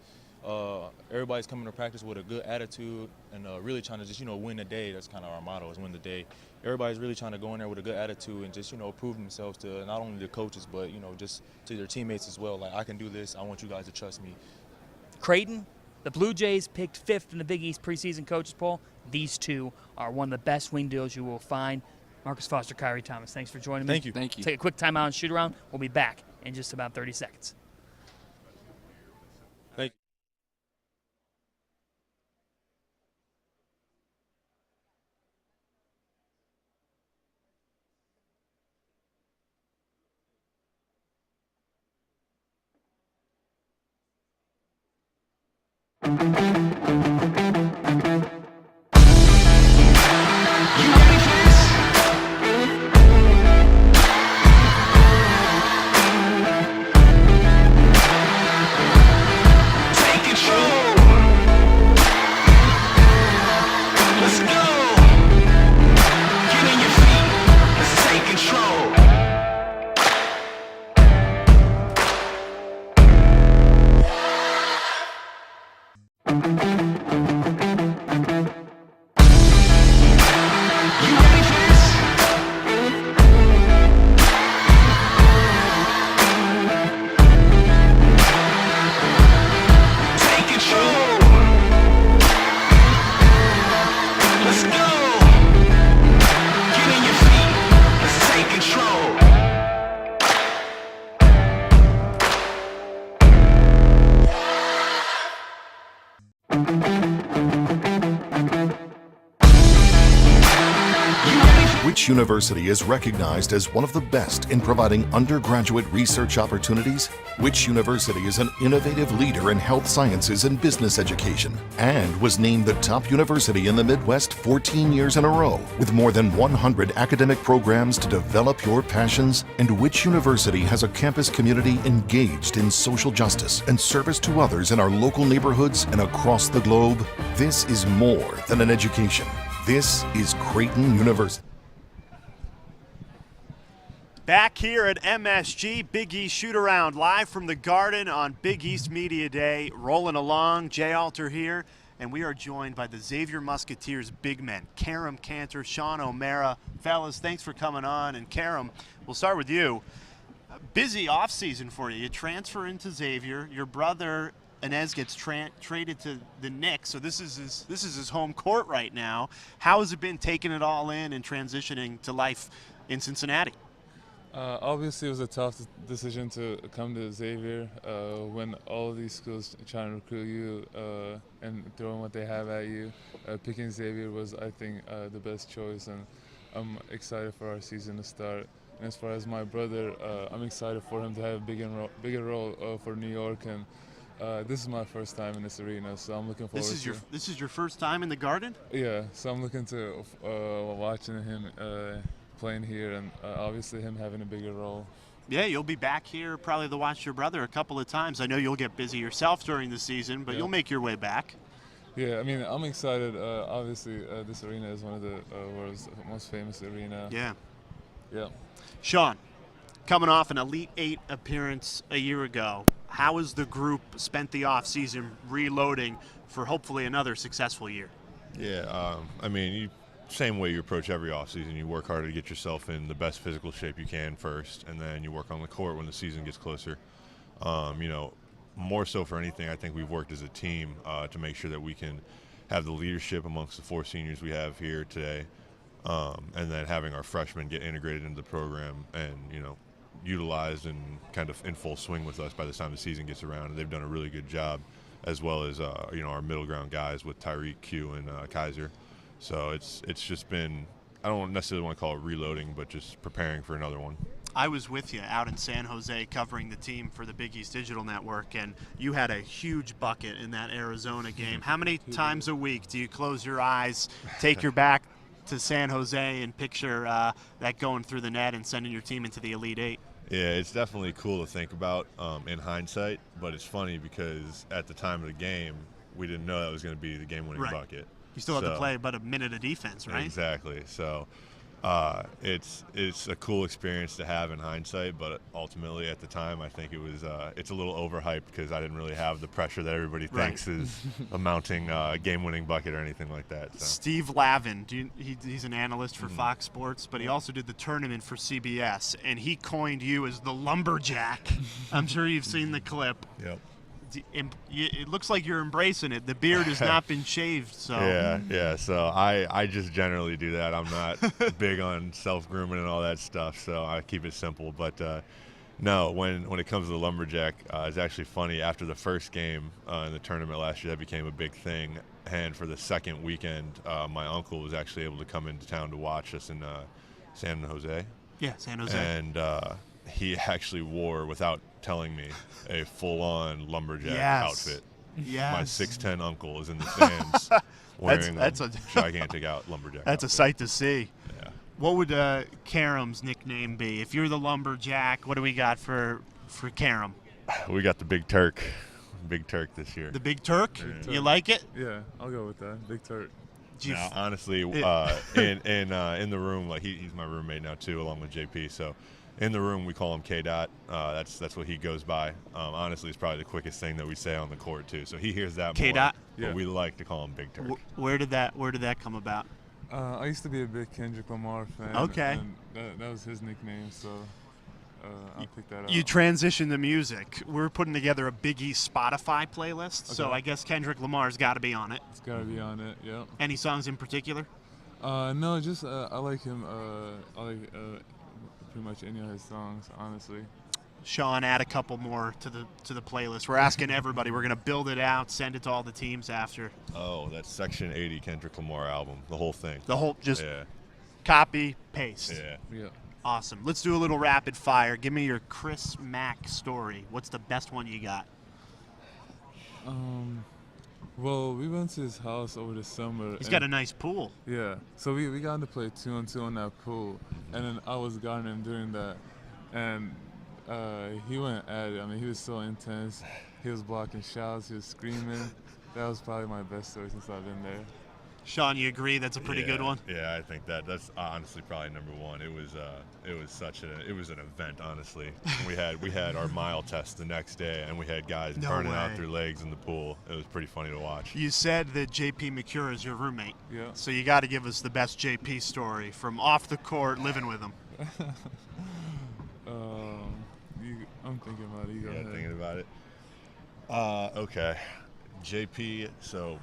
everybody's coming to practice with a good attitude and really trying to just, you know, win the day. That's kind of our motto, is win the day. Everybody's really trying to go in there with a good attitude and just, you know, prove themselves to not only the coaches, but, you know, just to their teammates as well. Like, I can do this. I want you guys to trust me. Creighton, the Blue Jays picked 5th in the Big East preseason coaches poll. These two are one of the best wing deals you will find. Marcus Foster, Khyri Thomas, thanks for joining me. Thank you. Thank you. Take a quick timeout and shoot around. We'll be back in just about 30 seconds. Thank you. Which university is recognized as one of the best in providing undergraduate research opportunities? Which university is an innovative leader in health sciences and business education and was named the top university in the Midwest 14 years in a row with more than 100 academic programs to develop your passions? And which university has a campus community engaged in social justice and service to others in our local neighborhoods and across the globe? This is more than an education. This is Creighton University. Back here at MSG, Big East Shoot-Around, live from the Garden on Big East Media Day. Rolling along, Jay Alter here, and we are joined by the Xavier Musketeers big men, Kerem, Kanter, Sean O'Mara. Fellas, thanks for coming on. And Kerem, we'll start with you. Busy offseason for you. You transfer into Xavier. Your brother Inez gets traded to the Knicks, so this is his home court right now. How has it been taking it all in and transitioning to life in Cincinnati? Obviously, it was a tough decision to come to Xavier when all of these schools trying to recruit you and throwing what they have at you. Picking Xavier was, I think, the best choice, and I'm excited for our season to start. And as far as my brother, I'm excited for him to have a bigger role for New York, and this is my first time in this arena, so I'm looking forward to it. This is your first time in the Garden? Yeah, so I'm looking to watching him playing here, and obviously him having a bigger role. Yeah, you'll be back here probably to watch your brother a couple of times. I know you'll get busy yourself during the season, but you'll make your way back. Yeah, I mean, I'm excited. Obviously, this arena is one of the world's most famous arena. Yeah. Yeah. Sean, coming off an Elite Eight appearance a year ago, how has the group spent the offseason reloading for hopefully another successful year? Yeah, I mean, same way you approach every offseason. You work hard to get yourself in the best physical shape you can first, and then you work on the court when the season gets closer. You know, more so for anything, I think we've worked as a team to make sure that we can have the leadership amongst the 4 seniors we have here today, and then having our freshmen get integrated into the program and, you know, utilized and kind of in full swing with us by the time the season gets around. And they've done a really good job, as well as, you know, our middle ground guys with Tyreek, Q, and Kaiser. So it's just been, I don't necessarily want to call it reloading, but just preparing for another one. I was with you out in San Jose covering the team for the Big East Digital Network, and you had a huge bucket in that Arizona game. How many times a week do you close your eyes, take your back to San Jose, and picture that going through the net and sending your team into the Elite Eight? Yeah, it's definitely cool to think about in hindsight, but it's funny because at the time of the game, we didn't know that was going to be the game-winning bucket. You still have to play about a minute of defense, right? Exactly. So, it's a cool experience to have in hindsight, but ultimately at the time I think it's a little overhyped because I didn't really have the pressure that everybody thinks is a mounting game-winning bucket or anything like that. So. Steve Lavin, he's an analyst for Fox Sports, but he also did the tournament for CBS, and he coined you as the lumberjack. I'm sure you've seen the clip. Yep. It looks like you're embracing it. The beard has not been shaved, so. Yeah. So I just generally do that. I'm not big on self-grooming and all that stuff, so I keep it simple. But no, when it comes to the lumberjack, it's actually funny. After the first game in the tournament last year, that became a big thing. And for the second weekend, my uncle was actually able to come into town to watch us in San Jose. Yeah, San Jose. And he actually wore, without telling me, a full-on lumberjack outfit. Yes. My 6'10" uncle is in the stands wearing a gigantic lumberjack That's outfit. a sight to see. Yeah. What would Kerem's nickname be? If you're the lumberjack, what do we got for Kerem? We got the Big Turk. Big Turk this year. The Big Turk? Yeah. You like it? Yeah, I'll go with that. Big Turk. Now, honestly, in the room, like he's my roommate now too, along with JP. So, in the room we call him K. Dot. That's what he goes by. Honestly, it's probably the quickest thing that we say on the court too. So he hears that K. more. Dot. But we like to call him Big Turk. Where did that come about? I used to be a big Kendrick Lamar fan. Okay. And that was his nickname, so I'll pick that up. You transition to music. We're putting together a Biggie Spotify playlist, so I guess Kendrick Lamar's got to be on it. It's got to be on it, yeah. Any songs in particular? No, just I like him. I like pretty much any of his songs, honestly. Sean, add a couple more to the playlist. We're asking everybody. We're going to build it out, send it to all the teams after. Oh, that's Section 80 Kendrick Lamar album, the whole thing. Copy, paste. Yeah. Awesome. Let's do a little rapid fire. Give me your Chris Mack story. What's the best one you got? Well, we went to his house over the summer. He's got a nice pool. Yeah. So we got to play 2-on-2 on that pool, and then I was guarding him during that, and he went at it. I mean, he was so intense. He was blocking shots. He was screaming. That was probably my best story since I've been there. Sean, you agree that's a pretty good one? Yeah, I think that's honestly probably number one. It was an event, honestly. We had our mile test the next day, and we had guys burning out their legs in the pool. It was pretty funny to watch. You said that JP McCure is your roommate. Yeah. So you got to give us the best JP story from off the court living with him. I'm thinking about it. You go ahead. Thinking about it. Okay, JP. So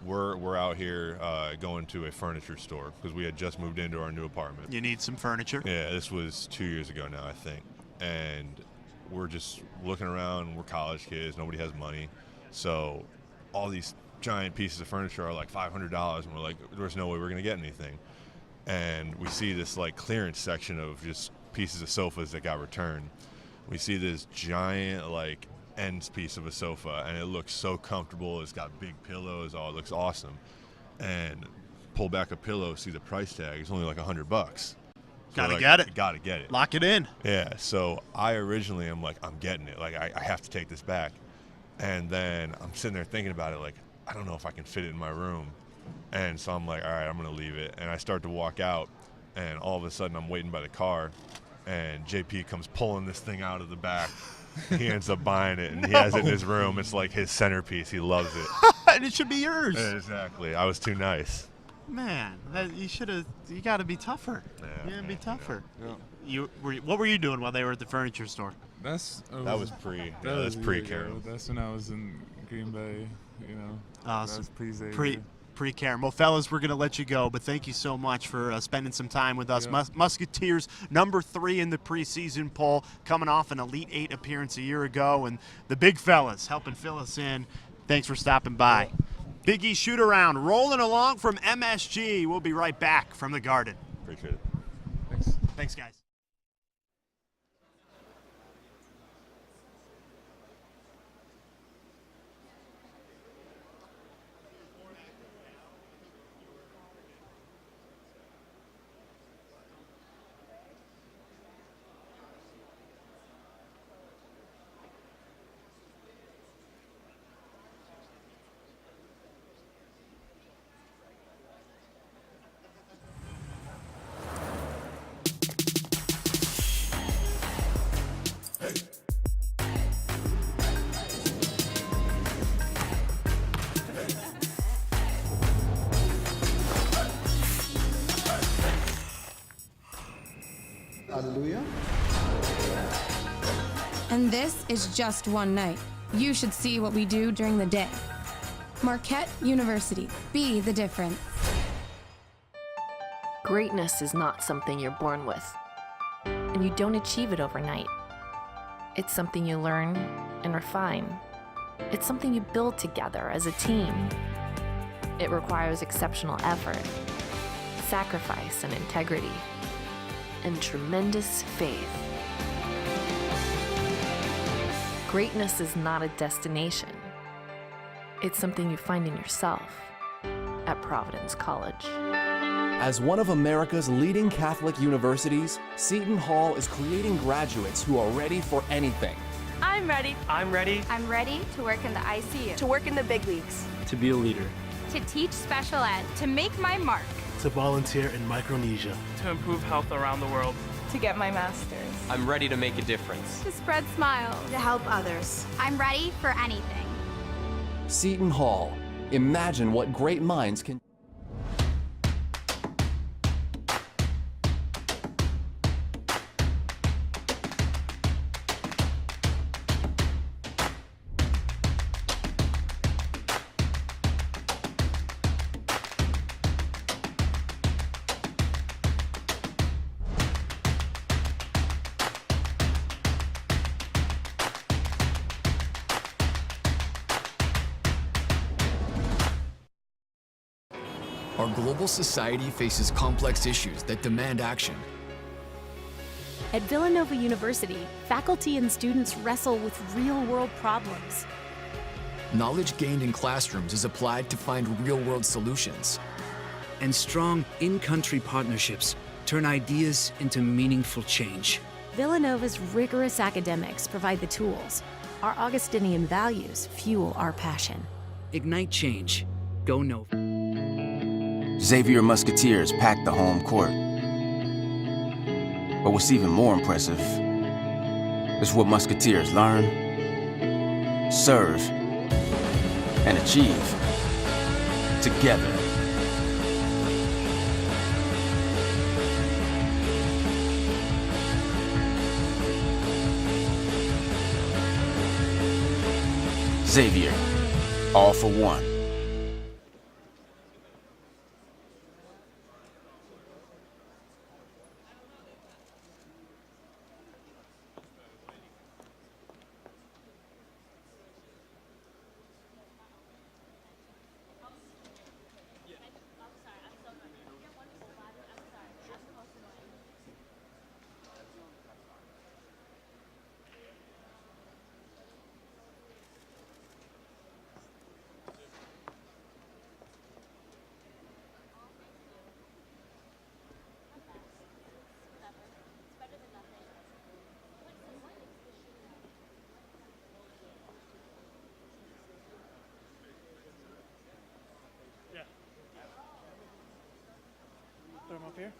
we're out here going to a furniture store because we had just moved into our new apartment. You need some furniture? Yeah, this was 2 years ago now, I think. And we're just looking around. We're college kids. Nobody has money. So all these giant pieces of furniture are like $500, and we're like, there's no way we're going to get anything. And we see this like clearance section of just pieces of sofas that got returned. We see this giant like ends piece of a sofa, and it looks so comfortable. It's got big pillows. Oh, it looks awesome. And pull back a pillow, see the price tag. It's only like $100. So Gotta get it. Gotta get it. Lock it in. Yeah. So I originally am like, I'm getting it. Like I have to take this back. And then I'm sitting there thinking about it. Like I don't know if I can fit it in my room. And so I'm like, all right, I'm gonna leave it. And I start to walk out, and all of a sudden I'm waiting by the car, and JP comes pulling this thing out of the back. He ends up buying it, and he has it in his room. It's like his centerpiece. He loves it. And it should be yours. Yeah, exactly. I was too nice. Man, you got to be tougher. Yeah, be tougher. Yeah. What were you doing while they were at the furniture store? That was pre-Kerem. That's when I was in Green Bay. You know. Awesome. That's pre-Xavier. Pre-Kerem. Well, fellas, we're going to let you go, but thank you so much for spending some time with us. Yeah. Musketeers, number 3 in the preseason poll, coming off an Elite 8 appearance a year ago, and the big fellas helping fill us in. Thanks for stopping by. Yeah. Big E shoot around, rolling along from MSG. We'll be right back from the Garden. Appreciate it. Thanks. Thanks, guys. And this is just one night. You should see what we do during the day. Marquette University. Be the difference. Greatness is not something you're born with, and you don't achieve it overnight. It's something you learn and refine. It's something you build together as a team. It requires exceptional effort, sacrifice and integrity, and tremendous faith. Greatness is not a destination. It's something you find in yourself at Providence College. As one of America's leading Catholic universities, Seton Hall is creating graduates who are ready for anything. I'm ready. I'm ready. I'm ready to work in the ICU. To work in the big leagues. To be a leader. To teach special ed. To make my mark. To volunteer in Micronesia. To improve health around the world. To get my master's. I'm ready to make a difference. To spread smiles. To help others. I'm ready for anything. Seton Hall. Imagine what great minds can. Our global society faces complex issues that demand action. At Villanova University, faculty and students wrestle with real-world problems. Knowledge gained in classrooms is applied to find real-world solutions. And strong in-country partnerships turn ideas into meaningful change. Villanova's rigorous academics provide the tools. Our Augustinian values fuel our passion. Ignite change. Go Nova. Xavier Musketeers packed the home court. But what's even more impressive is what Musketeers learn, serve, and achieve together. Xavier, all for one. Put them up here.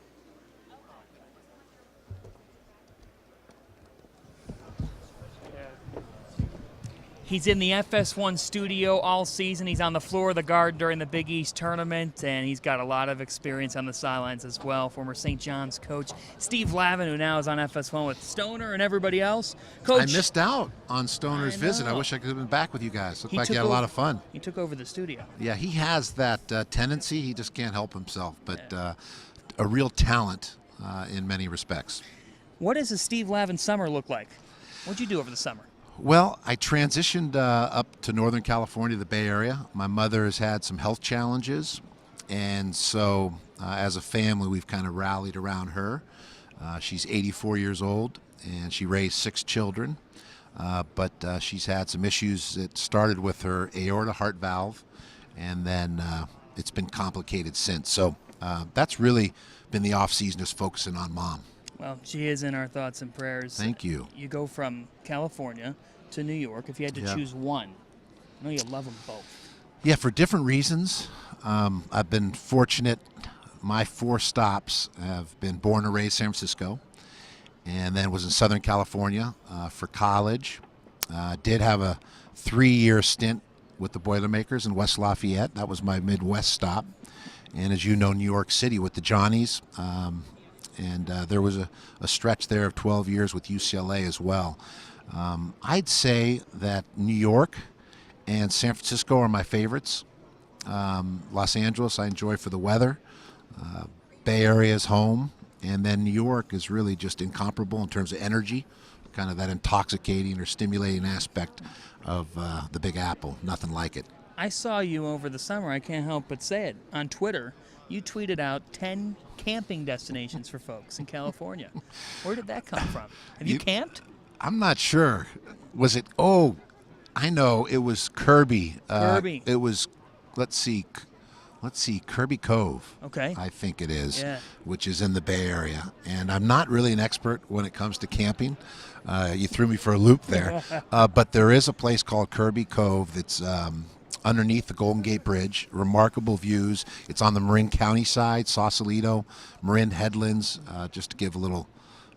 He's in the FS1 studio all season. He's on the floor of the Garden during the Big East tournament, and he's got a lot of experience on the sidelines as well. Former St. John's coach Steve Lavin, who now is on FS1 with Stoner and everybody else. Coach, I missed out on Stoner's visit. I wish I could have been back with you guys. Looked like you had a lot of fun. He took over the studio. Yeah, he has that tendency. He just can't help himself, but a real talent in many respects. What does a Steve Lavin summer look like? What'd you do over the summer? Well, I transitioned up to Northern California, the Bay Area. My mother has had some health challenges, and so as a family, we've kind of rallied around her. She's 84 years old, and she raised 6 children, but she's had some issues that started with her aorta heart valve, and then it's been complicated since. So that's really been the off-season, is focusing on Mom. Well, she is in our thoughts and prayers. Thank you. You go from California to New York. If you had to choose one, I know you love them both. Yeah, for different reasons. I've been fortunate. My 4 stops have been born and raised San Francisco, and then was in Southern California for college. Did have a 3-year stint with the Boilermakers in West Lafayette. That was my Midwest stop. And as you know, New York City with the Johnnies. And there was a stretch there of 12 years with UCLA as well. I'd say that New York and San Francisco are my favorites. Los Angeles I enjoy for the weather. Bay Area is home. And then New York is really just incomparable in terms of energy, kind of that intoxicating or stimulating aspect of the Big Apple. Nothing like it. I saw you over the summer, I can't help but say it, on Twitter. You tweeted out 10 camping destinations for folks in California. Where did that come from? Have you camped? I'm not sure. Was it, oh, I know, it was Kirby. Kirby. It was, let's see, Kirby Cove. Okay. I think it is, Yeah. which is in the Bay Area. And I'm not really an expert when it comes to camping. You threw me for a loop there. But there is a place called Kirby Cove that's underneath the Golden Gate Bridge. Remarkable views. It's on the Marin County side, Sausalito, Marin Headlands, just to give a little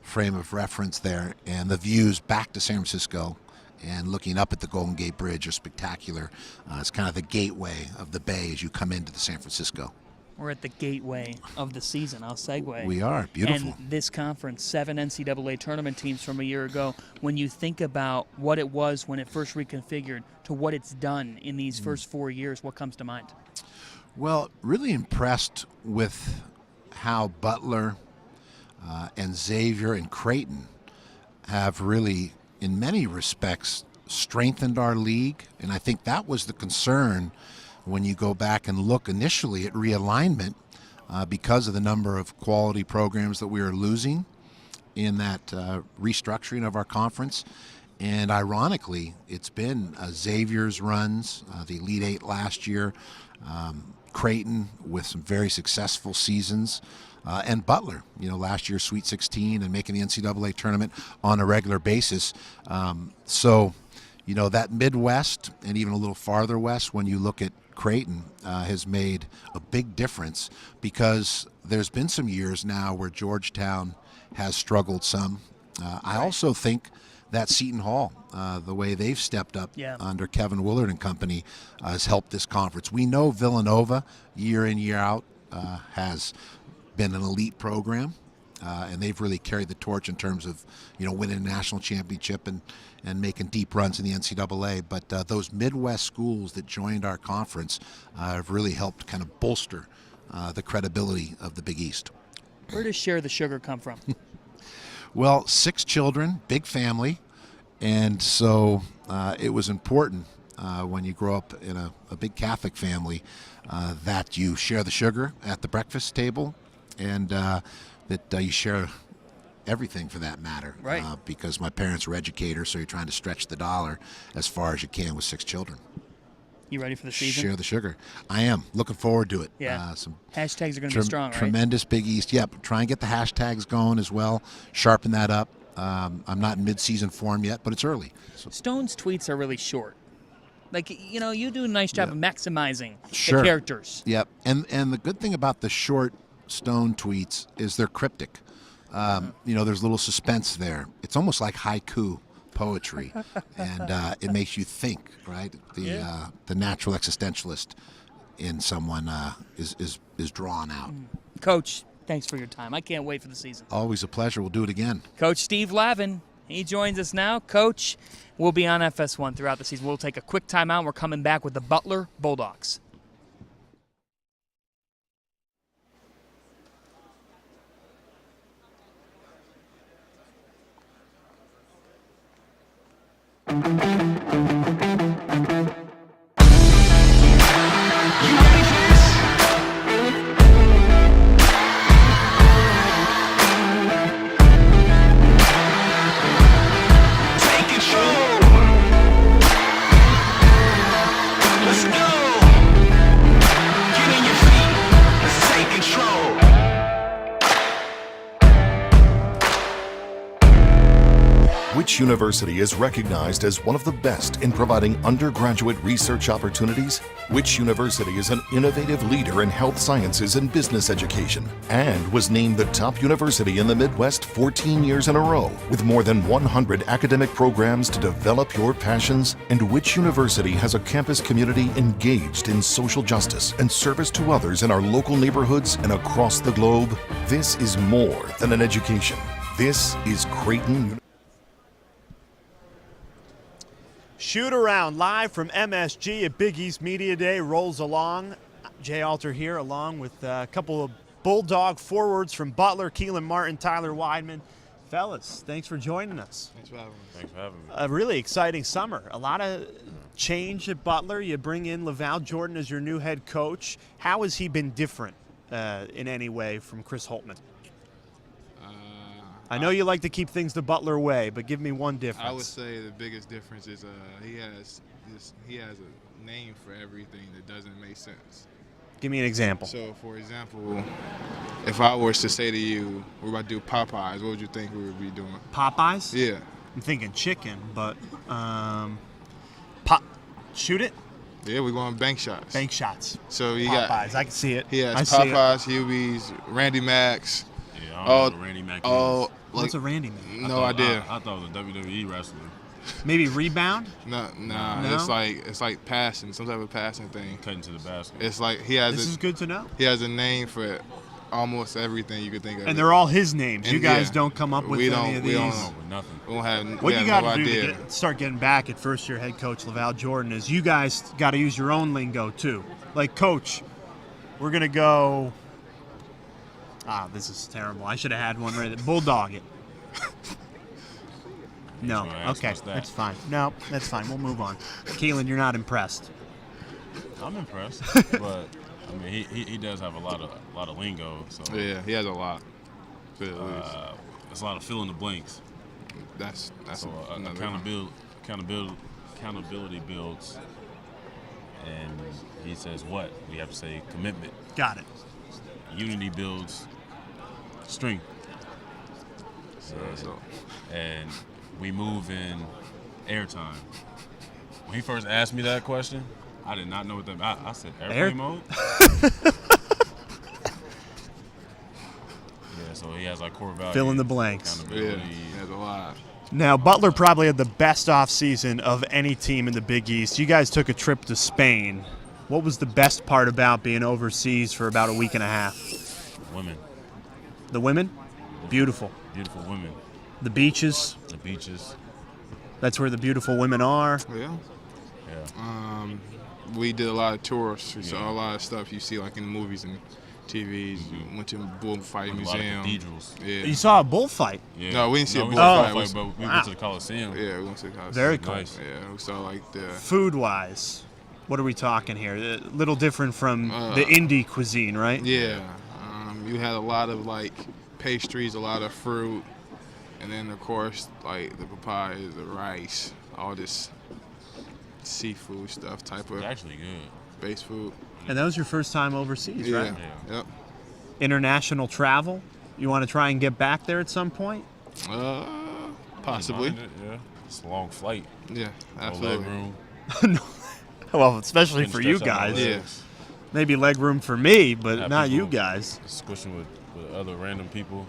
frame of reference there. And the views back to San Francisco and looking up at the Golden Gate Bridge are spectacular. It's kind of the gateway of the bay as you come into the San Francisco. We're at the gateway of the season. I'll segue. We are. Beautiful. And this conference, 7 NCAA tournament teams from a year ago, when you think about what it was when it first reconfigured to what it's done in these first 4 years, what comes to mind? Well, really impressed with how Butler and Xavier and Creighton have really, in many respects, strengthened our league. And I think that was the concern when you go back and look initially at realignment because of the number of quality programs that we are losing in that restructuring of our conference. And ironically, it's been Xavier's runs, the Elite Eight last year, Creighton with some very successful seasons, and Butler, last year Sweet 16 and making the NCAA tournament on a regular basis. So, that Midwest and even a little farther west, when you look at Creighton, has made a big difference because there's been some years now where Georgetown has struggled some. I also think that Seton Hall, the way they've stepped up under Kevin Willard and company, has helped this conference. We know Villanova, year in, year out, has been an elite program, and they've really carried the torch in terms of, winning a national championship and making deep runs in the NCAA. But those Midwest schools that joined our conference have really helped kind of bolster the credibility of the Big East. Where does Share the Sugar come from? Well, 6 children, big family, and so it was important when you grow up in a big Catholic family that you share the sugar at the breakfast table, and that you share everything for that matter. Right. Because my parents were educators, so you're trying to stretch the dollar as far as you can with 6 children. You ready for the season? Share the sugar. I am. Looking forward to it. Yeah. Some hashtags are going to be strong, right? Tremendous Big East. Yep. Try and get the hashtags going as well. Sharpen that up. I'm not in mid-season form yet, but it's early. So. Stone's tweets are really short. Like, you do a nice job of maximizing Sure. the characters. Yep. And the good thing about the short Stone tweets is they're cryptic. There's a little suspense there. It's almost like haiku poetry, and it makes you think, right? The natural existentialist in someone is drawn out. Coach, thanks for your time. I can't wait for the season. Always a pleasure. We'll do it again. Coach Steve Lavin, he joins us now. Coach, we'll be on FS1 throughout the season. We'll take a quick timeout. We're coming back with the Butler Bulldogs. Which university is recognized as one of the best in providing undergraduate research opportunities? Which university is an innovative leader in health sciences and business education and was named the top university in the Midwest 14 years in a row with more than 100 academic programs to develop your passions? And which university has a campus community engaged in social justice and service to others in our local neighborhoods and across the globe? This is more than an education. This is Creighton University. Shoot Around live from MSG at Big East Media Day rolls along. Jay Alter here along with a couple of Bulldog forwards from Butler, Kelan Martin, Tyler Wideman. Fellas, thanks for joining us. Thanks for having me. Thanks for having me. A really exciting summer. A lot of change at Butler. You bring in LaVall Jordan as your new head coach. How has he been different in any way from Chris Holtman? I know you like to keep things the Butler way, but give me one difference. I would say the biggest difference is he has a name for everything that doesn't make sense. Give me an example. So, for example, if I was to say to you, we're about to do Popeyes, what would you think we would be doing? Popeyes? Yeah. I'm thinking chicken, but shoot it? Yeah, we're going bank shots. Bank shots. So you Popeyes, got. I can see it. He has I see Popeyes, Huey's, Randy Mack's. Yeah, I don't know what Randy Mack is. What's a Randy Mack? No idea. I thought it was a WWE wrestler. Maybe rebound? No. It's like passing, some type of passing thing. Cutting to the basket. It's like he has. This is good to know. He has a name for almost everything you could think of. And they're all his names. You guys don't come up with any of these. We don't know nothing. We don't have. What you got to do idea. to start getting back at first-year head coach LaVall Jordan is you guys got to use your own lingo too. Like, coach, we're gonna go. This is terrible. I should have had one ready. Bulldog it. No. Okay, that's fine. No, that's fine. We'll move on. Kelan, you're not impressed. I'm impressed, but I mean, he does have a lot of lingo. So yeah, he has a lot. There's a lot of fill in the blanks. That's so accountability builds, and he says what we have to say commitment. Got it. Unity builds strength. And we move in airtime. When he first asked me that question, I did not know what that meant. I said airplane mode? Yeah, so he has like core values. Fill in the blanks. Yeah, he has a lot. Now, Butler probably had the best offseason of any team in the Big East. You guys took a trip to Spain. What was the best part about being overseas for about a week and a half? Women. The women? Beautiful. Beautiful women. The beaches? The beaches. That's where the beautiful women are? Yeah. Yeah. We did a lot of tours. We saw a lot of stuff you see like in movies and TVs. We went to a bullfight museum. A lot of cathedrals. Yeah. You saw a bullfight? Yeah. No, we didn't see a bullfight, but we went to the Coliseum. Yeah, we went to the Coliseum. Very cool. Nice. Yeah, we saw like the... Food-wise, what are we talking here? A little different from the indie cuisine, right? Yeah. You had a lot of like pastries, a lot of fruit, and then of course like the papayas, the rice, all this seafood stuff type of. It's actually good. Base food. And that was your first time overseas, right? Yeah. Yep. International travel? You want to try and get back there at some point? Possibly. Yeah. It's a long flight. Yeah, absolutely. No leg room. Well, especially for you guys. Yeah. Maybe leg room for me, but not you guys. Squishing with other random people.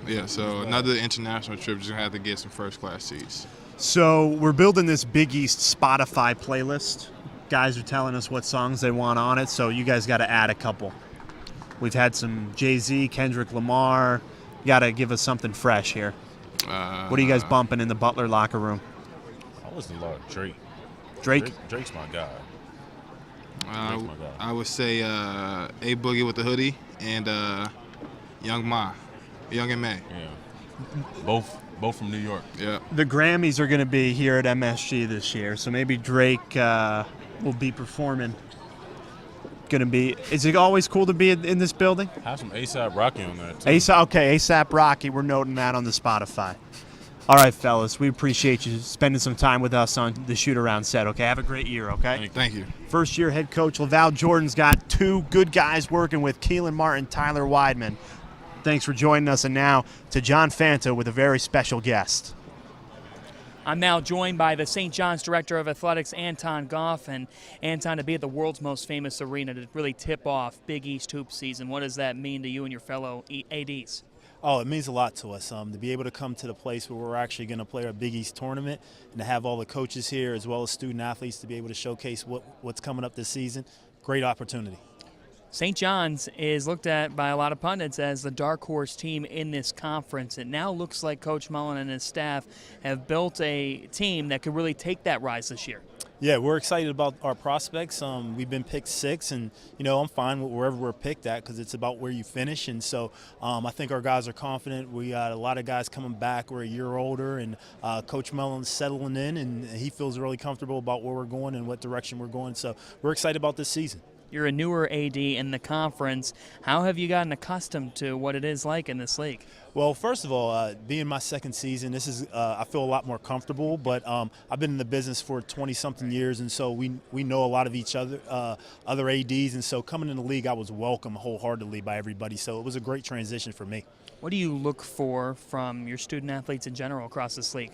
Yeah, so another international trip, just gonna have to get some first class seats. So we're building this Big East Spotify playlist. Guys are telling us what songs they want on it, so you guys got to add a couple. We've had some Jay-Z, Kendrick Lamar. You got to give us something fresh here. What are you guys bumping in the Butler locker room? I listen to a lot of Drake. Drake's my guy. I would say A Boogie with the Hoodie and Young and May. Yeah. Both from New York. Yeah. The Grammys are going to be here at MSG this year, so maybe Drake will be performing. Is it always cool to be in this building? Have some A$AP Rocky on there too. A$AP Rocky. We're noting that on the Spotify. All right, fellas, we appreciate you spending some time with us on the shoot-around set, okay? Have a great year, okay? Thank you. First-year head coach LaVall Jordan's got two good guys working with Kelan Martin, Tyler Wideman. Thanks for joining us, and now to John Fanta with a very special guest. I'm now joined by the St. John's Director of Athletics, Anton Goff, and Anton, to be at the world's most famous arena to really tip off Big East hoop season. What does that mean to you and your fellow ADs? Oh, it means a lot to us to be able to come to the place where we're actually going to play our Big East tournament and to have all the coaches here as well as student athletes to be able to showcase what's coming up this season. Great opportunity. St. John's is looked at by a lot of pundits as the dark horse team in this conference. It now looks like Coach Mullin and his staff have built a team that could really take that rise this year. Yeah, we're excited about our prospects. We've been picked 6, and I'm fine with wherever we're picked at because it's about where you finish. And so I think our guys are confident. We got a lot of guys coming back. We're a year older, and Coach Mullin's settling in, and he feels really comfortable about where we're going and what direction we're going. So we're excited about this season. You're a newer AD in the conference. How have you gotten accustomed to what it is like in this league? Well, first of all, being my second season, this is I feel a lot more comfortable. But I've been in the business for 20-something years, and so we know a lot of each other, other ADs. And so coming in the league, I was welcomed wholeheartedly by everybody. So it was a great transition for me. What do you look for from your student athletes in general across this league?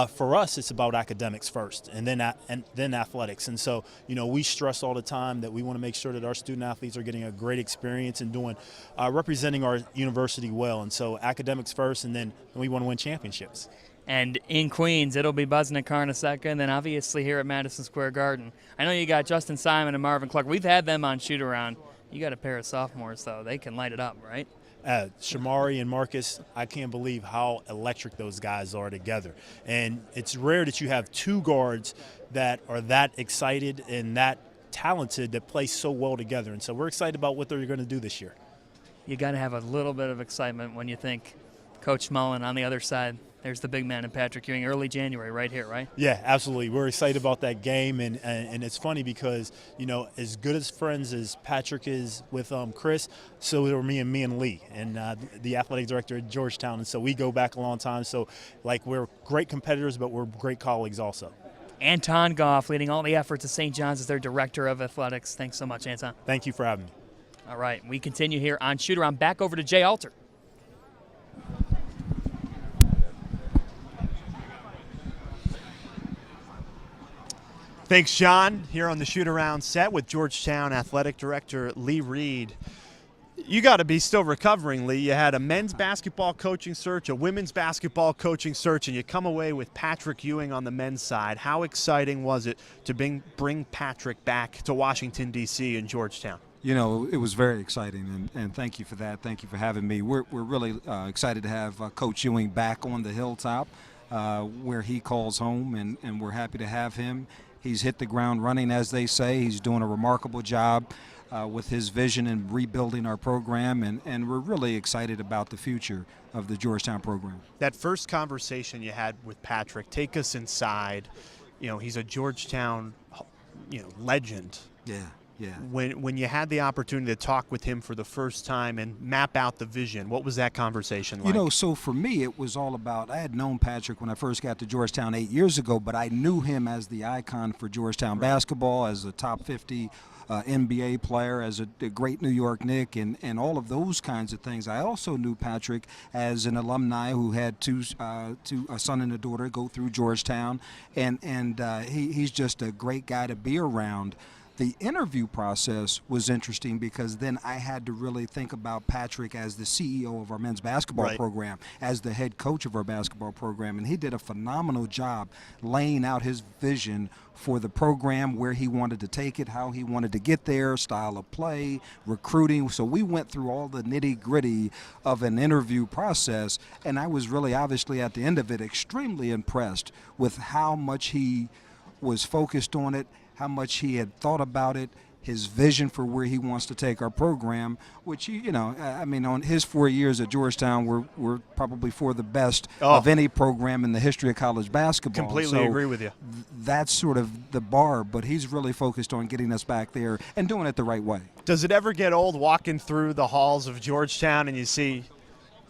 For us, it's about academics first, and then athletics. And so, we stress all the time that we want to make sure that our student athletes are getting a great experience and representing our university well. And so, academics first, and then we want to win championships. And in Queens, it'll be buzzing at Carnesecca, and then obviously here at Madison Square Garden. I know you got Justin Simon and Marvin Clark. We've had them on shoot-around. You got a pair of sophomores, though. They can light it up, right? Shamari and Marcus, I can't believe how electric those guys are together. And it's rare that you have 2 guards that are that excited and that talented that play so well together. And so we're excited about what they're going to do this year. You got to have a little bit of excitement when you think Coach Mullin on the other side. There's the big man in Patrick Ewing, early January right here, right? Yeah, absolutely. We're excited about that game, and it's funny because, as good as friends as Patrick is with Chris, so are me and Lee, and the athletic director at Georgetown, and so we go back a long time. So, we're great competitors, but we're great colleagues also. Anton Goff leading all the efforts at St. John's as their director of athletics. Thanks so much, Anton. Thank you for having me. All right, we continue here on Shoot-Around. Back over to Jay Alter. Thanks, John. Here on the shoot-around set with Georgetown Athletic Director Lee Reed. You got to be still recovering, Lee. You had a men's basketball coaching search, a women's basketball coaching search, and you come away with Patrick Ewing on the men's side. How exciting was it to bring Patrick back to Washington, D.C. and Georgetown? It was very exciting, and thank you for that. Thank you for having me. We're really excited to have Coach Ewing back on the hilltop where he calls home, and we're happy to have him. He's hit the ground running, as they say. He's doing a remarkable job with his vision in rebuilding our program, and we're really excited about the future of the Georgetown program. That first conversation you had with Patrick, take us inside. He's a Georgetown, legend. Yeah. Yeah. When you had the opportunity to talk with him for the first time and map out the vision, what was that conversation like? So for me, it was all about, I had known Patrick when I first got to Georgetown 8 years ago, but I knew him as the icon for Georgetown basketball, as a top 50 NBA player, as a great New York Knick, and all of those kinds of things. I also knew Patrick as an alumni who had a son and a daughter go through Georgetown, and he's just a great guy to be around. The interview process was interesting because then I had to really think about Patrick as the CEO of our men's basketball program, as the head coach of our basketball program, and he did a phenomenal job laying out his vision for the program, where he wanted to take it, how he wanted to get there, style of play, recruiting. So we went through all the nitty-gritty of an interview process, and I was really, obviously, at the end of it, extremely impressed with how much he was focused on it, how much he had thought about it, his vision for where he wants to take our program, which, on his 4 years at Georgetown, we're probably for the best of any program in the history of college basketball. Completely agree with you. That's sort of the bar, but he's really focused on getting us back there and doing it the right way. Does it ever get old walking through the halls of Georgetown and you see,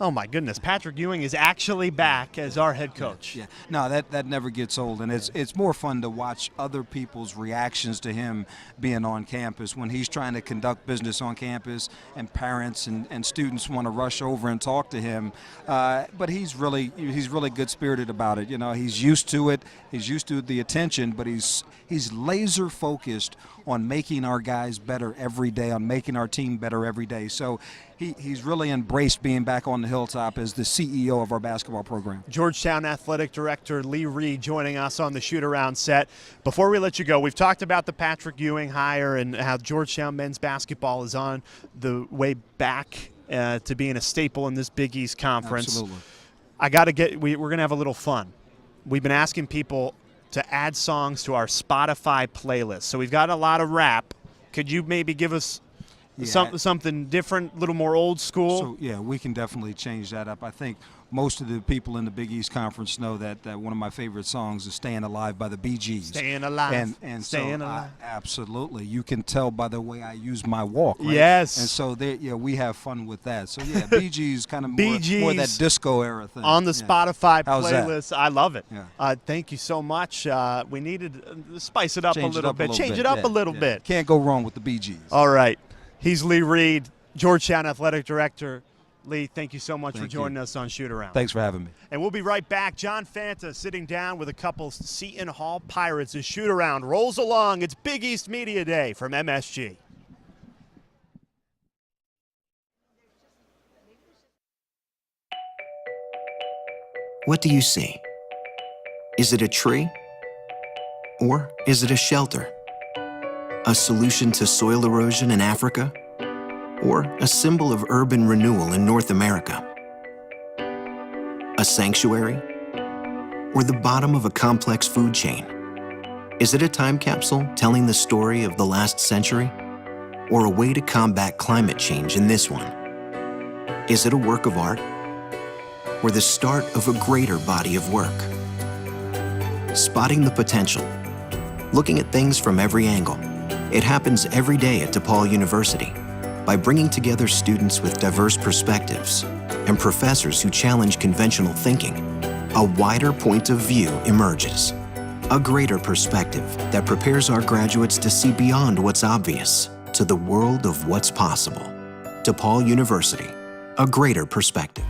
oh my goodness, Patrick Ewing is actually back as our head coach? Yeah. No, that never gets old, and it's more fun to watch other people's reactions to him being on campus when he's trying to conduct business on campus, and parents and students want to rush over and talk to him. But he's really good-spirited about it. He's used to it. He's used to the attention, but he's laser focused on making our guys better every day, on making our team better every day. So he's really embraced being back on the hilltop as the CEO of our basketball program. Georgetown Athletic Director Lee Reed joining us on the shoot-around set. Before we let you go, we've talked about the Patrick Ewing hire and how Georgetown men's basketball is on the way back to being a staple in this Big East Conference. Absolutely. We're going to have a little fun. We've been asking people to add songs to our Spotify playlist. So we've got a lot of rap. Could you maybe give us something different, a little more old school? So, yeah, we can definitely change that up. I think most of the people in the Big East Conference know that one of my favorite songs is Staying Alive by the Bee Gees. Staying Alive. And Staying so Alive. Absolutely. You can tell by the way I use my walk, right? Yes. And so, we have fun with that. So, yeah, Bee Gees kind of more that disco era thing. On the Spotify How's playlist. that? I love it. Yeah. Thank you so much. We needed to spice it up Change a little bit. Change it up a little bit. Can't go wrong with the Bee Gees. All right. He's Lee Reed, Georgetown Athletic Director. Lee, thank you so much for joining us on Shoot Around. Thanks for having me. And we'll be right back. John Fanta sitting down with a couple Seton Hall Pirates as Shoot Around rolls along. It's Big East Media Day from MSG. What do you see? Is it a tree? Or is it a shelter? A solution to soil erosion in Africa? Or a symbol of urban renewal in North America? A sanctuary? Or the bottom of a complex food chain? Is it a time capsule telling the story of the last century? Or a way to combat climate change in this one? Is it a work of art? Or the start of a greater body of work? Spotting the potential. Looking at things from every angle. It happens every day at DePaul University by bringing together students with diverse perspectives and professors who challenge conventional thinking. A wider point of view emerges. A greater perspective that prepares our graduates to see beyond what's obvious to the world of what's possible. DePaul University, a greater perspective.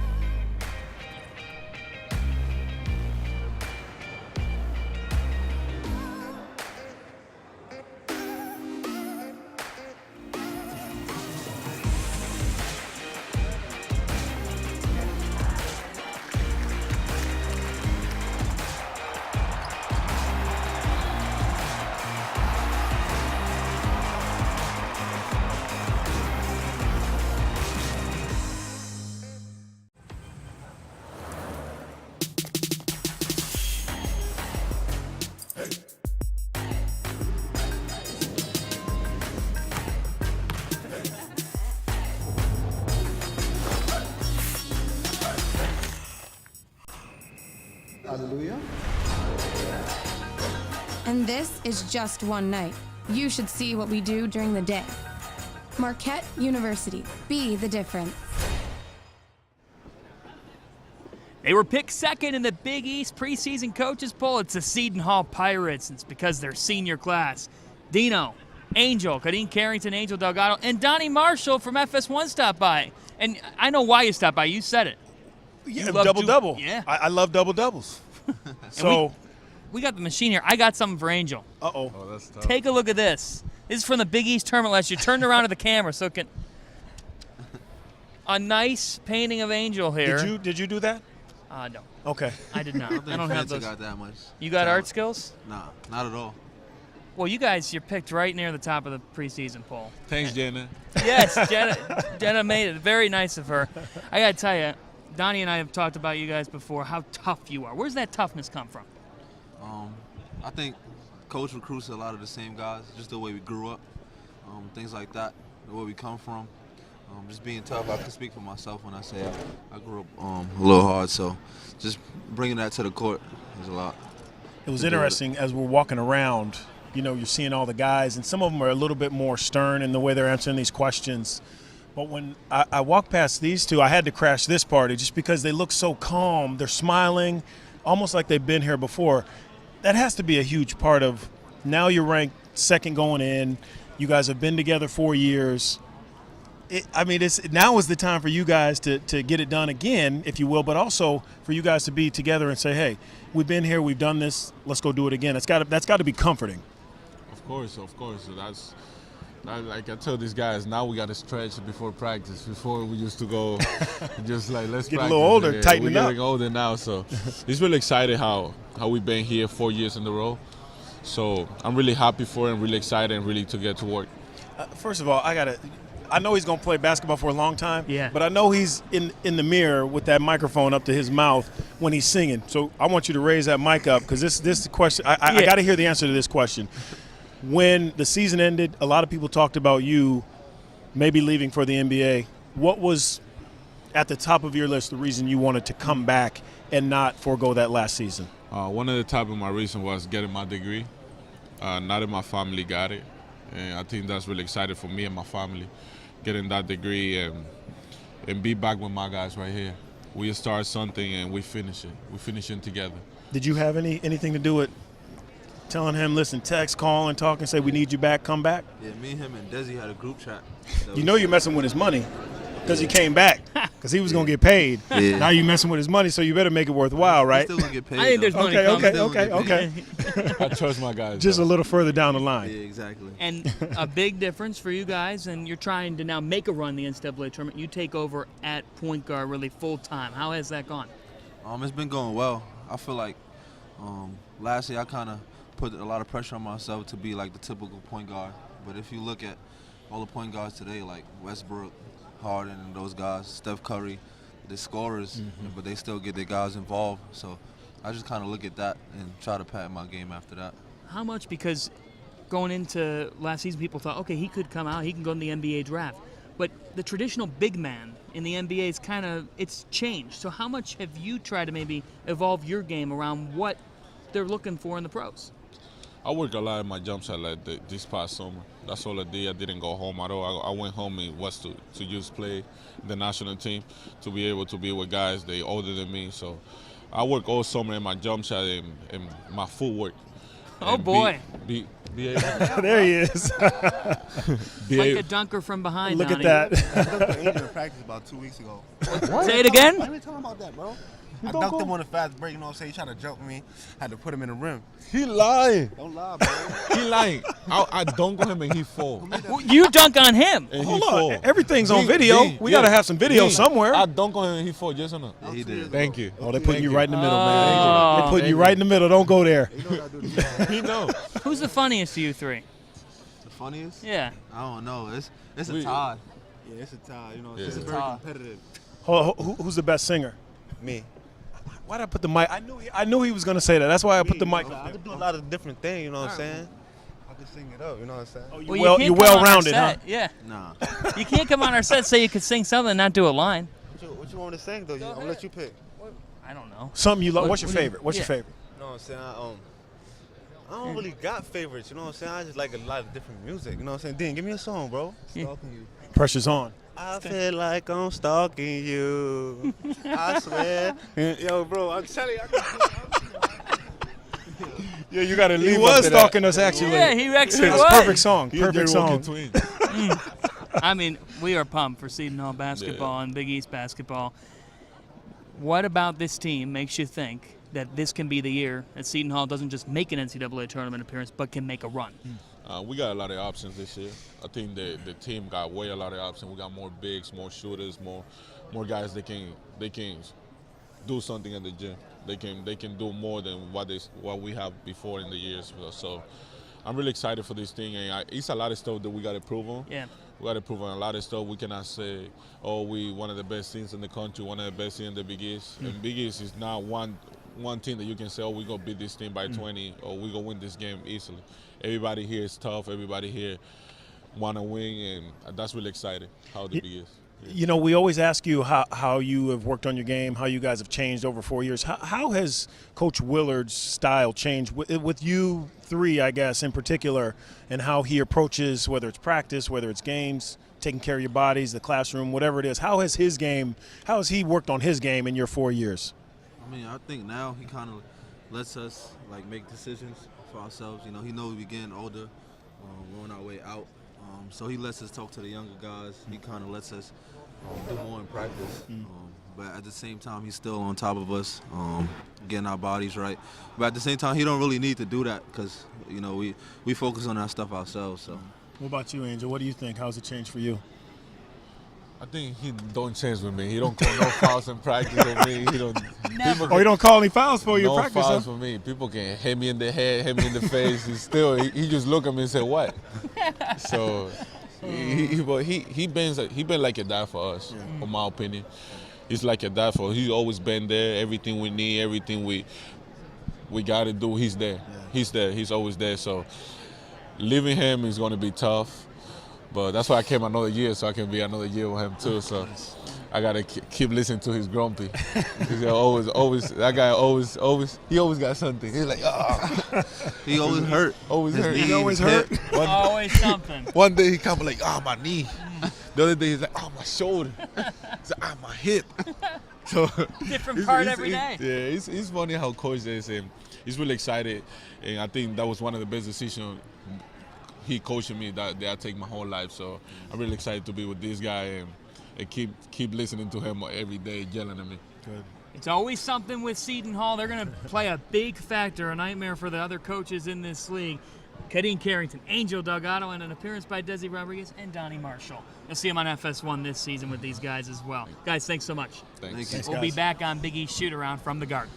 Hallelujah. And this is just one night. You should see what we do during the day. Marquette University. Be the difference. They were picked second in the Big East preseason coaches poll. It's the Seton Hall Pirates. It's because their senior class. Dino, Angel, Kadeem Carrington, Angel Delgado, and Donnie Marshall from FS1 stopped by. And I know why you stopped by. You said it. Yeah, double-double. Yeah. I love double-doubles. So we got the machine here. I got something for Angel. Uh-oh. Oh, that's tough. Take a look at this. This is from the Big East tournament last year. Turned around to the camera so it can. A nice painting of Angel here. Did you do that? No. Okay. I did not. I don't have those. got that much. You got art skills? Nah, not at all. Well, you guys, you're picked right near the top of the preseason poll. Thanks, Jenna. Yes, Jenna made it. Very nice of her. I got to tell you, Donnie and I have talked about you guys before, how tough you are. Where's that toughness come from? I think coach recruits a lot of the same guys, just the way we grew up, things like that, the way we come from. Just being tough. I can speak for myself when I say I grew up a little hard, so just bringing that to the court is a lot. It was interesting as we're walking around, you know, you're seeing all the guys, and some of them are a little bit more stern in the way they're answering these questions. But when I walked past these two, I had to crash this party just because they look so calm. They're smiling, almost like they've been here before. That has to be a huge part of now you're ranked second going in. You guys have been together 4 years. Now is the time for you guys to get it done again, if you will, but also for you guys to be together and say, hey, we've been here, we've done this, let's go do it again. That's got to be comforting. Of course. So Like I told these guys, now we got to stretch before practice. Before we used to go, just like let's get practice. A little older, yeah, tighten we're up. getting older now, so it's really excited how we've been here 4 years in a row. So I'm really happy for him, really excited, and really to get to work. First of all, I know he's going to play basketball for a long time, yeah. But I know he's in the mirror with that microphone up to his mouth when he's singing. So I want you to raise that mic up because this question, I got to hear the answer to this question. When the season ended, a lot of people talked about you maybe leaving for the NBA. What was at the top of your list the reason you wanted to come back and not forego that last season? One of the top of my reason was getting my degree. Not that my family got it, and I think that's really exciting for me and my family, getting that degree and be back with my guys right here. We start something and we finish it. We finish it together. Did you have anything to do with telling him, listen, text, call, and talk and say, we need you back, come back? Yeah, me, him, and Desi had a group chat. You know you're messing with his money because he came back because he was going to get paid. Yeah. Now you're messing with his money, so you better make it worthwhile, right? Still gonna get paid. I think there's money Okay. I trust my guys. Just a little further down the line. Yeah, exactly. And a big difference for you guys, and you're trying to now make a run in the NCAA tournament. You take over at point guard really full time. How has that gone? It's been going well. I feel like last year I kind of put a lot of pressure on myself to be like the typical point guard. But if you look at all the point guards today, like Westbrook, Harden, and those guys, Steph Curry, they're scorers, but they still get their guys involved. So I just kind of look at that and try to pad my game after that. How much? Because going into last season, people thought, okay, he could come out, he can go in the NBA draft. But the traditional big man in the NBA is it's changed. So how much have you tried to maybe evolve your game around what they're looking for in the pros? I work a lot in my jump shot like this past summer. That's all I did. I didn't go home at all. I went home and was to just play the national team, to be able to be with guys they older than me. So I work all summer in my jump shot and my footwork. Oh boy! Be able. There he is. Like a dunker from behind. Look Donnie. at that. I dunked an angel in practice about 2 weeks ago. Say it again. Why are you talking about that, bro? I dunked him on a fast break, you know what I'm saying? He tried to jump me. Had to put him in the rim. He lying. Don't lie, bro. He lying. I dunk on him and he fall. You dunk on him. And Hold he on. fall. Everything's on video. We got to have some video somewhere. I dunk on him and he fall, yes or no? Yeah, he did. Thank you. Oh, they're putting you right in the middle, man. They're putting you right in the middle. Don't go there. He know. Who's the funniest of you three? The funniest? Yeah. I don't know. It's a tie. Yeah, it's a tie. You know, It's it's a very tie. competitive. Who's the best singer? Me. Why did I put the mic? I knew he was going to say that. That's why I put the mic. I can do a lot of different things, you know what I'm saying? I can sing it up, you know what I'm saying? Oh, you can't you're come on our well-rounded, huh? set. Yeah. Nah. You can't come on our set, say you could sing something and not do a line. What you want to sing, though? I'm going to let you pick. I don't know. Something you love. What's your favorite? What's your favorite? You know what I'm saying? I don't really got favorites, you know what I'm saying? I just like a lot of different music, you know what I'm saying? Dean, give me a song, bro. Stalking you. Pressure's on. I feel like I'm stalking you. I swear. Yo, bro, I'm telling you. Yeah, you got to leave. He was stalking us, actually. Yeah, he actually was. Perfect song. Perfect song. I mean, we are pumped for Seton Hall basketball and Big East basketball. What about this team makes you think that this can be the year that Seton Hall doesn't just make an NCAA tournament appearance, but can make a run? We got a lot of options this year. I think the team got a lot of options. We got more bigs, more shooters, more guys that can do something in the gym. They can do more than what we have before in the years. So I'm really excited for this thing. And it's a lot of stuff that we got to prove on. Yeah. We got to prove on a lot of stuff. We cannot say, oh, we one of the best teams in the country, one of the best teams in the Big East. And Big East is not one team that you can say, oh, we're going to beat this team by 20 or we're going to win this game easily. Everybody here is tough. Everybody here want to win, and that's really exciting how the Big East. Yeah. You know, we always ask you how you have worked on your game, how you guys have changed over 4 years. How has Coach Willard's style changed with you three, I guess, in particular, and how he approaches, whether it's practice, whether it's games, taking care of your bodies, the classroom, whatever it is? How has he worked on his game in your 4 years? I mean, I think now he kind of lets us make decisions for ourselves. You know, he knows we're getting older, we're on our way out. So he lets us talk to the younger guys. He kind of lets us do more in practice. But at the same time, he's still on top of us, getting our bodies right. But at the same time, he don't really need to do that because, you know, we focus on our stuff ourselves. So What about you, Angel? What do you think? How's it changed for you? I think he don't change with me. He don't call no fouls in practice with me. He don't. Oh, he don't call any fouls for you in practice? No fouls huh? for me. People can hit me in the head, hit me in the face. He just look at me and say, "What?" So he been like a dad for us, in my opinion. He's like a dad for us. He's always been there. Everything we need, everything we got to do, he's there. Yeah. He's there. He's always there. So leaving him is going to be tough. But that's why I came another year, so I can be another year with him too. So I gotta keep listening to his grumpy. He's always that guy always got something. He's like, oh. He always hurt. Always his hurt. Knees, He always hurt. Always something. One day he come like, oh, my knee. The other day he's like, oh, my shoulder. He's like, oh, my hip. So different part every day. Yeah, it's funny how Coach is, and he's really excited, and I think that was one of the best decisions. He coaching me that I take my whole life, so I'm really excited to be with this guy and keep listening to him every day, yelling at me. Good. It's always something with Seton Hall. They're going to play a big factor, a nightmare for the other coaches in this league. Kadeen Carrington, Angel Delgado, and an appearance by Desi Rodriguez and Donnie Marshall. You'll see him on FS1 this season with these guys as well. Guys, thanks so much. Thanks. We'll be back on Big East Shoot Around from the Garden.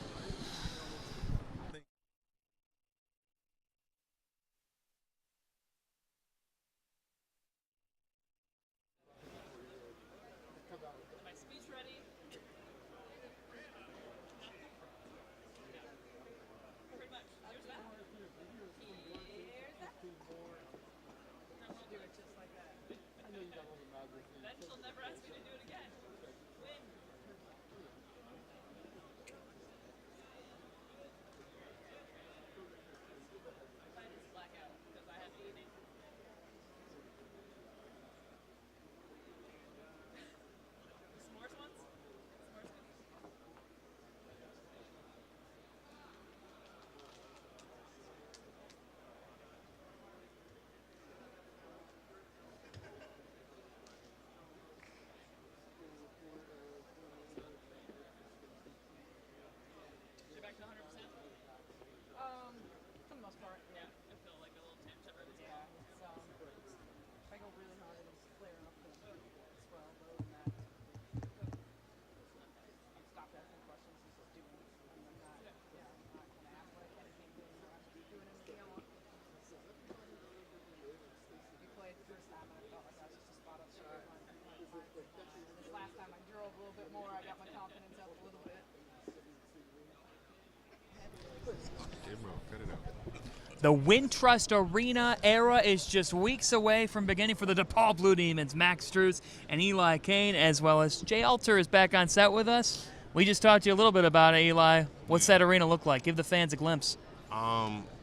The Wintrust Arena era is just weeks away from beginning for the DePaul Blue Demons. Max Strus and Eli Kane, as well as Jay Alter, is back on set with us. We just talked to you a little bit about it, Eli. What's that arena look like? Give the fans a glimpse.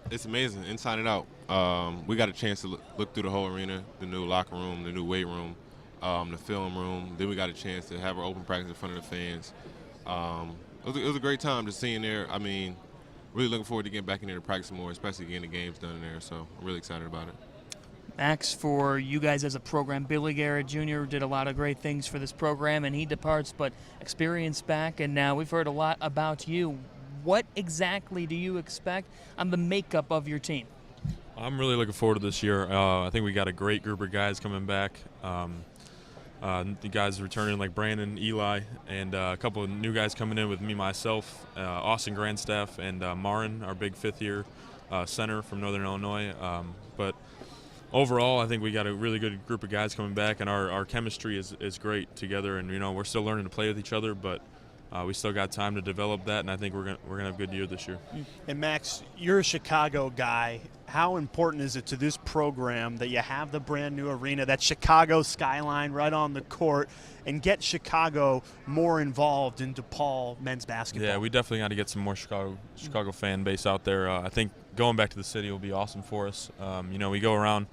It's amazing, inside and out. We got a chance to look through the whole arena, the new locker room, the new weight room, the film room. Then we got a chance to have our open practice in front of the fans. It was a great time just seeing there. I mean, really looking forward to getting back in there to practice more, especially getting the games done in there. So I'm really excited about it. Max, for you guys as a program, Billy Garrett Jr. did a lot of great things for this program, and he departs, but experience back, and now we've heard a lot about you. What exactly do you expect on the makeup of your team? I'm really looking forward to this year. I think we got a great group of guys coming back. The guys returning like Brandon, Eli, and a couple of new guys coming in with me, myself, Austin Grandstaff, and Marin, our big fifth-year center from Northern Illinois. But overall, I think we got a really good group of guys coming back, and our chemistry is great together. And we're still learning to play with each other, but we still got time to develop that, and I think we're gonna have a good year this year. And Max, you're a Chicago guy. How important is it to this program that you have the brand new arena, that Chicago skyline right on the court, and get Chicago more involved in DePaul men's basketball? Yeah, we definitely got to get some more Chicago fan base out there. I think going back to the city will be awesome for us. We go around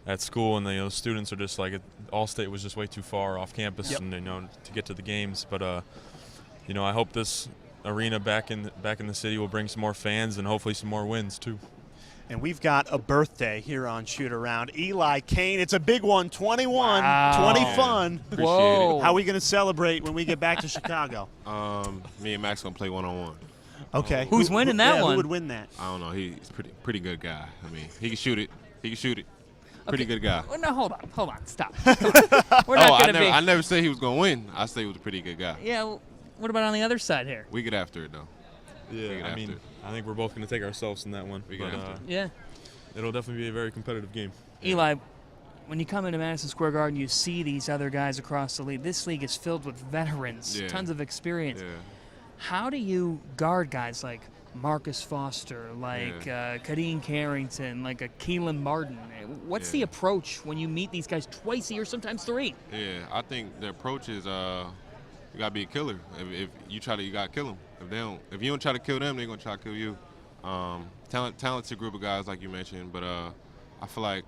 at school, and the students are just like, All-State was just way too far off campus, and to get to the games. But I hope this arena back in the city will bring some more fans and hopefully some more wins too. And we've got a birthday here on Shoot Around. Eli Kane, it's a big one, 21, Wow. 20 fun. Appreciate it. How are we going to celebrate when we get back to Chicago? Me and Max going to play one-on-one. Okay. Who's winning that one? Who would win that? I don't know. He's pretty good guy. I mean, he can shoot it. Pretty good guy. Well, no, hold on, stop. We're not going to be. I never said he was going to win. I said he was a pretty good guy. Yeah, well, what about on the other side here? We get after it, though. Yeah, I mean, I think we're both going to take ourselves in that one. We get after it. Yeah. It'll definitely be a very competitive game. Eli, when you come into Madison Square Garden, you see these other guys across the league. This league is filled with veterans, tons of experience. Yeah. How do you guard guys like Marcus Foster, like Kadeem Carrington, like a Kelan Martin? What's the approach when you meet these guys twice a year, sometimes 3? Yeah, I think the approach is you gotta be a killer. If you try to, you gotta kill them. If you don't try to kill them, they're gonna try to kill you. Talented group of guys like you mentioned, but I feel like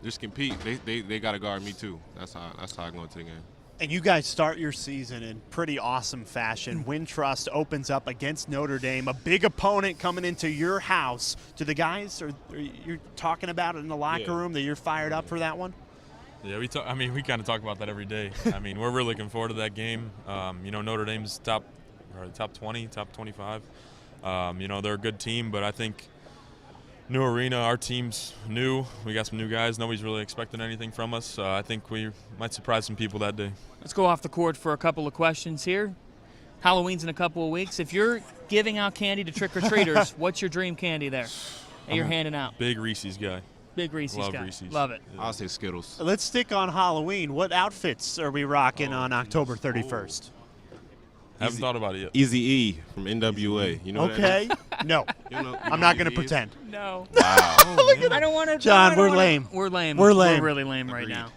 just compete. They gotta guard me too. That's how I go into the game. And you guys start your season in pretty awesome fashion. Wintrust opens up against Notre Dame, a big opponent coming into your house. Do the guys, are you talking about it in the locker room that you're fired up for that one? Yeah, we kind of talk about that every day. I mean, we're really looking forward to that game. Notre Dame's top 20, top 25. They're a good team, but I think new arena, our team's new. We got some new guys. Nobody's really expecting anything from us. I think we might surprise some people that day. Let's go off the court for a couple of questions here. Halloween's in a couple of weeks. If you're giving out candy to trick-or-treaters, what's your dream candy there that you're handing out? Big Reese's guy. Big Reese's Love guy. Reese's. Love it. I'll say Skittles. Let's stick on Halloween. What outfits are we rocking on October 31st? Haven't thought about it yet. Easy E from NWA. You know okay. That? No. I'm not going to pretend. No. Wow. I don't want to. John, we're lame. We're lame. We're lame. We're really lame right now.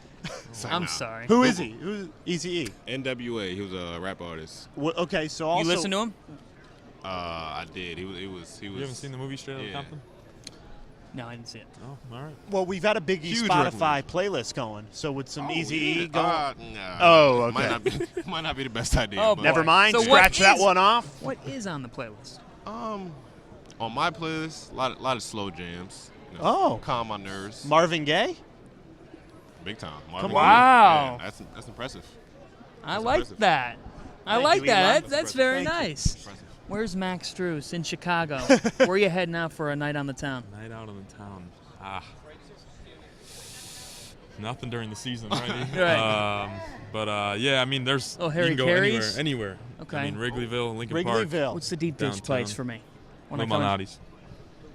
I'm sorry. Who is he? Who's Easy E? NWA. He was a rap artist. Okay, so also. You listen to him? I did. He was. You haven't seen the movie Straight Outta Compton? No, I didn't see it. Oh, all right. Well, we've had a big Huge Spotify playlist going, so with some Easy E going. Nah, oh, okay. Might not be the best idea. Oh, never mind. So scratch that one off. What is on the playlist? On my playlist, a lot of slow jams. Calm my nerves. Marvin Gaye. Big time. Wow. Yeah, that's impressive. I like impressive. that. I Thank like you, that. Eli. That's very Thank you. nice. Where's Max Strus in Chicago? Where are you heading out for a night on the town? Night out on the town. Nothing during the season, right? Right. Yeah, I mean, there's Oh, you Harry can go Carey's? anywhere. Okay. I mean, Wrigleyville, Lincoln Park. What's the deep dish downtown. place for me? When I come in? Malnati's.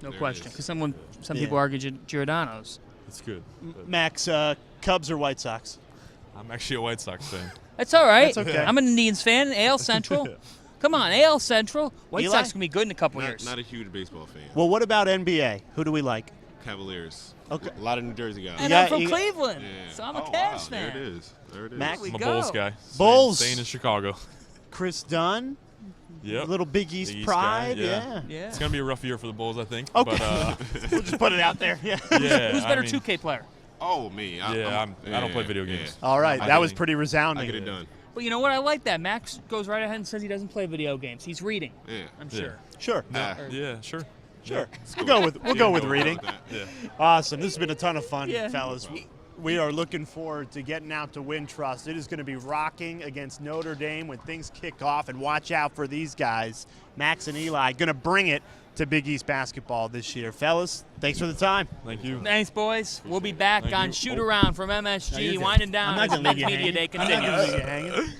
No There it question. is. Because some people argue Giordano's. It's good. but Max, Cubs or White Sox? I'm actually a White Sox fan. That's all right. That's okay. I'm an Indians fan. AL Central. Come on, AL Central. White Eli? Sox can be good in a couple years. Not a huge baseball fan. Well, what about NBA? Who do we like? Cavaliers. Okay. A lot of New Jersey guys. And Yeah, I'm from you- Cleveland, Yeah. so I'm a Oh, Cavs wow. fan. There it is. There it is. Max? we I'm a go. Bulls guy. Bulls. Staying in Chicago. Chris Dunn. Yep. Little Big East Big East pride. guy, Yeah. Yeah. It's gonna be a rough year for the Bulls, I think. Okay. But We'll just put it out there. Yeah. yeah. Who's better I mean, 2K player? Oh, me. I don't play video games. All right. I That get was it. pretty resounding. I get it done. But you know what? I like that. Max goes right ahead and says he doesn't play video games. He's reading. Yeah. I'm Yeah. sure. Sure. Yeah, sure. Sure. We'll go with reading. Yeah. Awesome. This has been a ton of fun, Yeah. fellas. We are looking forward to getting out to Wintrust. It is going to be rocking against Notre Dame when things kick off, and watch out for these guys, Max and Eli, going to bring it to Big East basketball this year. Fellas, thanks for the time. Thank you. Thanks, boys. We'll be back Thank on you. Shoot Around from MSG, winding down I'm as not the going to leave you Media Day hanging. I'm not going to leave continues. you hanging.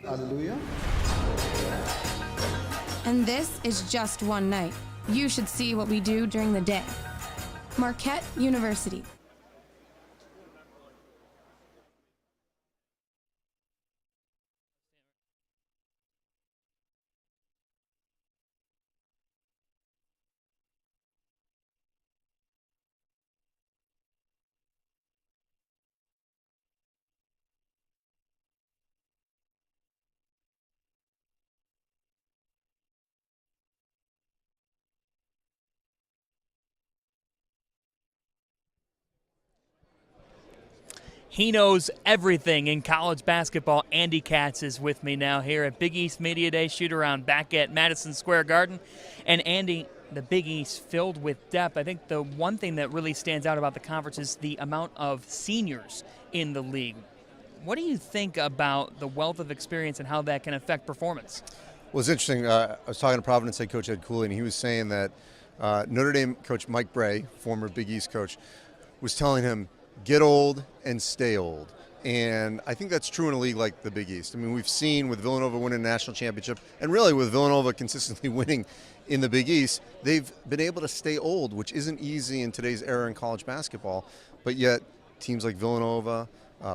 Hallelujah. And this is just one night. You should see what we do during the day. Marquette University. He knows everything in college basketball. Andy Katz is with me now here at Big East Media Day shoot-around back at Madison Square Garden. And Andy, the Big East filled with depth. I think the one thing that really stands out about the conference is the amount of seniors in the league. What do you think about the wealth of experience and how that can affect performance? Well, it's interesting. I was talking to Providence head coach Ed Cooley, and he was saying that Notre Dame coach Mike Bray, former Big East coach, was telling him, get old and stay old. And I think that's true in a league like the Big East. I mean, we've seen with Villanova winning a national championship, and really with Villanova consistently winning in the Big East, they've been able to stay old, which isn't easy in today's era in college basketball. But yet, teams like Villanova,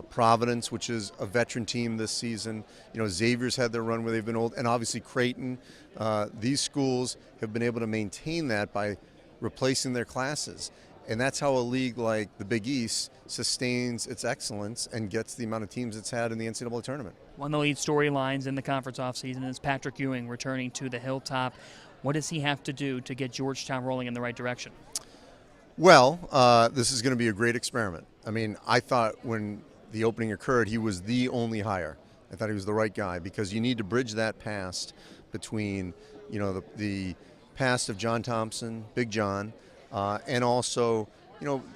Providence, which is a veteran team this season, Xavier's had their run where they've been old, and obviously Creighton. These schools have been able to maintain that by replacing their classes. And that's how a league like the Big East sustains its excellence and gets the amount of teams it's had in the NCAA tournament. One of the lead storylines in the conference offseason is Patrick Ewing returning to the Hilltop. What does he have to do to get Georgetown rolling in the right direction? Well, this is going to be a great experiment. I mean, I thought when the opening occurred, he was the only hire. I thought he was the right guy because you need to bridge that past between, the past of John Thompson, Big John, and also,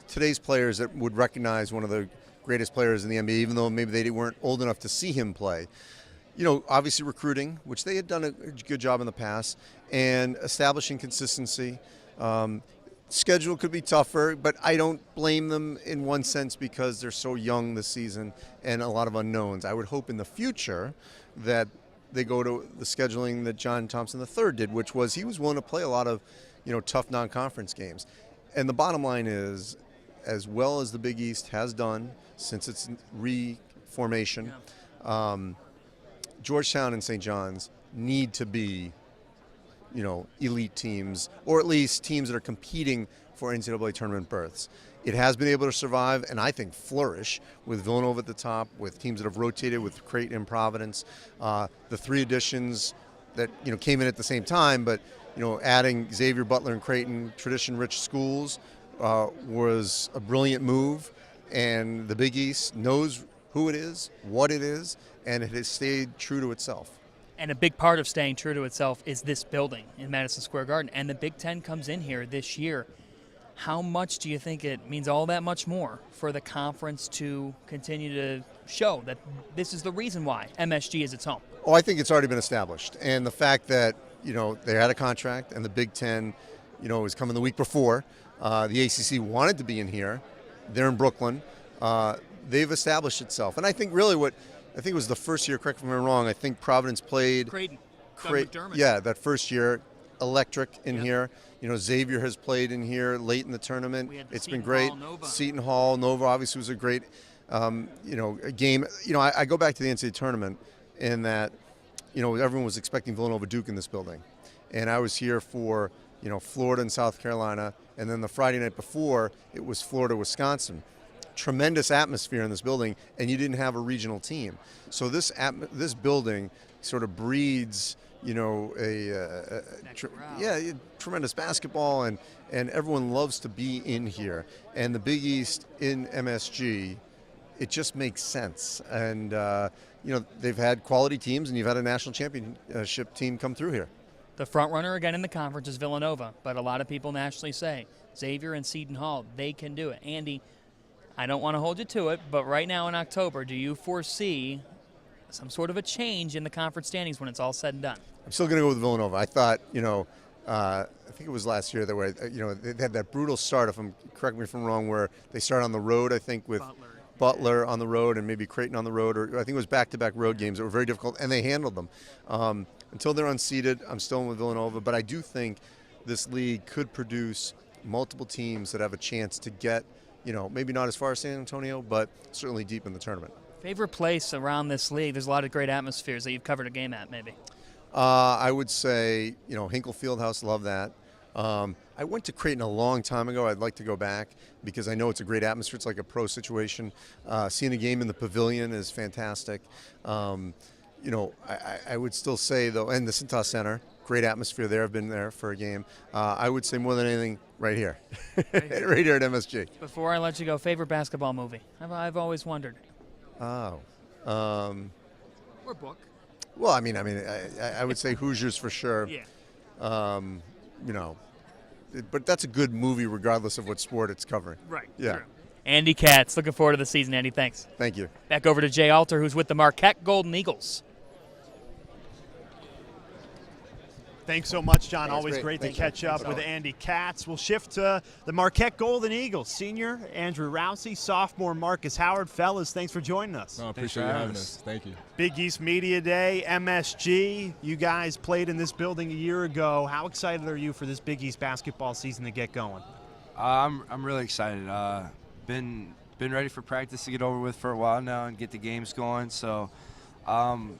today's players that would recognize one of the greatest players in the NBA, even though maybe they weren't old enough to see him play. Obviously recruiting, which they had done a good job in the past, and establishing consistency. Schedule could be tougher, but I don't blame them in one sense because they're so young this season and a lot of unknowns. I would hope in the future that they go to the scheduling that John Thompson III did, which was he was willing to play a lot of, tough non-conference games. And the bottom line is, as well as the Big East has done since its reformation, Georgetown and St. John's need to be elite teams, or at least teams that are competing for NCAA tournament berths. It has been able to survive and I think flourish with Villanova at the top, with teams that have rotated with Creighton and Providence. The three additions that came in at the same time, but adding Xavier, Butler, and Creighton, tradition-rich schools, was a brilliant move. And the Big East knows who it is, what it is, and it has stayed true to itself. And a big part of staying true to itself is this building in Madison Square Garden. And the Big Ten comes in here this year. How much do you think it means all that much more for the conference to continue to show that this is the reason why MSG is its home? Oh, I think it's already been established. And the fact that, they had a contract and the Big Ten, was coming the week before. The ACC wanted to be in here. They're in Brooklyn. They've established itself. And I think really I think it was the first year, correct me if I'm wrong, I think Providence played Creighton. McDermott. Yeah, that first year, electric in here. Xavier has played in here late in the tournament. It's been great. Seton Hall, Nova obviously was a great, game. I go back to the NCAA tournament in that, everyone was expecting Villanova Duke in this building. And I was here for, Florida and South Carolina. And then the Friday night before, it was Florida, Wisconsin. Tremendous atmosphere in this building, and you didn't have a regional team. So this building sort of breeds, tremendous basketball, and everyone loves to be in here. And the Big East in MSG, it just makes sense. And they've had quality teams, and you've had a national championship team come through here. The front runner again in the conference is Villanova, but a lot of people nationally say Xavier and Seton Hall, they can do it. Andy, I don't want to hold you to it, but right now in October, do you foresee some sort of a change in the conference standings when it's all said and done? I'm still going to go with Villanova. I thought, I think it was last year that they had that brutal start, correct me if I'm wrong, where they started on the road, I think, with Butler on the road and maybe Creighton on the road, or I think it was back-to-back road games that were very difficult, and they handled them. Until they're unseeded, I'm still in with Villanova, but I do think this league could produce multiple teams that have a chance to get, maybe not as far as San Antonio, but certainly deep in the tournament. Favorite place around this league? There's a lot of great atmospheres that you've covered a game at, maybe. I would say, Hinkle Fieldhouse, love that. I went to Creighton a long time ago. I'd like to go back because I know it's a great atmosphere. It's like a pro situation. Seeing a game in the pavilion is fantastic. I would still say, though, and the Cintas Center, great atmosphere there. I've been there for a game. I would say more than anything, right here, right here at MSG. Before I let you go, favorite basketball movie? I've always wondered. Oh. Or book. Well, I mean, I would say Hoosiers for sure. Yeah. You know, but that's a good movie regardless of what sport it's covering. Right. Yeah. True. Andy Katz, looking forward to the season, Andy. Thanks. Thank you. Back over to Jay Alter, who's with the Marquette Golden Eagles. Thanks so much, John. That was Always great to Thank catch you. up with Andy Katz. We'll shift to the Marquette Golden Eagles. Senior Andrew Rousey, sophomore Marcus Howard. Fellas, thanks for joining us. No, I appreciate you having us. Thank you. Big East Media Day, MSG. You guys played in this building a year ago. How excited are you for this Big East basketball season to get going? I'm really excited. Been ready for practice to get over with for a while now and get the games going. So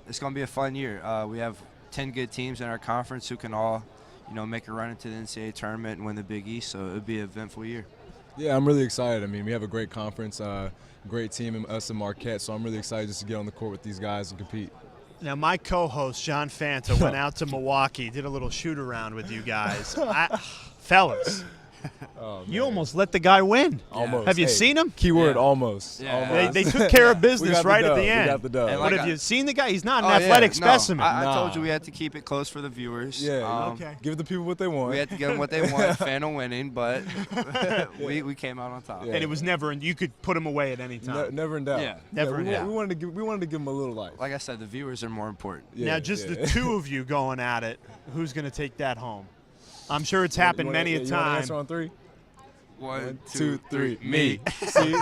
it's going to be a fun year. We have 10 good teams in our conference who can all, make a run into the NCAA tournament and win the Big East. So it'll be an eventful year. Yeah, I'm really excited. I mean, we have a great conference, great team, us and Marquette. So I'm really excited just to get on the court with these guys and compete. Now, my co-host, John Fanta, went out to Milwaukee, did a little shoot-around with you guys. Fellas, you almost let the guy win. Almost. Have you seen him? Keyword, almost. Yeah. Almost. They took care of business right at the end. We got the dub. What, have you seen the guy? He's not an Oh, athletic no. specimen. I told you we had to keep it close for the viewers. Yeah. Okay. Give the people what they want. We had to give them what they want, fan of winning, but we came out on top. Yeah. And it was never, and you could put him away at any time. Never in doubt. Yeah. Never in doubt. We wanted to give them a little life. Like I said, the viewers are more important. Now, just the two of you going at it, who's going to take that home? I'm sure it's happened many a You want time. to answer on three? 1, 2, 3, me. See?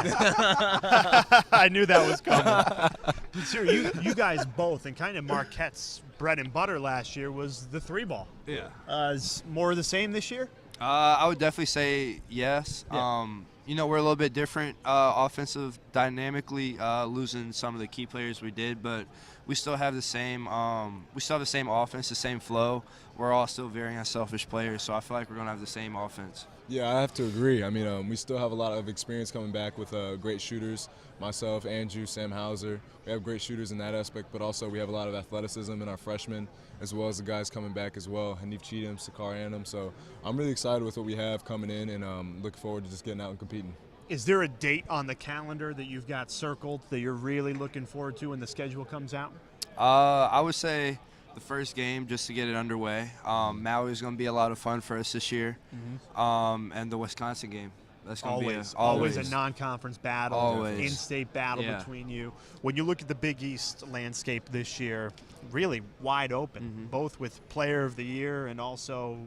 I knew that was coming. But sure, you guys both, and kind of Marquette's bread and butter last year was the three ball. Yeah. Is more of the same this year? I would definitely say yes. Yeah. We're a little bit different offensive dynamically, losing some of the key players we did, but we still have the same offense, the same flow. We're all still very unselfish players, so I feel like we're going to have the same offense. Yeah, I have to agree. I mean, we still have a lot of experience coming back with great shooters. Myself, Andrew, Sam Hauser. We have great shooters in that aspect, but also we have a lot of athleticism in our freshmen, as well as the guys coming back as well, Hanif Cheatham, Sakar Annam. So I'm really excited with what we have coming in and looking forward to just getting out and competing. Is there a date on the calendar that you've got circled that you're really looking forward to when the schedule comes out? I would say the first game just to get it underway. Maui is going to be a lot of fun for us this year, and the Wisconsin game. That's going to be always a non-conference battle, Always. in-state battle between you. When you look at the Big East landscape this year, really wide open, both with Player of the Year and also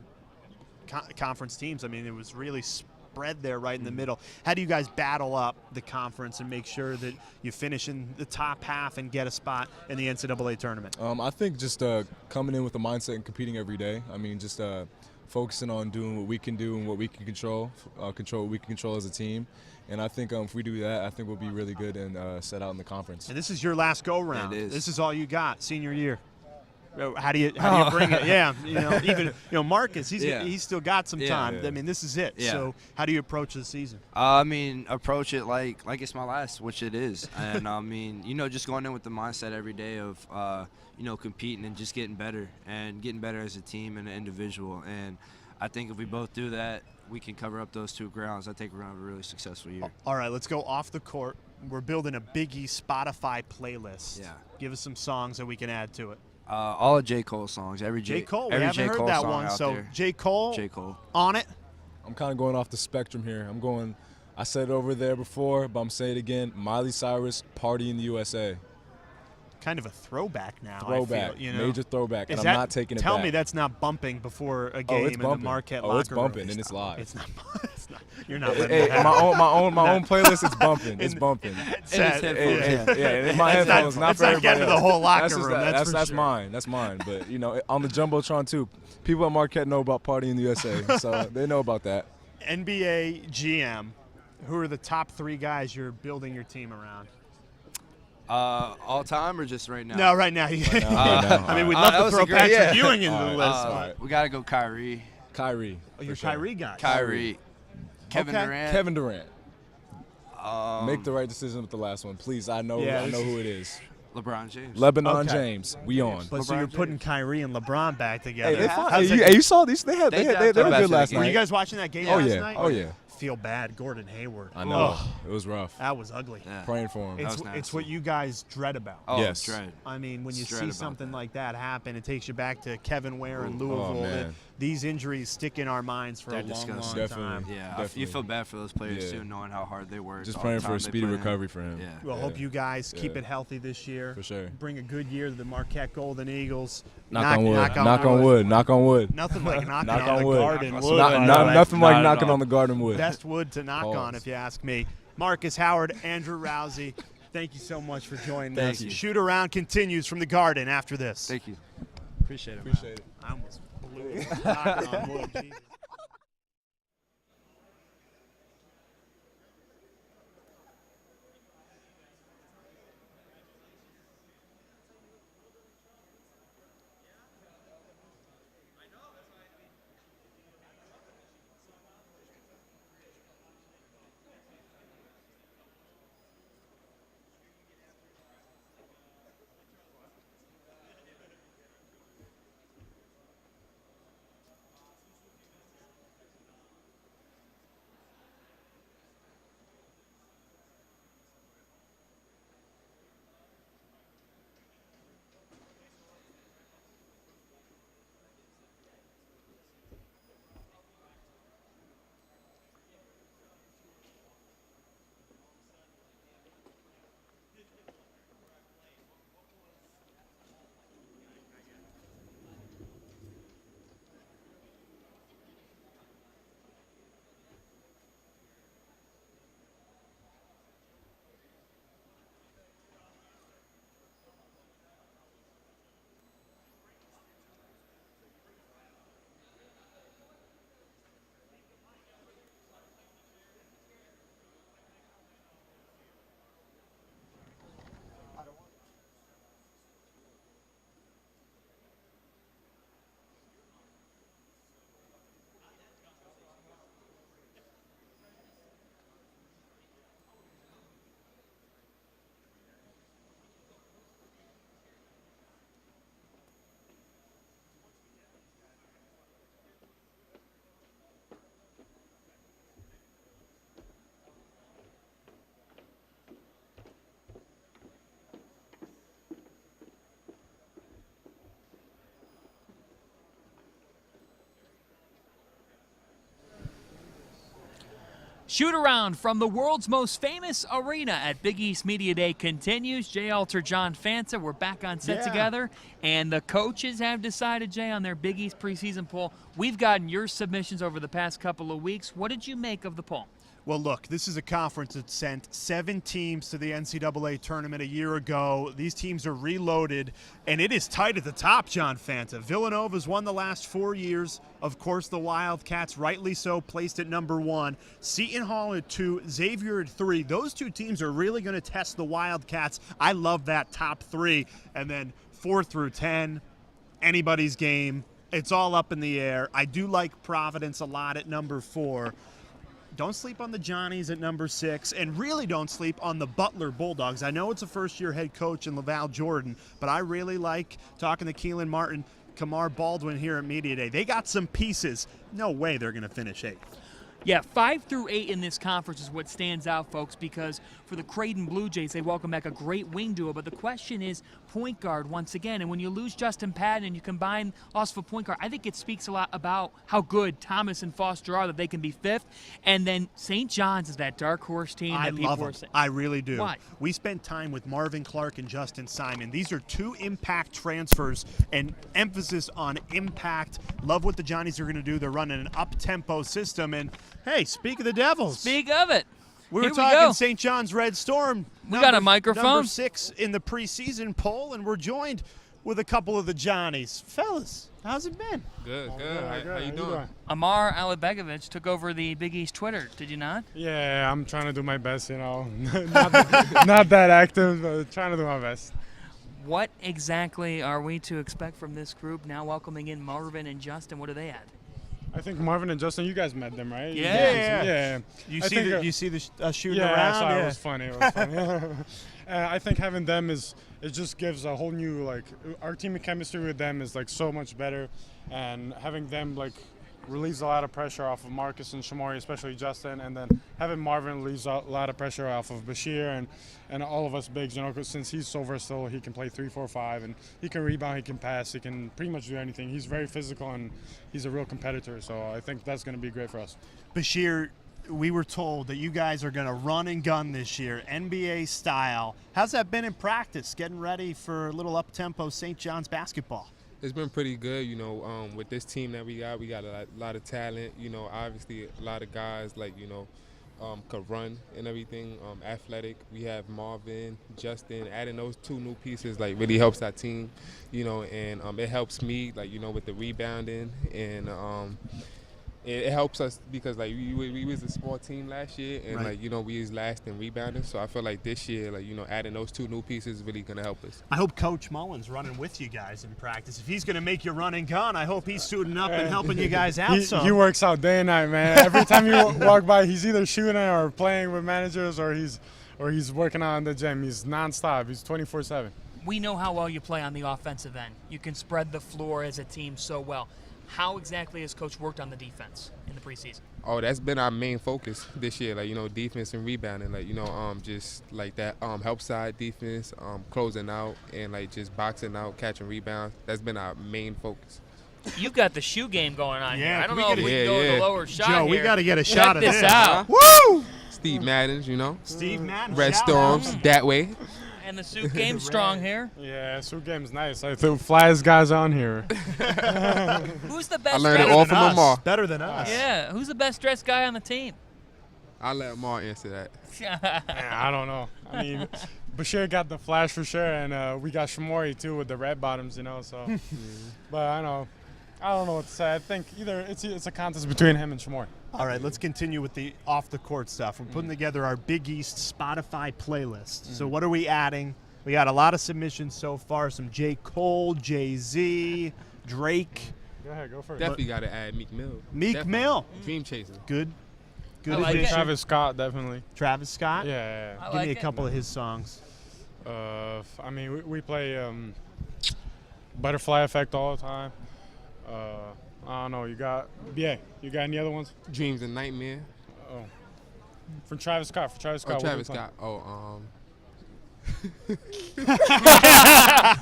conference teams. I mean, it was really spread there right in the middle. How do you guys battle up the conference and make sure that you finish in the top half and get a spot in the NCAA tournament? I think just coming in with the mindset and competing every day. I mean, just focusing on doing what we can do and what we can control what we can control as a team. And I think if we do that, I think we'll be really good and set out in the conference. And this is your last go-round. It is. This is all you got, senior year. How do you bring it? Yeah, even Marcus, he's still got some time. Yeah. I mean, this is it. Yeah. So how do you approach the season? Approach it like it's my last, which it is. And just going in with the mindset every day of competing and just getting better as a team and an individual. And I think if we both do that, we can cover up those two grounds. I think we're going to have a really successful year. All right, let's go off the court. We're building a Big East Spotify playlist. Yeah. Give us some songs that we can add to it. All of J. Cole songs. J. Cole, we every haven't J. heard Cole that song one. out So there. J. Cole, on it. I'm kind of going off the spectrum here. I said it over there before, but I'm saying it again. Miley Cyrus, Party in the USA. Kind of a throwback now. Throwback, I feel, major throwback, and Is I'm that- not taking it Tell back. me that's not bumping before a game in the Marquette locker room. it's bumping, and it's live. It's not. You're not. Hey, my own playlist. It's bumping. It's bumping. In my headphones, not for everybody getting to the else. whole locker That's room. That's for sure. mine. That's mine. But on the jumbotron too. People at Marquette know about Party in the USA, so they know about that. NBA GM, who are the top three guys you're building your team around? All time or just right now? No, right now. Right now. I mean, we'd love to throw Patrick Ewing into All the right. list. We got to go Khyri. Khyri. Oh, you're Khyri guy. Khyri. Kevin Durant. Kevin Durant. Make the right decision with the last one, please. I know who it is. LeBron James. Lebanon Okay. James. We on. But so you're putting Kyrie and LeBron back together. Hey, they fought. How's Hey, that- you saw these? They were good last night. Were you guys watching that game Oh, last yeah. night? Oh, yeah. Feel bad, Gordon Hayward. I know. Ugh. It was rough. That was ugly. Praying for him. It's what you guys dread about. Oh, Yes. dread. I mean, when you Dread see about something like that happen, it takes you back to Kevin Ware in Ooh. Oh, Louisville. man. These injuries stick in our minds for They're a long, disgusting. long Definitely. time. Yeah, Definitely. you feel bad for those players Yeah. too, knowing how hard they work. Just all praying the for a time they speedy put in. recovery for him. Yeah. We'll hope you guys keep Yeah. it healthy this year. For sure. Bring a good year to the Marquette Golden Eagles. Knock on wood. Knock on wood. Knock on wood. Nothing like knocking Knock on the wood. garden wood. Not- by the not- way. nothing like Not at knocking all. on the garden wood. Best wood to knock Pause. on, if you ask me. Marcus Howard, Andrew Rousey, thank you so much for joining Thank us. you. Shoot Around continues from the Garden after this. Thank you. Appreciate it. Man. I almost blew it. Knocking on wood. Jesus. Shoot Around from the world's most famous arena at Big East Media Day continues. Jay Alter, John Fanta, we're back on set together, and the coaches have decided, Jay, on their Big East preseason poll. We've gotten your submissions over the past couple of weeks. What did you make of the poll? Well, look, this is a conference that sent 7 teams to the NCAA tournament a year ago. These teams are reloaded, and it is tight at the top, John Fanta. Villanova's won the last 4 years. Of course, the Wildcats, rightly so, placed at number 1. Seton Hall at 2, Xavier at 3. Those 2 teams are really going to test the Wildcats. I love that top 3. And then 4 through 10, anybody's game. It's all up in the air. I do like Providence a lot at number 4. Don't sleep on the Johnnies at number 6, and really don't sleep on the Butler Bulldogs. I know it's a first-year head coach in LaVall Jordan, but I really like talking to Kelan Martin, Kamar Baldwin here at Media Day. They got some pieces. No way they're going to finish 8th. Yeah, 5 through 8 in this conference is what stands out, folks, because for the Creighton Blue Jays, they welcome back a great wing duo. But the question is point guard once again. And when you lose Justin Patton and you combine loss of a point guard, I think it speaks a lot about how good Thomas and Foster are, that they can be 5th. And then St. John's is that dark horse team. I that people love were them. saying. I really do. Why? We spent time with Marvin Clark and Justin Simon. These are 2 impact transfers and emphasis on impact. Love what the Johnnies are going to do. They're running an up-tempo system. And, hey, speak of the Devils. Speak of it. We were Here talking go. St. John's Red Storm. We got a microphone. Number 6 in the preseason poll, and we're joined with a couple of the Johnnies. Fellas, how's it been? Good. How you doing? Amar Alibegovic took over the Big East Twitter, did you not? Yeah, I'm trying to do my best, not that active, but trying to do my best. What exactly are we to expect from this group now welcoming in Marvin and Justin? What do they add? I think Marvin and Justin, you guys met them, right? Yeah. You see the shooting around? I saw it. It was funny. It was funny. I think having them it just gives a whole new, like, our team chemistry with them is like so much better, and having them like relieves a lot of pressure off of Marcus and Shamori, especially Justin, and then having Marvin relieves a lot of pressure off of Bashir and all of us bigs, you know, because since he's so versatile, he can play 3, 4, 5, and he can rebound, he can pass, he can pretty much do anything. He's very physical, and he's a real competitor, so I think that's going to be great for us. Bashir, we were told that you guys are going to run and gun this year, NBA style. How's that been in practice, getting ready for a little up-tempo St. John's basketball? It's been pretty good, you know, with this team that we got a lot of talent, you know, obviously a lot of guys like, you know, could run and everything, athletic. We have Marvin, Justin, adding those 2 new pieces like really helps our team, you know, and it helps me, like, you know, with the rebounding, and it helps us because like we was a small team last year, and like, you know, we was last in rebounding, so I feel like this year, like, you know, adding those 2 new pieces is really gonna help us. I hope Coach Mullin's running with you guys in practice. If he's gonna make you run and gun, I hope he's suiting up and helping you guys out. He works out day and night, man. Every time you walk by, he's either shooting or playing with managers, or he's working out in the gym. He's nonstop. He's 24/7. We know how well you play on the offensive end. You can spread the floor as a team so well. How exactly has Coach worked on the defense in the preseason? Oh, that's been our main focus this year, like, you know, defense and rebounding, like, you know, just like that help side defense, closing out, and like just boxing out, catching rebounds. That's been our main focus. You've got the shoe game going on here. I don't know if we can go with the lower shot Joe, here. we got to get a shot of this out. Woo! Steve Madden's, you know. Steve Madden. Red Storms, that way. And the suit game's strong here. Yeah, suit game's nice. I think flyest guys on here. Who's the best? I learned it all from Lamar. Better than us. Yeah, who's the best dressed guy on the team? I'll let Lamar answer that. I don't know. I mean, Bashir got the flash for sure, and we got Shamori too with the red bottoms, you know. So, but I don't know what to say. I think either it's a contest between him and Shamori. All right, let's continue with the off-the-court stuff. We're putting together our Big East Spotify playlist. So what are we adding? We got a lot of submissions so far. Some J. Cole, Jay-Z, Drake. Go ahead, go first. Definitely got to add Meek Mill. Meek Mill. Dream Chaser. Good Like addition. Travis Scott, definitely. Travis Scott? Yeah. Give me a couple of his songs. I mean, we play Butterfly Effect all the time. I don't know. You got any other ones? Dreams and Nightmare. Oh, from Travis Scott. For Travis Scott. Oh, Travis Scott.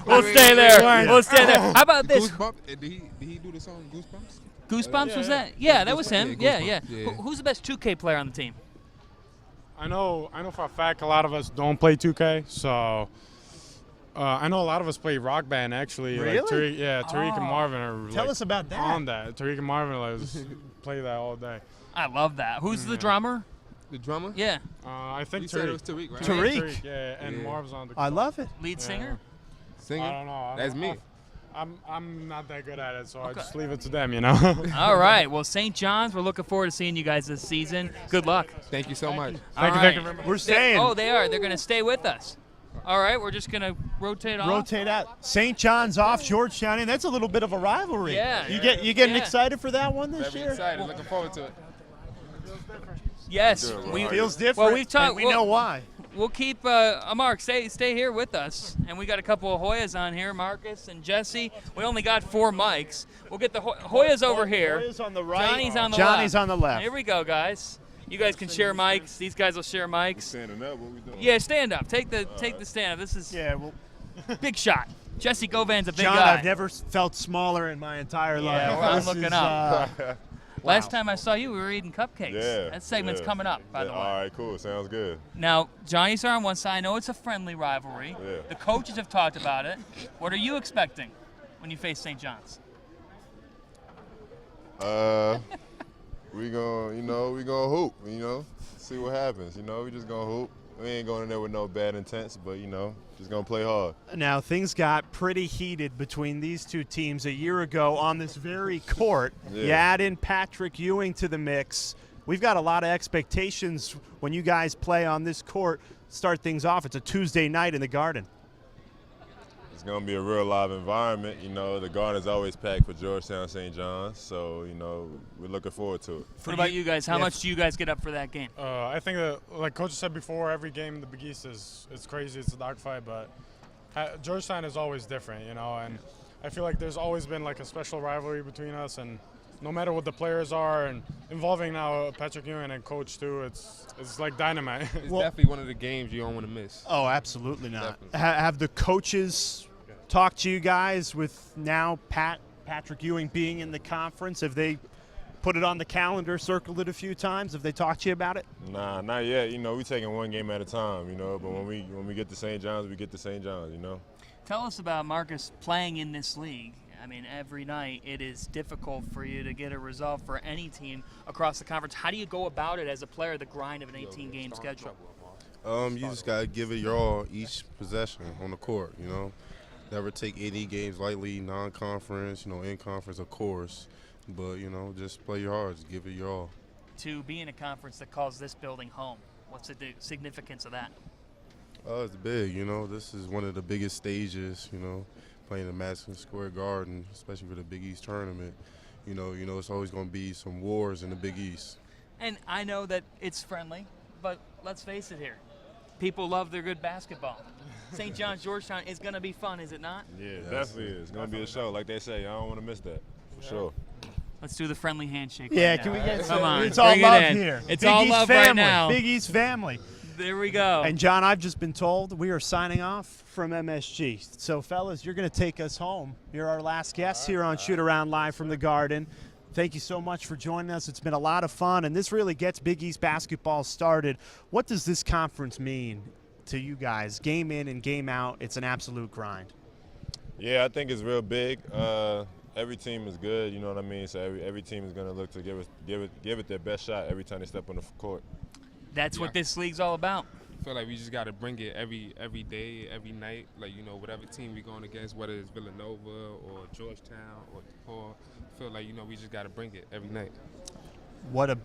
We'll stay there. Yeah. We'll stay there. How about this? Goosebumps? Did he do the song Goosebumps? Goosebumps was that? Yeah, that was him. Yeah. Yeah. Who's the best 2K player on the team? I know for a fact a lot of us don't play 2K, so I know a lot of us play Rock Band actually. Really? Like Tariq and Marvin are Tell us about that. on that. Tariq and Marvin play that all day. I love that. Who's the drummer? The drummer? Yeah. I think You said it was Tariq. Tariq, right? Tariq. Yeah, and Marv's on the. I love it. Lead singer? Singer? I don't know. That's me. I'm not that good at it, so I just leave it to them, you know. All right. Well, St. John's, we're looking forward to seeing you guys this season. Good luck. Thank you so much. Thank you very much. We're staying. Oh, they are. They're going to stay with us. All right. We're just going to rotate off. Rotate out. St. John's off, Georgetown in. That's a little bit of a rivalry. Yeah. You getting excited for that one this Very year? excited. Looking forward to it. Yes. Feels different. Well, we've talked. and we know why. We'll keep Mark. Stay here with us, and we got a couple of Hoyas on here, Marcus and Jesse. We only got 4 mics. We'll get the Hoyas over here. Hoyas on the right. Johnny's on the left. Johnny's on the left. Here we go, guys. You guys can share mics. These guys will share mics. Standing up, what we doing? Yeah, stand up. Take the stand up. This is big shot. Jesse Govan's a big John, guy. I've never felt smaller in my entire life. Yeah, well, I'm This looking is, up. Last time I saw you, we were eating cupcakes. Yeah. That segment's coming up, by the way. All right, cool. Sounds good. Now, Johnny's are on one side. I know it's a friendly rivalry. Yeah. The coaches have talked about it. What are you expecting when you face St. John's? We gonna hoop, see what happens. We just gonna hoop. We ain't going in there with no bad intents, but just gonna play hard. Now, things got pretty heated between these two teams a year ago on this very court. Yeah. You add in Patrick Ewing to the mix. We've got a lot of expectations when you guys play on this court. Start things off. It's a Tuesday night in the Garden. It's going to be a real live environment. You know, the Garden's always packed for Georgetown, St. John's. So, you know, we're looking forward to it. What about you guys? How much do you guys get up for that game? I think that, like Coach said before, every game in the Big East is crazy. It's a dogfight, but Georgetown is always different, you know. And I feel like there's always been like a special rivalry between us, and no matter what the players are, and involving now Patrick Ewing and Coach too, it's like dynamite. It's definitely one of the games you don't want to miss. Oh, absolutely not. Have the coaches talked to you guys with now Patrick Ewing being in the conference? Have they put it on the calendar, circled it a few times? Have they talked to you about it? Nah, not yet. You know, we're taking one game at a time, you know. But when we get to St. John's, we get to St. John's, you know. Tell us about Marcus playing in this league. I mean, every night it is difficult for you to get a result for any team across the conference. How do you go about it as a player, the grind of an 18-game schedule? You just got to give it your all each possession on the court, you know. Never take any games lightly, non-conference, you know, in conference, of course. But, you know, just play your hard, just give it your all. To be in a conference that calls this building home, what's the significance of that? It's big, you know. This is one of the biggest stages, you know, playing the Madison Square Garden, especially for the Big East tournament. You know, it's always going to be some wars in the Big East. And I know that it's friendly, but let's face it here. People love their good basketball. St. John's, Georgetown is going to be fun, is it not? Yeah, definitely is. It's going to be a show. Like they say, I don't want to miss that, for sure. Let's do the friendly handshake. Yeah, right can now. we get Come on, it's all bring love it in. here. It's Big all East love family. right now. Big East family. There we go. And John, I've just been told we are signing off from MSG. So, fellas, you're going to take us home. You're our last guest here on Shoot Around Live from the Garden. Thank you so much for joining us. It's been a lot of fun, and this really gets Big East basketball started. What does this conference mean to you guys? Game in and game out, it's an absolute grind. Yeah, I think it's real big. Every team is good, you know what I mean? So every team is going to look to give it their best shot every time they step on the court. That's what this league's all about. I feel like we just got to bring it every day, every night. Like, you know, whatever team we're going against, whether it's Villanova or Georgetown or DePaul, I feel like, you know, we just got to bring it every night. What a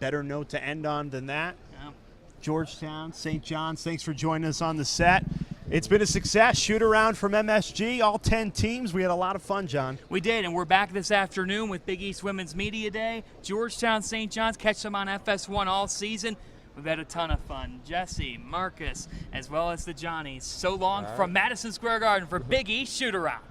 better note to end on than that. Yeah. Georgetown, St. John's, thanks for joining us on the set. It's been a success. Shoot around from MSG, all 10 teams. We had a lot of fun, John. We did, and we're back this afternoon with Big East Women's Media Day. Georgetown, St. John's, catch them on FS1 all season. We've had a ton of fun. Jesse, Marcus, as well as the Johnnies. So long from Madison Square Garden for Big East Shoot Around.